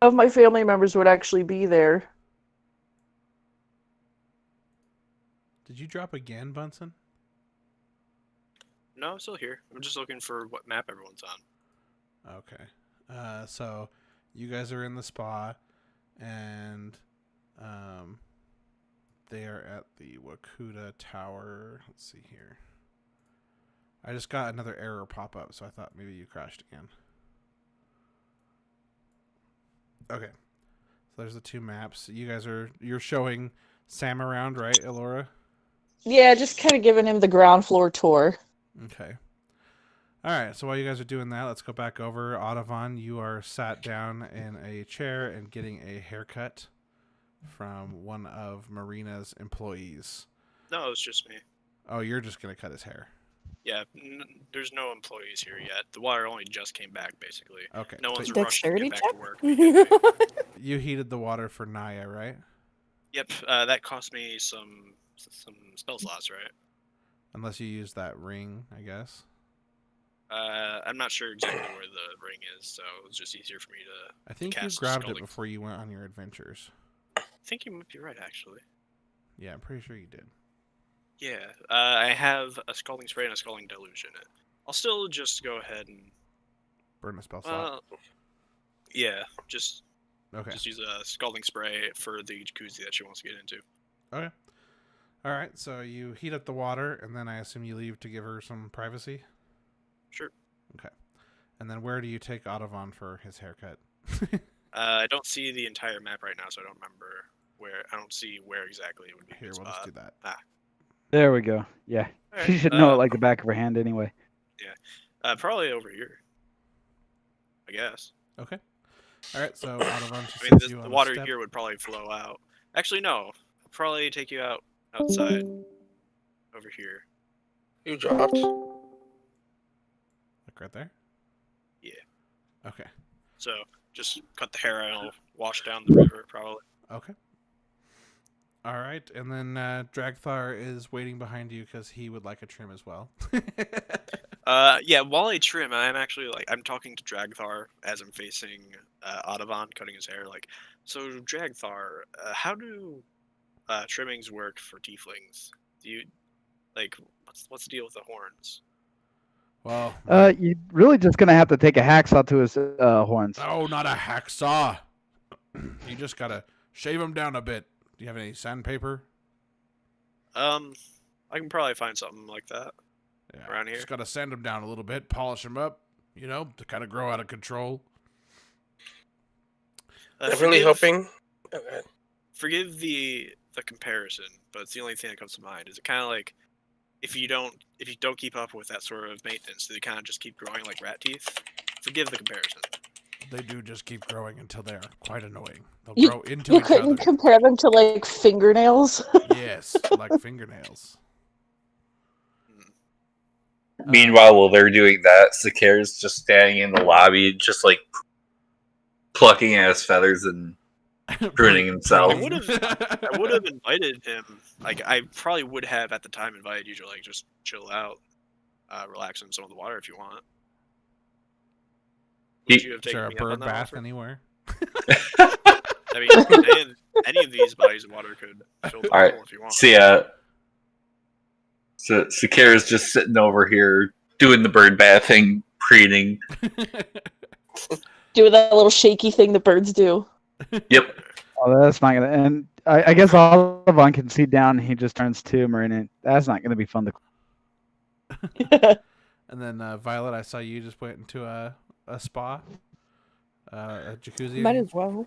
of my family members would actually be there. Did you drop again, Bunsen? No, I'm still here. I'm just looking for what map everyone's on. Okay. So you guys are in the spa, and they are at the Wakuta Tower. Let's see here. I just got another error pop up, so I thought maybe you crashed again. Okay. So there's the two maps. You're showing Sam around, right, Elora? Yeah, just kind of giving him the ground floor tour. Okay. All right, so while you guys are doing that, let's go back over. Audubon, you are sat down in a chair and getting a haircut from one of Marina's employees. No, it's just me. Oh, you're just going to cut his hair. Yeah, there's no employees here yet. The water only just came back, basically. Okay. No one's So rushing to Dexterity get back check? to work. immediately. you heated the water for Naya, right? Yep, that cost me some spell slots, right? Unless you use that ring, I guess. I'm not sure exactly where the ring is, so it's just easier for me to. I think you cast grabbed it Scalding. before you went on your adventures. I think you might be right, actually. Yeah, I'm pretty sure you did. Yeah, I have a scalding spray and a scalding deluge in it. I'll still just go ahead and. Burn a spell slot. Yeah, just Okay. just use a scalding spray for the jacuzzi that she wants to get into. Okay. All right, so you heat up the water, and then I assume you leave to give her some privacy? Sure. Okay. And then where do you take Audubon for his haircut? I don't see the entire map right now, so I don't remember where. I don't see where exactly it would be. a Here, good we'll just do spot. that. There we go. Yeah. Alright, She should know it like the back of her hand anyway. Probably over here. I guess. Okay. All right, so Audubon just I mean, sits you on the a water step. here would probably flow out. Actually, no. I'll probably take you outside. Over here. You dropped. Like right there? Yeah. Okay. So just cut the hair and I'll wash down the river, probably. Okay. All right, and then Dragthar is waiting behind you because he would like a trim as well. Yeah, while I trim, I'm talking to Dragthar as I'm facing Audubon, cutting his hair. Like, so Dragthar, how do trimmings work for tieflings? Do you, like, what's the deal with the horns? Well, You really just gonna have to take a hacksaw to his horns. no, not a hacksaw. You just gotta shave him down a bit. Do you have any sandpaper? I can probably find something like that. Yeah, Around here? just gotta sand him down a little bit, polish him up, to kind of grow out of control. I'm really hoping. Oh, go ahead. Forgive the comparison, but it's the only thing that comes to mind. Is it kind of like if you don't keep up with that sort of maintenance, do they kind of just keep growing like rat teeth? Forgive the comparison. They do just keep growing until they are quite annoying. They'll You- grow into You each couldn't other. compare them to like fingernails. Yes, like fingernails. Meanwhile, while they're doing that, Sakir's just standing in the lobby, just like plucking at his feathers and pruning himself. I would have invited him. Like I probably would have at the time invited you to like just chill out, relax in some of the water if you want. Would you have Is taken there a me up on bird that bath offer? anywhere? I mean, any of these bodies of water could fill the All right. pool if you want. See, so Sakira's just sitting over here doing the bird bathing, preening. Do that little shaky thing the birds do. Yep. Oh, that's not gonna. And I guess Audubon can see down. He just turns to Marina. That's not gonna be fun to. And then Violet, I saw you just went into a spa, a jacuzzi. Might as well.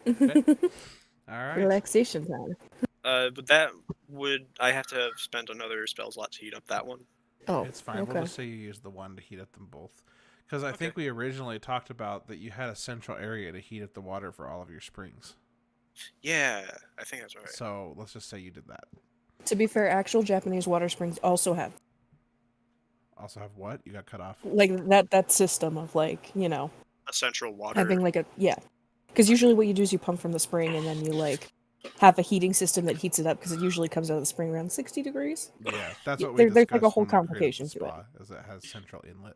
Okay. All right. Relaxation time. But that would I have to have spent another spell slot to heat up that one. Oh, It's fine. okay. We'll just say you use the one to heat up them both. Because I think we originally talked about that you had a central area to heat up the water for all of your springs. Yeah, I think that's right. So let's just say you did that. To be fair, actual Japanese water springs also have Also have what? You got cut off. like that system of like, you know, A central water. having like a because usually what you do is you pump from the spring and then you like have a heating system that heats it up because it usually comes out of the spring around 60 degrees. Yeah, that's what we There's discussed like a whole when we created complication the to it. spa, is it has central inlet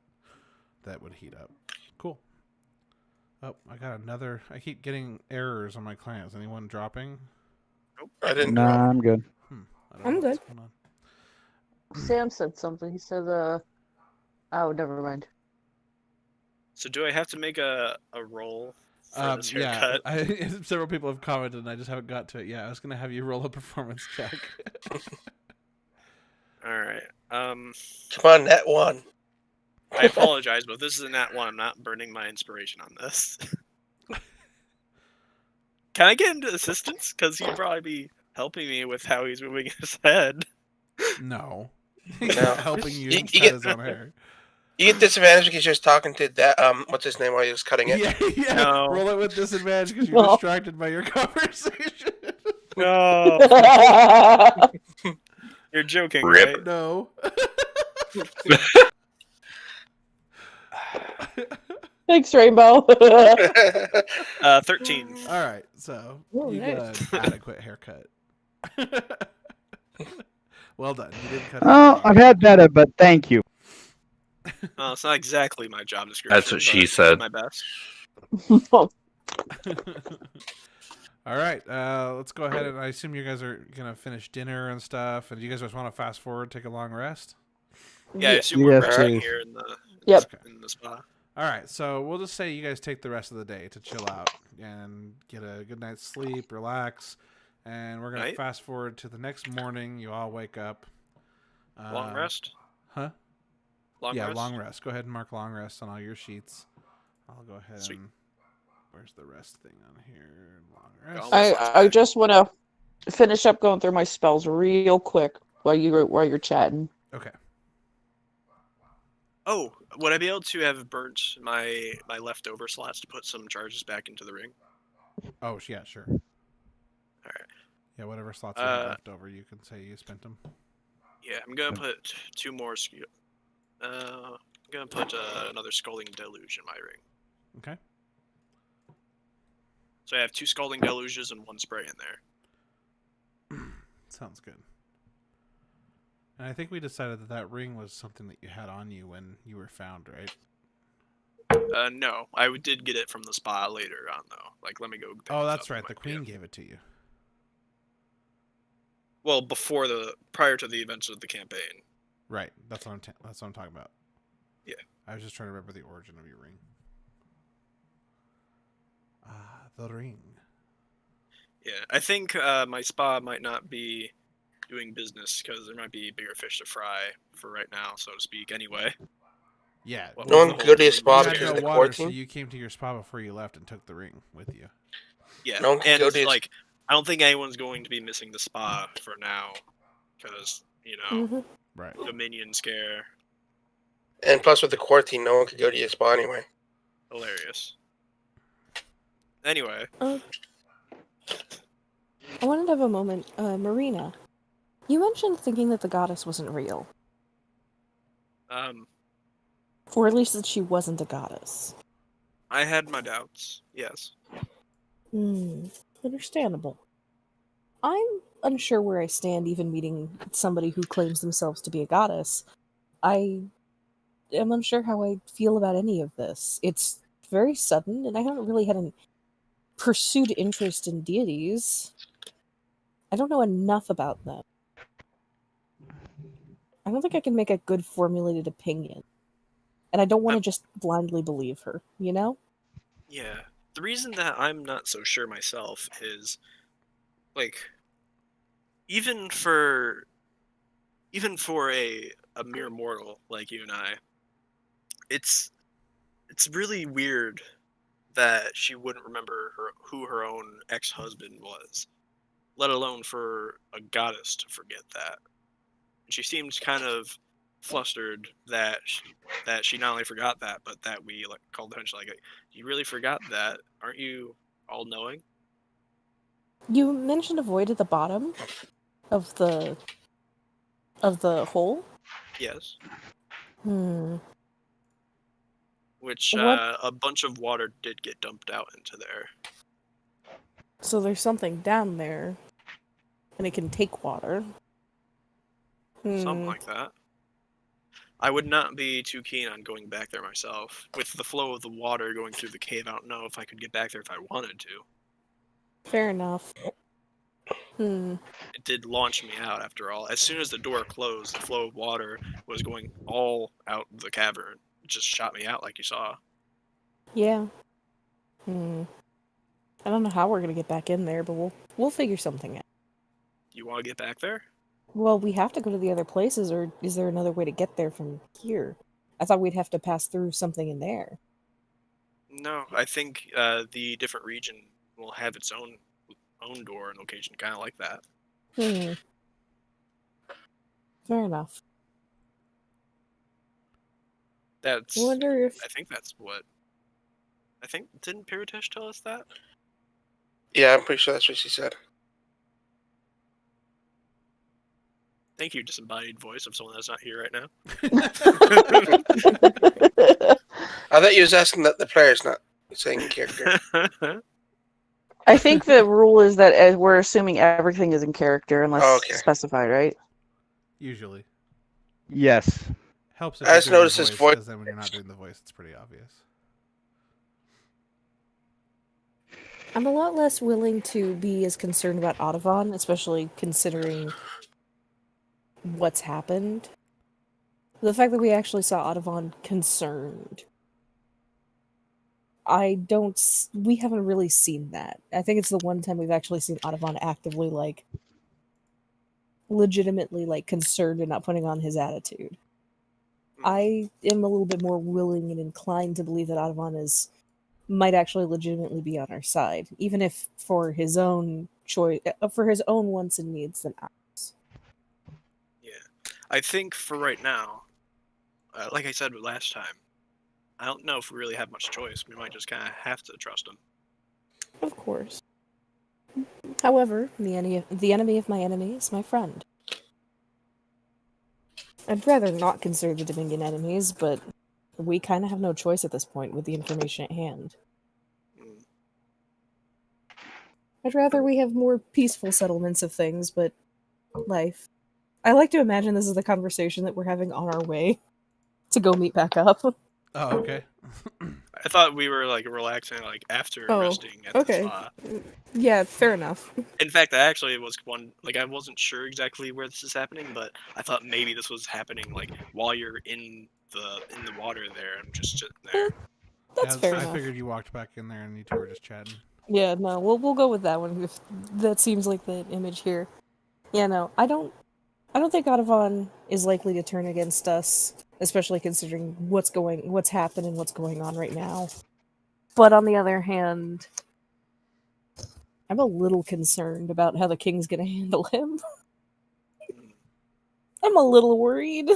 that would heat up. Cool. Oh, I got another. I keep getting errors on my clients. Anyone dropping? I didn't Nah, drop. I'm good. I don't I'm know what's good. going on. Sam said something. He said, oh, never mind. So do I have to make a roll for this Yeah, haircut? several people have commented, and I just haven't got to it. Yeah, I was gonna have you roll a performance check. All right. Come on, that one. I apologize, but this is a nat 1. I'm not burning my inspiration on this. Can I get into assistance? Because he'd probably be helping me with how he's moving his head. No, No. he's not helping you. You Cut get- his own hair. You get disadvantage because you're just talking to that what's his name while he was cutting it. Yeah. No. Roll it with disadvantage because you're No. distracted by your conversation. No. You're joking, Rip. right? No. Thanks, Rainbow. 13. All right, so Oh, you nice. got an adequate haircut. Well done. You didn't cut. Oh, I've had better, but thank you. Well, it's not exactly my job description. That's what but she I did said. my best. All right, let's go ahead and I assume you guys are gonna finish dinner and stuff, and you guys just want to fast forward, take a long rest. Yeah, I assume we're Yes, resting please. here in the Yep. in the spa. All right, so we'll just say you guys take the rest of the day to chill out and get a good night's sleep, relax, and we're gonna Right. fast forward to the next morning. You all wake up. Long rest? Huh? Long yeah, rest? long rest. Go ahead and mark long rest on all your sheets. I'll go ahead Sweet. and where's the rest thing on here? Long rest. Go. I just want to finish up going through my spells real quick while you're chatting. Okay. Oh, would I be able to have burnt my leftover slots to put some charges back into the ring? Oh, yeah, sure. All right. Yeah, whatever slots you have Uh, left over, you can say you spent them. Yeah, I'm gonna put 2 more. I'm gonna put another scalding deluge in my ring. Okay. So I have 2 scalding deluges and 1 spray in there. Sounds good. And I think we decided that that ring was something that you had on you when you were found, right? No, I did get it from the spa later on though. Like, let me go. pick Oh, this that's up. right. It The might be queen a- gave it to you. Well, prior to the events of the campaign. Right. That's what I'm talking about. Yeah. I was just trying to remember the origin of your ring. Ah, the ring. Yeah, I think my spa might not be doing business because there might be bigger fish to fry for right now, so to speak. Anyway. Yeah. What No was one the could whole go to your thing? spa You because had of no the water, so quarantine. you came to your spa before you left and took the ring with you. Yeah, No one can and go to his- like I don't think anyone's going to be missing the spa for now, because Mhm. Right. Dominion scare, And plus, with the quarantine, no one could go to your spa anyway. hilarious. Anyway, I wanted to have a moment. Marina, you mentioned thinking that the goddess wasn't real. Or at least that she wasn't a goddess. I had my doubts. Yes. Understandable. I'm unsure where I stand even meeting somebody who claims themselves to be a goddess. I am unsure how I feel about any of this. It's very sudden, and I haven't really had an pursued interest in deities. I don't know enough about them. I don't think I can make a good formulated opinion. And I don't want to just blindly believe her, you know? Yeah. The reason that I'm not so sure myself is, like, even for a mere mortal like you and I, it's really weird that she wouldn't remember who her own ex-husband was, let alone for a goddess to forget that. And she seemed kind of flustered that she not only forgot that, but that we like called attention, like, you really forgot that? Aren't you all knowing? You mentioned a void at the bottom of the hole. Yes. Which What? a bunch of water did get dumped out into there. So there's something down there, and it can take water. Something like that. I would not be too keen on going back there myself. With the flow of the water going through the cave, I don't know if I could get back there if I wanted to. Fair enough. It did launch me out after all. As soon as the door closed, the flow of water was going all out the cavern. It just shot me out like you saw. Yeah. I don't know how we're gonna get back in there, but we'll figure something out. You want to get back there? Well, we have to go to the other places, or is there another way to get there from here? I thought we'd have to pass through something in there. No, I think the different region will have its own door and location, kind of like that. Fair enough. That's. I wonder if I think that's what. I think didn't Piritesh tell us that? Yeah, I'm pretty sure that's what she said. Thank you, disembodied voice of someone that's not here right now. I thought you was asking that the player's not saying in character. I think the rule is that we're assuming everything is in character unless specified, right? Usually. Yes. Helps if I just you're doing noticed the his voice, voice. because then when you're not doing the voice, it's pretty obvious. I'm a lot less willing to be as concerned about Audubon, especially considering what's happened. The fact that we actually saw Audubon concerned. We haven't really seen that. I think it's the one time we've actually seen Audubon actively, legitimately, concerned and not putting on his attitude. I am a little bit more willing and inclined to believe that Audubon might actually legitimately be on our side, even if for his own choice, for his own wants and needs than ours. Yeah, I think for right now, like I said last time, I don't know if we really have much choice. We might just kind of have to trust him. Of course. However, the enemy of my enemy is my friend. I'd rather not consider the Dominion enemies, but we kind of have no choice at this point with the information at hand. I'd rather we have more peaceful settlements of things, but life. I like to imagine this is the conversation that we're having on our way to go meet back up. Oh, okay. I thought we were relaxing after resting at the spa. Yeah, fair enough. In fact, I actually was I wasn't sure exactly where this is happening, but I thought maybe this was happening while you're in the water there and just sitting there. That's fair enough. I figured you walked back in there and you two were just chatting. Yeah, no, we'll go with that one if that seems like the image here. Yeah, no, I don't think Audubon is likely to turn against us, especially considering what's happened and what's going on right now. But on the other hand, I'm a little concerned about how the king's gonna handle him. I'm a little worried.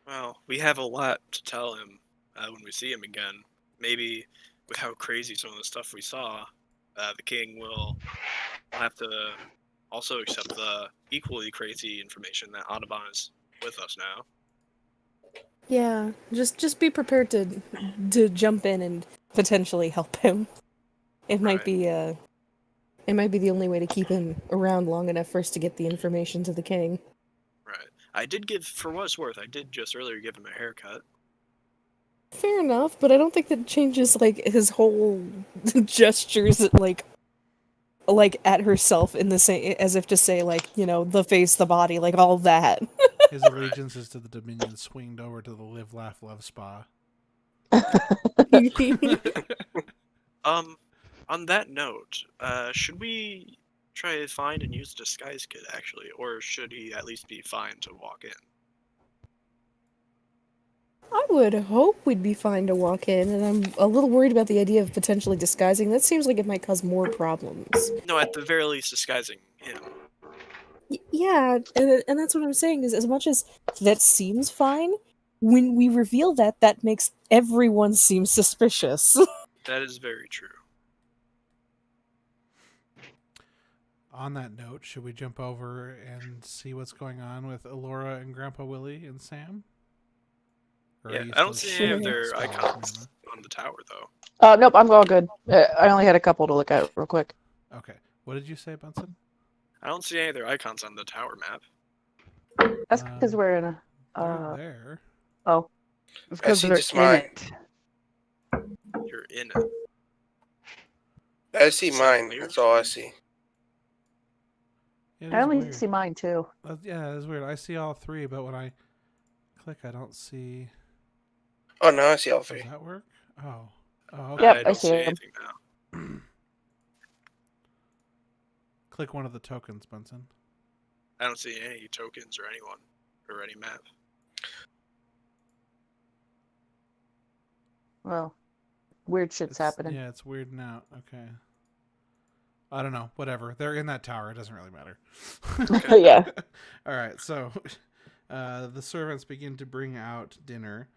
Well, we have a lot to tell him when we see him again. Maybe with how crazy some of the stuff we saw, the king will have to also accept the equally crazy information that Audubon is with us now. Yeah, just be prepared to jump in and potentially help him. It might be the only way to keep him around long enough for us to get the information to the king. Right. I did for what it's worth, I did just earlier give him a haircut. Fair enough, but I don't think that changes his whole gestures at herself in the same, as if to say the face, the body, all that. His allegiance is to the Dominion, swinged over to the Live, Laugh, Love spa. On that note, should we try to find and use the disguise kit actually, or should he at least be fine to walk in? I would hope we'd be fine to walk in, and I'm a little worried about the idea of potentially disguising. That seems like it might cause more problems. No, at the very least, disguising him. Yeah, and that's what I'm saying, is as much as that seems fine, when we reveal that makes everyone seem suspicious. That is very true. On that note, should we jump over and see what's going on with Elora and Grandpa Willie and Sam? Or are Yeah, you I don't still see any of Sure. their scrolling icons Mana? on the tower though. Nope, I'm all good. I only had a couple to look at real quick. Okay. What did you say, Bunsen? I don't see any of their icons on the tower map. That's because we're in a. They're there. Oh, It's I because see they're just in mine. it. You're in it. I see Is it mine. clear? That's all I see. Yeah, it I is only weird. see mine too. Yeah, it's weird. I see all three, but when I click, I don't see. Oh no, I see all Does three. that work? Oh. Oh, okay. Yep, I I don't see see 'em. anything now. Click one of the tokens, Bunsen. I don't see any tokens or anyone or any map. Well, weird shit's happening. Yeah, it's weird now. Okay. I don't know. Whatever. They're in that tower. It doesn't really matter. Yeah. All right. So the servants begin to bring out dinner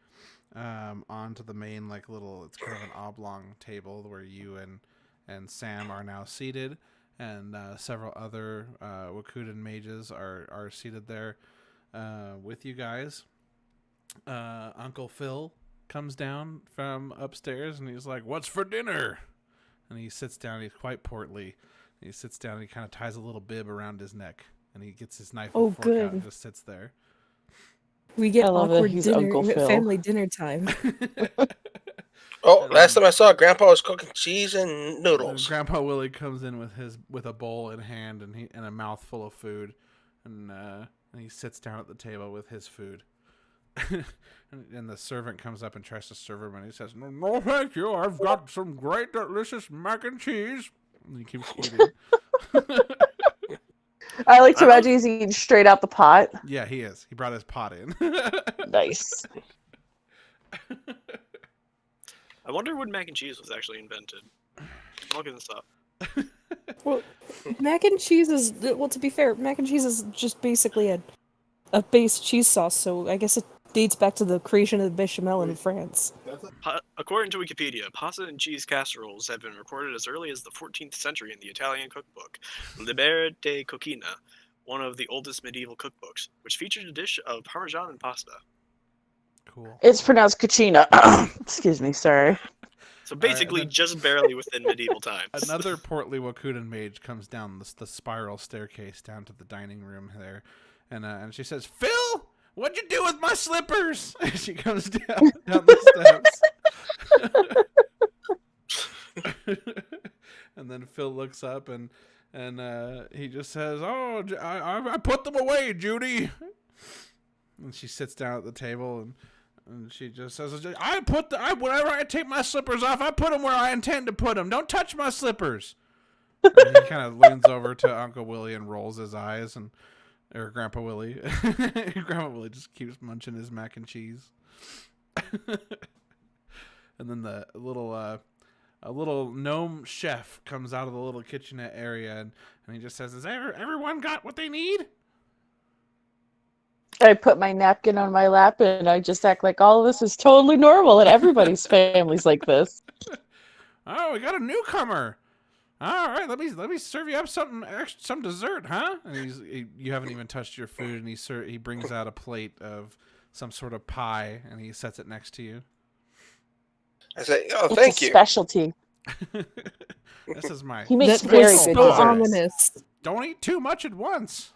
onto the main, like, little, it's kind of an oblong table where you and Sam are now seated, and several other Wakudan mages are seated there with you guys. Uncle Phil comes down from upstairs and he's like, "What's for dinner?" And he sits down. He's quite portly. He sits down and he kind of ties a little bib around his neck, and he gets his knife Oh, and fork good. out and just sits there. We get I love that awkward he's dinner, Uncle Phil. family dinner time. Oh, last time I saw Grandpa was cooking cheese and noodles. Grandpa Willie comes in with a bowl in hand and a mouthful of food, and he sits down at the table with his food. And the servant comes up and tries to serve him, and he says, "No, thank you. I've got some great, delicious mac and cheese." And he keeps eating. I like to imagine he's eating straight out the pot. Yeah, he is. He brought his pot in. Nice. I wonder when mac and cheese was actually invented. I'm looking this up. Well, mac and cheese is, well, to be fair, mac and cheese is just basically a base cheese sauce, so I guess it dates back to the creation of the bechamel in France. According to Wikipedia, pasta and cheese casseroles have been recorded as early as the 14th century in the Italian cookbook Libera de Coquina, one of the oldest medieval cookbooks, which featured a dish of parmesan and pasta. Cool. It's pronounced Kachina. Excuse me, sorry. So basically, then- just barely within medieval times. Another portly Wakudan mage comes down the spiral staircase down to the dining room there, and she says, "Phil, what'd you do with my slippers?" And she comes down the steps. And then Phil looks up and he just says, "Oh, I put them away, Judy." And she sits down at the table and she just says, whenever I take my slippers off, I put them where I intend to put them. Don't touch my slippers." And he kind of leans over to Uncle Willie and rolls his eyes, or Grandpa Willie. Grandpa Willie just keeps munching his mac and cheese. And then a little gnome chef comes out of the little kitchenette area, and he just says, "Has everyone got what they need?" I put my napkin on my lap and I just act like all of this is totally normal and everybody's family's like this. "Oh, we got a newcomer. All right, let me serve you up some dessert, huh?" And you haven't even touched your food, and he brings out a plate of some sort of pie, and he sets it next to you. I say, "Oh, It's thank a you." specialty. This is my. He makes That very was good so desserts. ominous. Don't eat too much at once.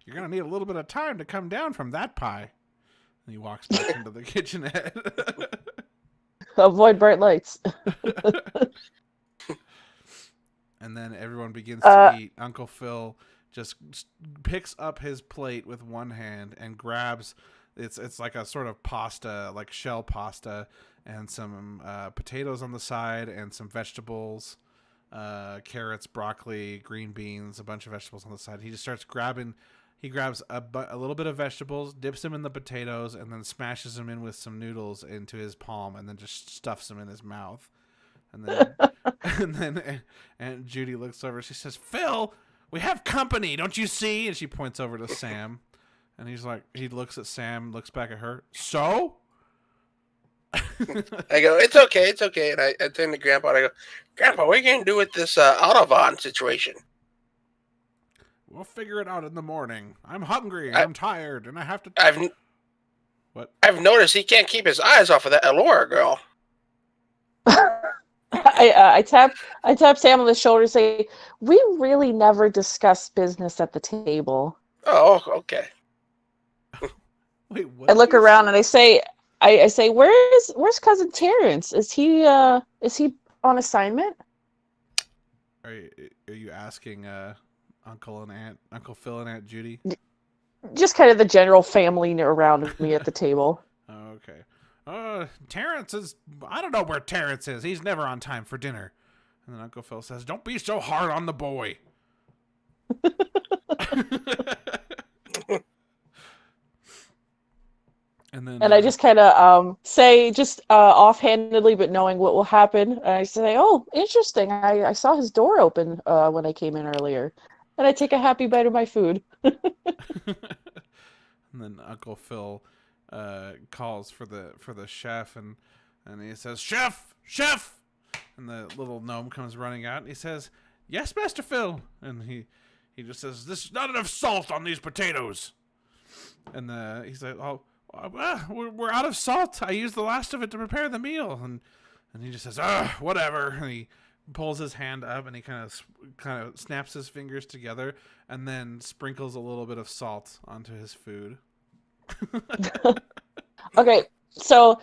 You're gonna need a little bit of time to come down from that pie. And he walks back into the kitchenette. Avoid bright lights. And then everyone begins to eat. Uncle Phil just picks up his plate with one hand and grabs. It's like a sort of pasta, like shell pasta, and some potatoes on the side, and some vegetables, carrots, broccoli, green beans, a bunch of vegetables on the side. He just starts grabbing. He grabs a little bit of vegetables, dips them in the potatoes, and then smashes them in with some noodles into his palm, and then just stuffs them in his mouth. And then and Judy looks over. She says, "Phil, we have company, don't you see?" And she points over to Sam, and he's like, he looks at Sam, looks back at her. "So?" I go, it's okay. And I turn to Grandpa and I go, Grandpa, what are you going to do with this Autobahn situation? We'll figure it out in the morning. I'm hungry and I'm tired and I have to. What? I've noticed he can't keep his eyes off of that Elora girl. I tap Sam on the shoulder and say, "We really never discuss business at the table." Oh, okay. Wait, what? I look around and I say, "Where's cousin Terrence? Is he on assignment?" Are you asking Uncle Phil and Aunt Judy? Just kind of the general family around me at the table. Oh, okay. Terrence is. I don't know where Terrence is. He's never on time for dinner. And then Uncle Phil says, "Don't be so hard on the boy." And I just kind of say, just offhandedly, but knowing what will happen, I say, "Oh, interesting. I saw his door open when I came in earlier," and I take a happy bite of my food. And then Uncle Phil calls for the chef, and he says, "Chef, chef!" And the little gnome comes running out, and he says, "Yes, Master Phil." And he just says, "There's not enough salt on these potatoes." And he said, "Oh, we're out of salt. I used the last of it to prepare the meal." And he just says, "Whatever." And he pulls his hand up, and he kind of snaps his fingers together, and then sprinkles a little bit of salt onto his food. Okay, so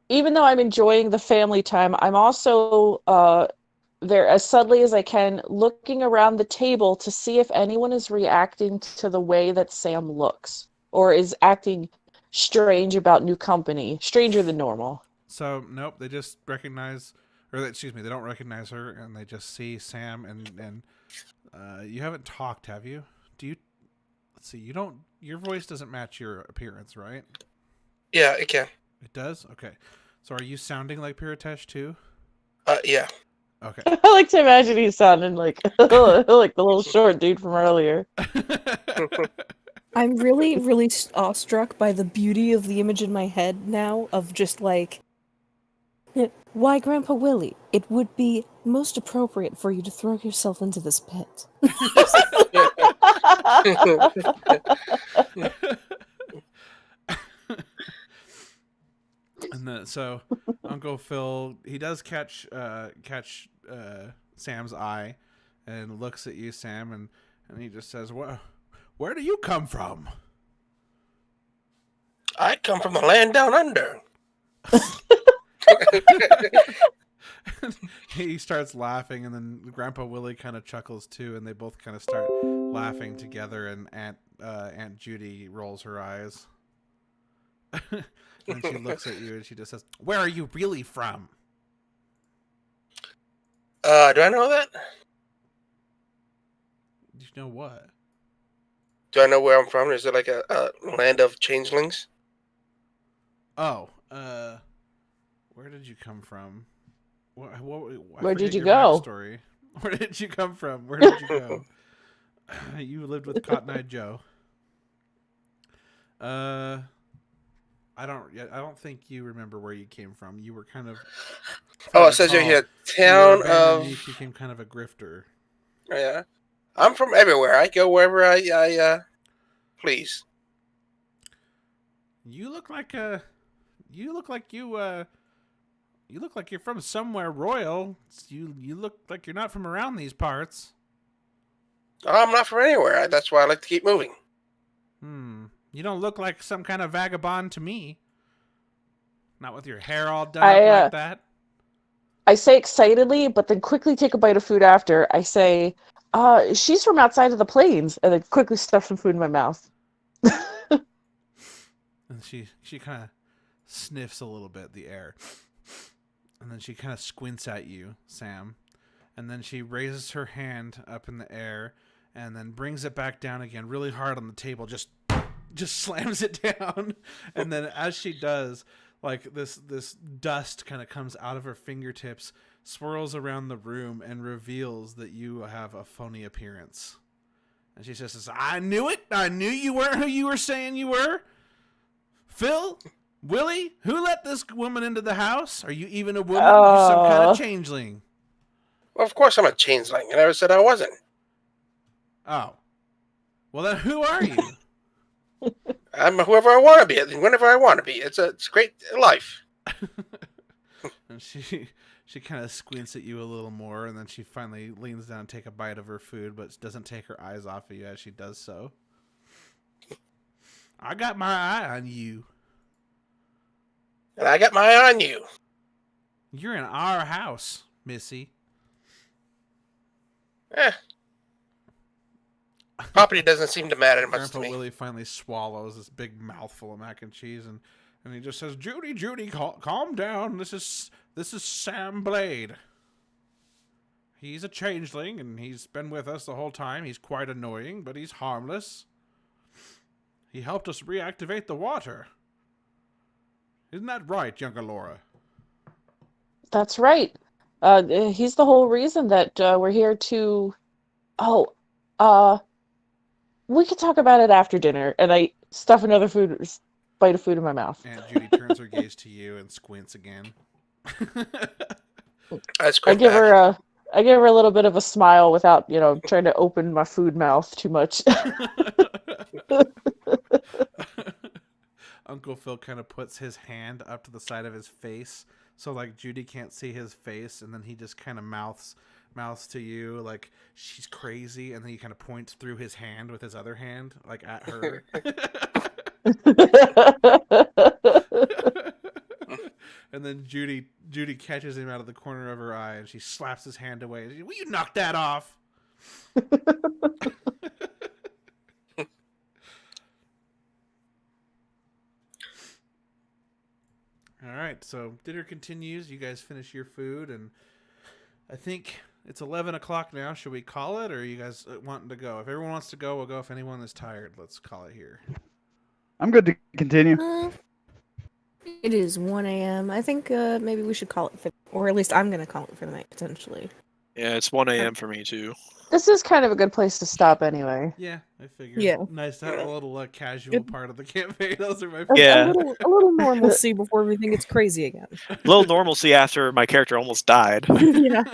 even though I'm enjoying the family time, I'm also there as subtly as I can, looking around the table to see if anyone is reacting to the way that Sam looks or is acting strange about new company, stranger than normal. So nope, they just recognize, they don't recognize her, and they just see Sam, and you haven't talked, have you? Do you? Let's see. You don't. Your voice doesn't match your appearance, right? Yeah, it can. It does. Okay. So are you sounding like Piritesh too? Yeah. Okay. I like to imagine he's sounding like like the little short dude from earlier. I'm really, really awestruck by the beauty of the image in my head now of just like, why, Grandpa Willie, it would be most appropriate for you to throw yourself into this pit. And then, so Uncle Phil, he does catch Sam's eye, and looks at you, Sam, and he just says, "Where do you come from?" I come from the land down under. He starts laughing, and then Grandpa Willie kind of chuckles too, and they both kind of start laughing together, and Aunt Judy rolls her eyes. And she looks at you and she just says, "Where are you really from?" Do I know that? You know what? Do I know where I'm from? Is it like a land of changelings? Oh, where did you come from? Where did you go? Backstory. Where did you come from? Where did you go? You lived with Cotton Eye Joe. I don't think you remember where you came from. You were kind of. Oh, it says you're here. Town of. You became kind of a grifter. Yeah, I'm from everywhere. I go wherever I please. You look like you look like you're from somewhere royal. You look like you're not from around these parts. I'm not from anywhere. That's why I like to keep moving. You don't look like some kind of vagabond to me. Not with your hair all done up like that. I say excitedly, but then quickly take a bite of food after. I say, she's from outside of the plains, and then quickly stuff some food in my mouth. And she kind of sniffs a little bit the air. And then she kind of squints at you, Sam. And then she raises her hand up in the air and then brings it back down again really hard on the table, just slams it down. And then as she does, like this dust kind of comes out of her fingertips, swirls around the room, and reveals that you have a phony appearance. And she just says, "I knew it. I knew you weren't who you were saying you were. Phil, Willie, who let this woman into the house? Are you even a woman? You're some kind of changeling. Well, of course I'm a changeling. I never said I wasn't. Oh. Well, then who are you? I'm whoever I want to be, whenever I want to be. It's a great life. And she kind of squints at you a little more, and then she finally leans down and take a bite of her food, but doesn't take her eyes off of you as she does so. I got my eye on you. And I got my eye on you. You're in our house, Missy. Property doesn't seem to matter much Grandpa to me. Willie finally swallows this big mouthful of mac and cheese, and he just says, Judy, calm down. This is Sam Blade. He's a changeling, and he's been with us the whole time. He's quite annoying, but he's harmless. He helped us reactivate the water. Isn't that right, younger Laura? That's right. He's the whole reason that we're here to... we could talk about it after dinner. And I stuff another bite of food in my mouth. Aunt Judy turns her gaze to you and squints again. I give her a little bit of a smile without, trying to open my food mouth too much. Uncle Phil kind of puts his hand up to the side of his face, so like Judy can't see his face, and then he just kind of mouths to you like she's crazy, and then he kind of points through his hand with his other hand, like at her. And then Judy catches him out of the corner of her eye, and she slaps his hand away. Will you knock that off? All right, so dinner continues. You guys finish your food, and I think it's 11 o'clock now. Should we call it, or are you guys wanting to go? If everyone wants to go, we'll go. If anyone is tired, let's call it here. I'm good to continue. It is 1 a.m. I think maybe we should call it, or at least I'm going to call it for the night, potentially. Yeah, it's 1 a.m. for me, too. This is kind of a good place to stop anyway. Yeah, I figured. Yeah. Nice to have a little casual part of the campaign. Those are my Yeah. A little normalcy before everything gets crazy again. A little normalcy after my character almost died. Yeah.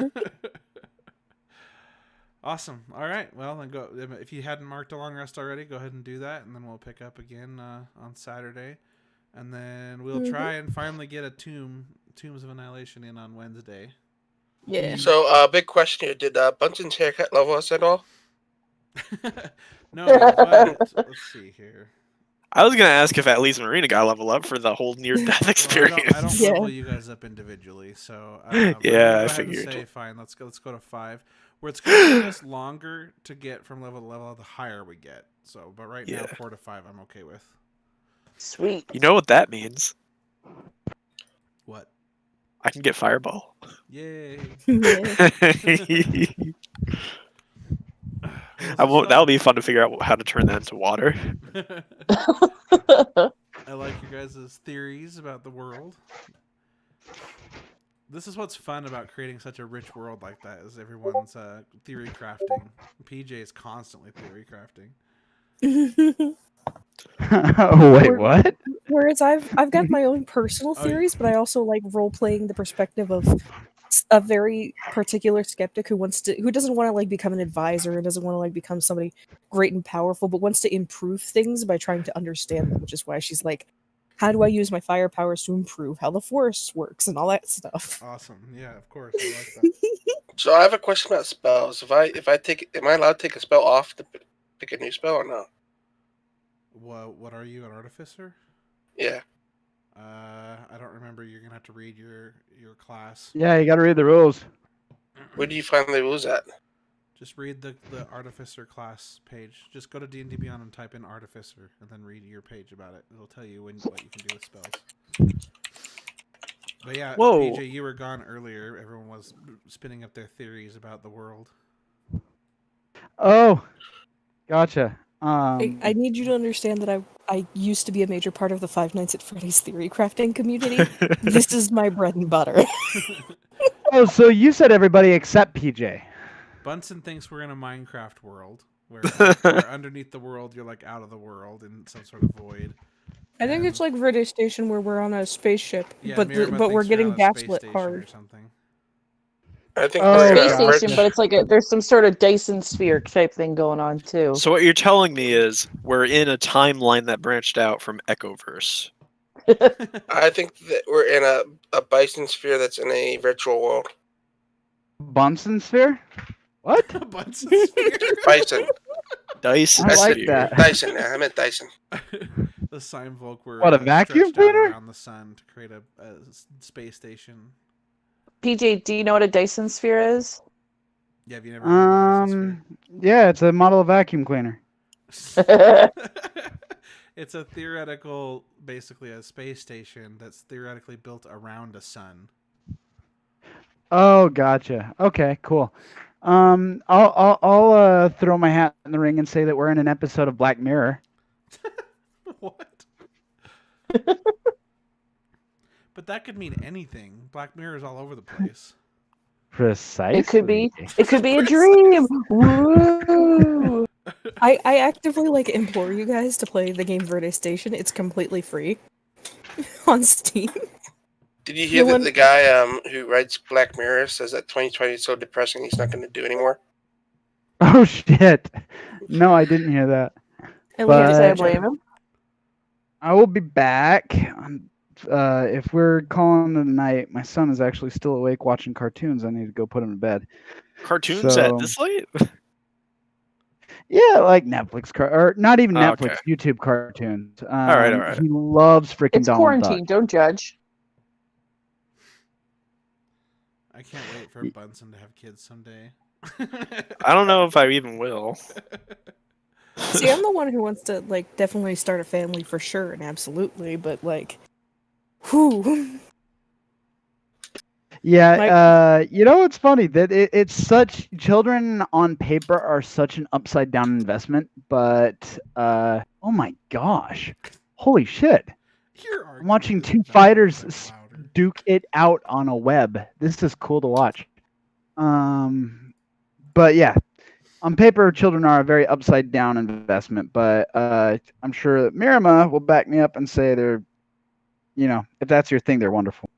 Awesome. All right. Well, then go. If you hadn't marked a long rest already, go ahead and do that, and then we'll pick up again on Saturday, and then we'll try and finally get a Tombs of Annihilation in on Wednesday. Yeah. So, big question here. Did Bunsen's haircut level us at all? No, but let's see here. I was going to ask if at least Marina got level up for the whole near-death experience. I don't level you guys up individually, so yeah, I figured. Say, fine, let's go to 5. Where it's going to take us longer to get from level to level, the higher we get. So, but right now, 4 to 5, I'm okay with. Sweet. You know what that means? What? I can get Fireball. Yay! That'll be fun to figure out how to turn that into water. I like your guys' theories about the world. This is what's fun about creating such a rich world like that, is everyone's theory crafting. PJ is constantly theory crafting. Oh, wait, what? Whereas I've got my own personal theories, but I also like role playing the perspective of a very particular skeptic who doesn't want to like become an advisor and doesn't want to like become somebody great and powerful, but wants to improve things by trying to understand them, which is why she's like, how do I use my fire powers to improve how the forest works and all that stuff. Awesome. Yeah, of course. I like that. So I have a question about spells. Am I allowed to take a spell off to pick a new spell or no? What are you, an artificer? Yeah. I don't remember. You're gonna have to read your class. Yeah, you got to read the rules. Where do you find the rules at? Just read the artificer class page. Just go to D&D Beyond and type in artificer, and then read your page about it. It'll tell you what you can do with spells. But yeah, Whoa. PJ, you were gone earlier. Everyone was spinning up their theories about the world. Oh, gotcha. I need you to understand that I used to be a major part of the Five Nights at Freddy's theory crafting community. This is my bread and butter. Oh, so you said everybody except PJ. Bunsen thinks we're in a Minecraft world where underneath the world you're like out of the world in some sort of void. I think it's like Verde Station where we're on a spaceship, Yeah, but Mirama but we're thinks you're getting on a space gaslit station hard. or something. I think Oh, we're in Space a gotcha. station, but it's like there's some sort of Dyson sphere type thing going on too. So what you're telling me is we're in a timeline that branched out from Echoverse. I think that we're in a bison sphere that's in a virtual world. Bunsen sphere? What? A Bunsen sphere. Bison. Dyson I like sphere. that. Dyson. Yeah, I meant Dyson. The Simevolk were What, a vacuum stretched out cleaner? around the sun to create a space station. PJ, do you know what a Dyson sphere is? Yeah, have you never heard of a Dyson Yeah, it's a model of vacuum cleaner. sphere? It's a theoretical, basically a space station that's theoretically built around a sun. Oh, gotcha. Okay, cool. I'll throw my hat in the ring and say that we're in an episode of Black Mirror. What? But that could mean anything. Black Mirror is all over the place. Precisely. It could be a dream. Woo! I actively implore you guys to play the game Verde Station. It's completely free on Steam. Did you hear No that one- the guy who writes Black Mirror says that 2020 is so depressing he's not going to do anymore? Oh shit! No, I didn't hear that. I But- Can't say I blame him. I will be back. If we're calling it a night, my son is actually still awake watching cartoons. I need to go put him to bed. Cartoons So- at this late? Yeah, like Netflix, or not even Oh, Netflix, okay. YouTube cartoons. Alright. He loves freaking It's Donald quarantine. Duck. Don't judge. I can't wait for Bunsen to have kids someday. I don't know if I even will. See, I'm the one who wants to definitely start a family for sure and absolutely, but whew. Yeah, you know what's funny that it's such children on paper are such an upside down investment, but oh my gosh, holy shit! I'm watching two fighters duke it out on a web. This is cool to watch. But yeah, on paper, children are a very upside down investment, but I'm sure that Mirama will back me up and say they're, if that's your thing, they're wonderful.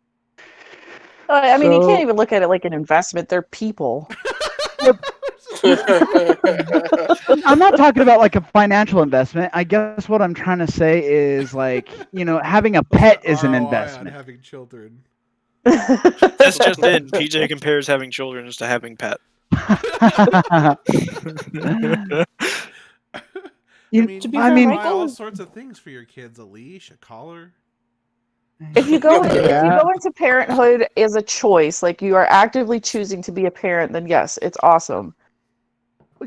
I mean, you So- can't even look at it like an investment. They're people. I'm not talking about like a financial investment. I guess what I'm trying to say is having a pet is an ROI on investment. having children. That's just in. PJ compares having children to having pet. You- to To be be fair, I fair, mean, buy Michael- all sorts of things for your kids: a leash, a collar. If you go Yeah. into parenthood as a choice, like you are actively choosing to be a parent, then yes, it's awesome.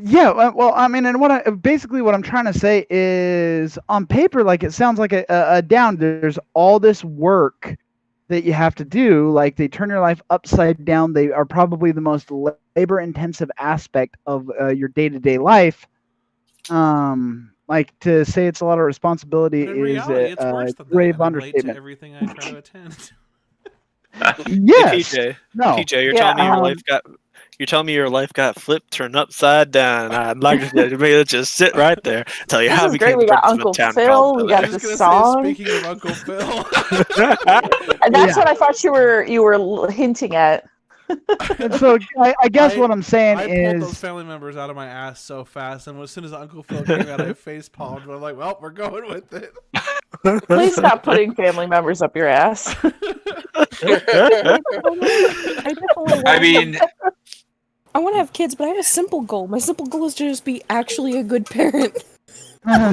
Yeah, well, I mean, and what I'm trying to say is, on paper, it sounds like a down. There's all this work that you have to do. Like they turn your life upside down. They are probably the most labor-intensive aspect of your day-to-day life. To say it's a lot of responsibility But in is reality, it's a worse than grave that. I'm late to understatement. everything I try to attend. Yes. Hey, PJ, No. PJ, you're Yeah, telling me your life got flipped, turned upside down. I'd like to just sit right there, tell you This how I is became great. We the got prince of a Uncle town Phil, called we Bel got Air. I was the just gonna song. say, speaking of Uncle Phil. And that's Yeah. what I thought you were hinting at. And so I guess what I'm saying I pulled those is, family members out of my ass so fast, and as soon as Uncle Phil came out, I face palmed. I'm like, well, we're going with it. Please stop putting family members up your ass. I definitely I mean, I want to have kids, but I have a simple goal. My simple goal is to just be actually a good parent. My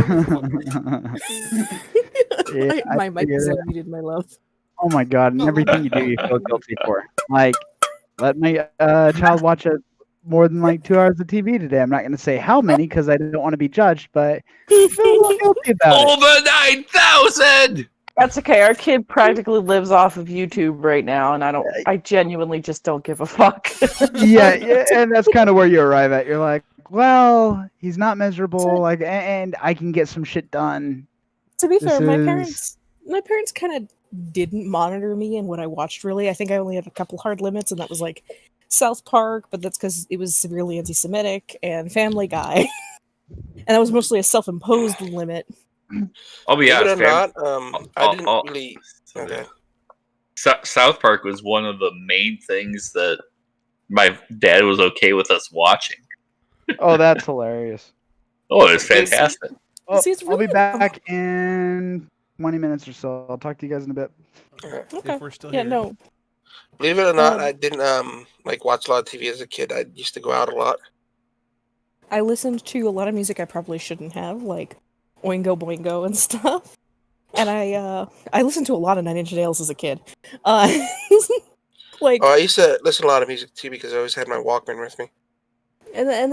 mic is unmuted, my love. oh my god, and everything you do, you feel guilty for. Let my child watch more than 2 hours of TV today. I'm not going to say how many because I don't want to be judged, but I feel a little guilty about it. over 9,000. That's okay. Our kid practically lives off of YouTube right now, and I genuinely just don't give a fuck. Yeah, and that's kind of where you arrive at. You're like, well, he's not miserable, and I can get some shit done. To be fair, my This parents kind of didn't monitor me and what I watched. Really, I think I only had a couple hard limits, and that was South Park, but that's because it was severely anti-Semitic, and Family Guy, and that was mostly a self-imposed limit. I'll be Believe it honest, or fam. not, I didn't I'll- really. Okay. South Park was one of the main things that my dad was okay with us watching. Oh, that's hilarious. Oh, it was Believe- fantastic. Oh, See, it's I'll be really- back in 20 minutes or so. I'll talk to you guys in a bit. Okay. If we're still Yeah, here. no. Believe it or not, Um, I didn't like watch a lot of TV as a kid. I used to go out a lot. I listened to a lot of music I probably shouldn't have, like Oingo Boingo and stuff. And I listened to a lot of Nine Inch Nails as a kid. Like, Oh, I used to listen to a lot of music too because I always had my Walkman with me. and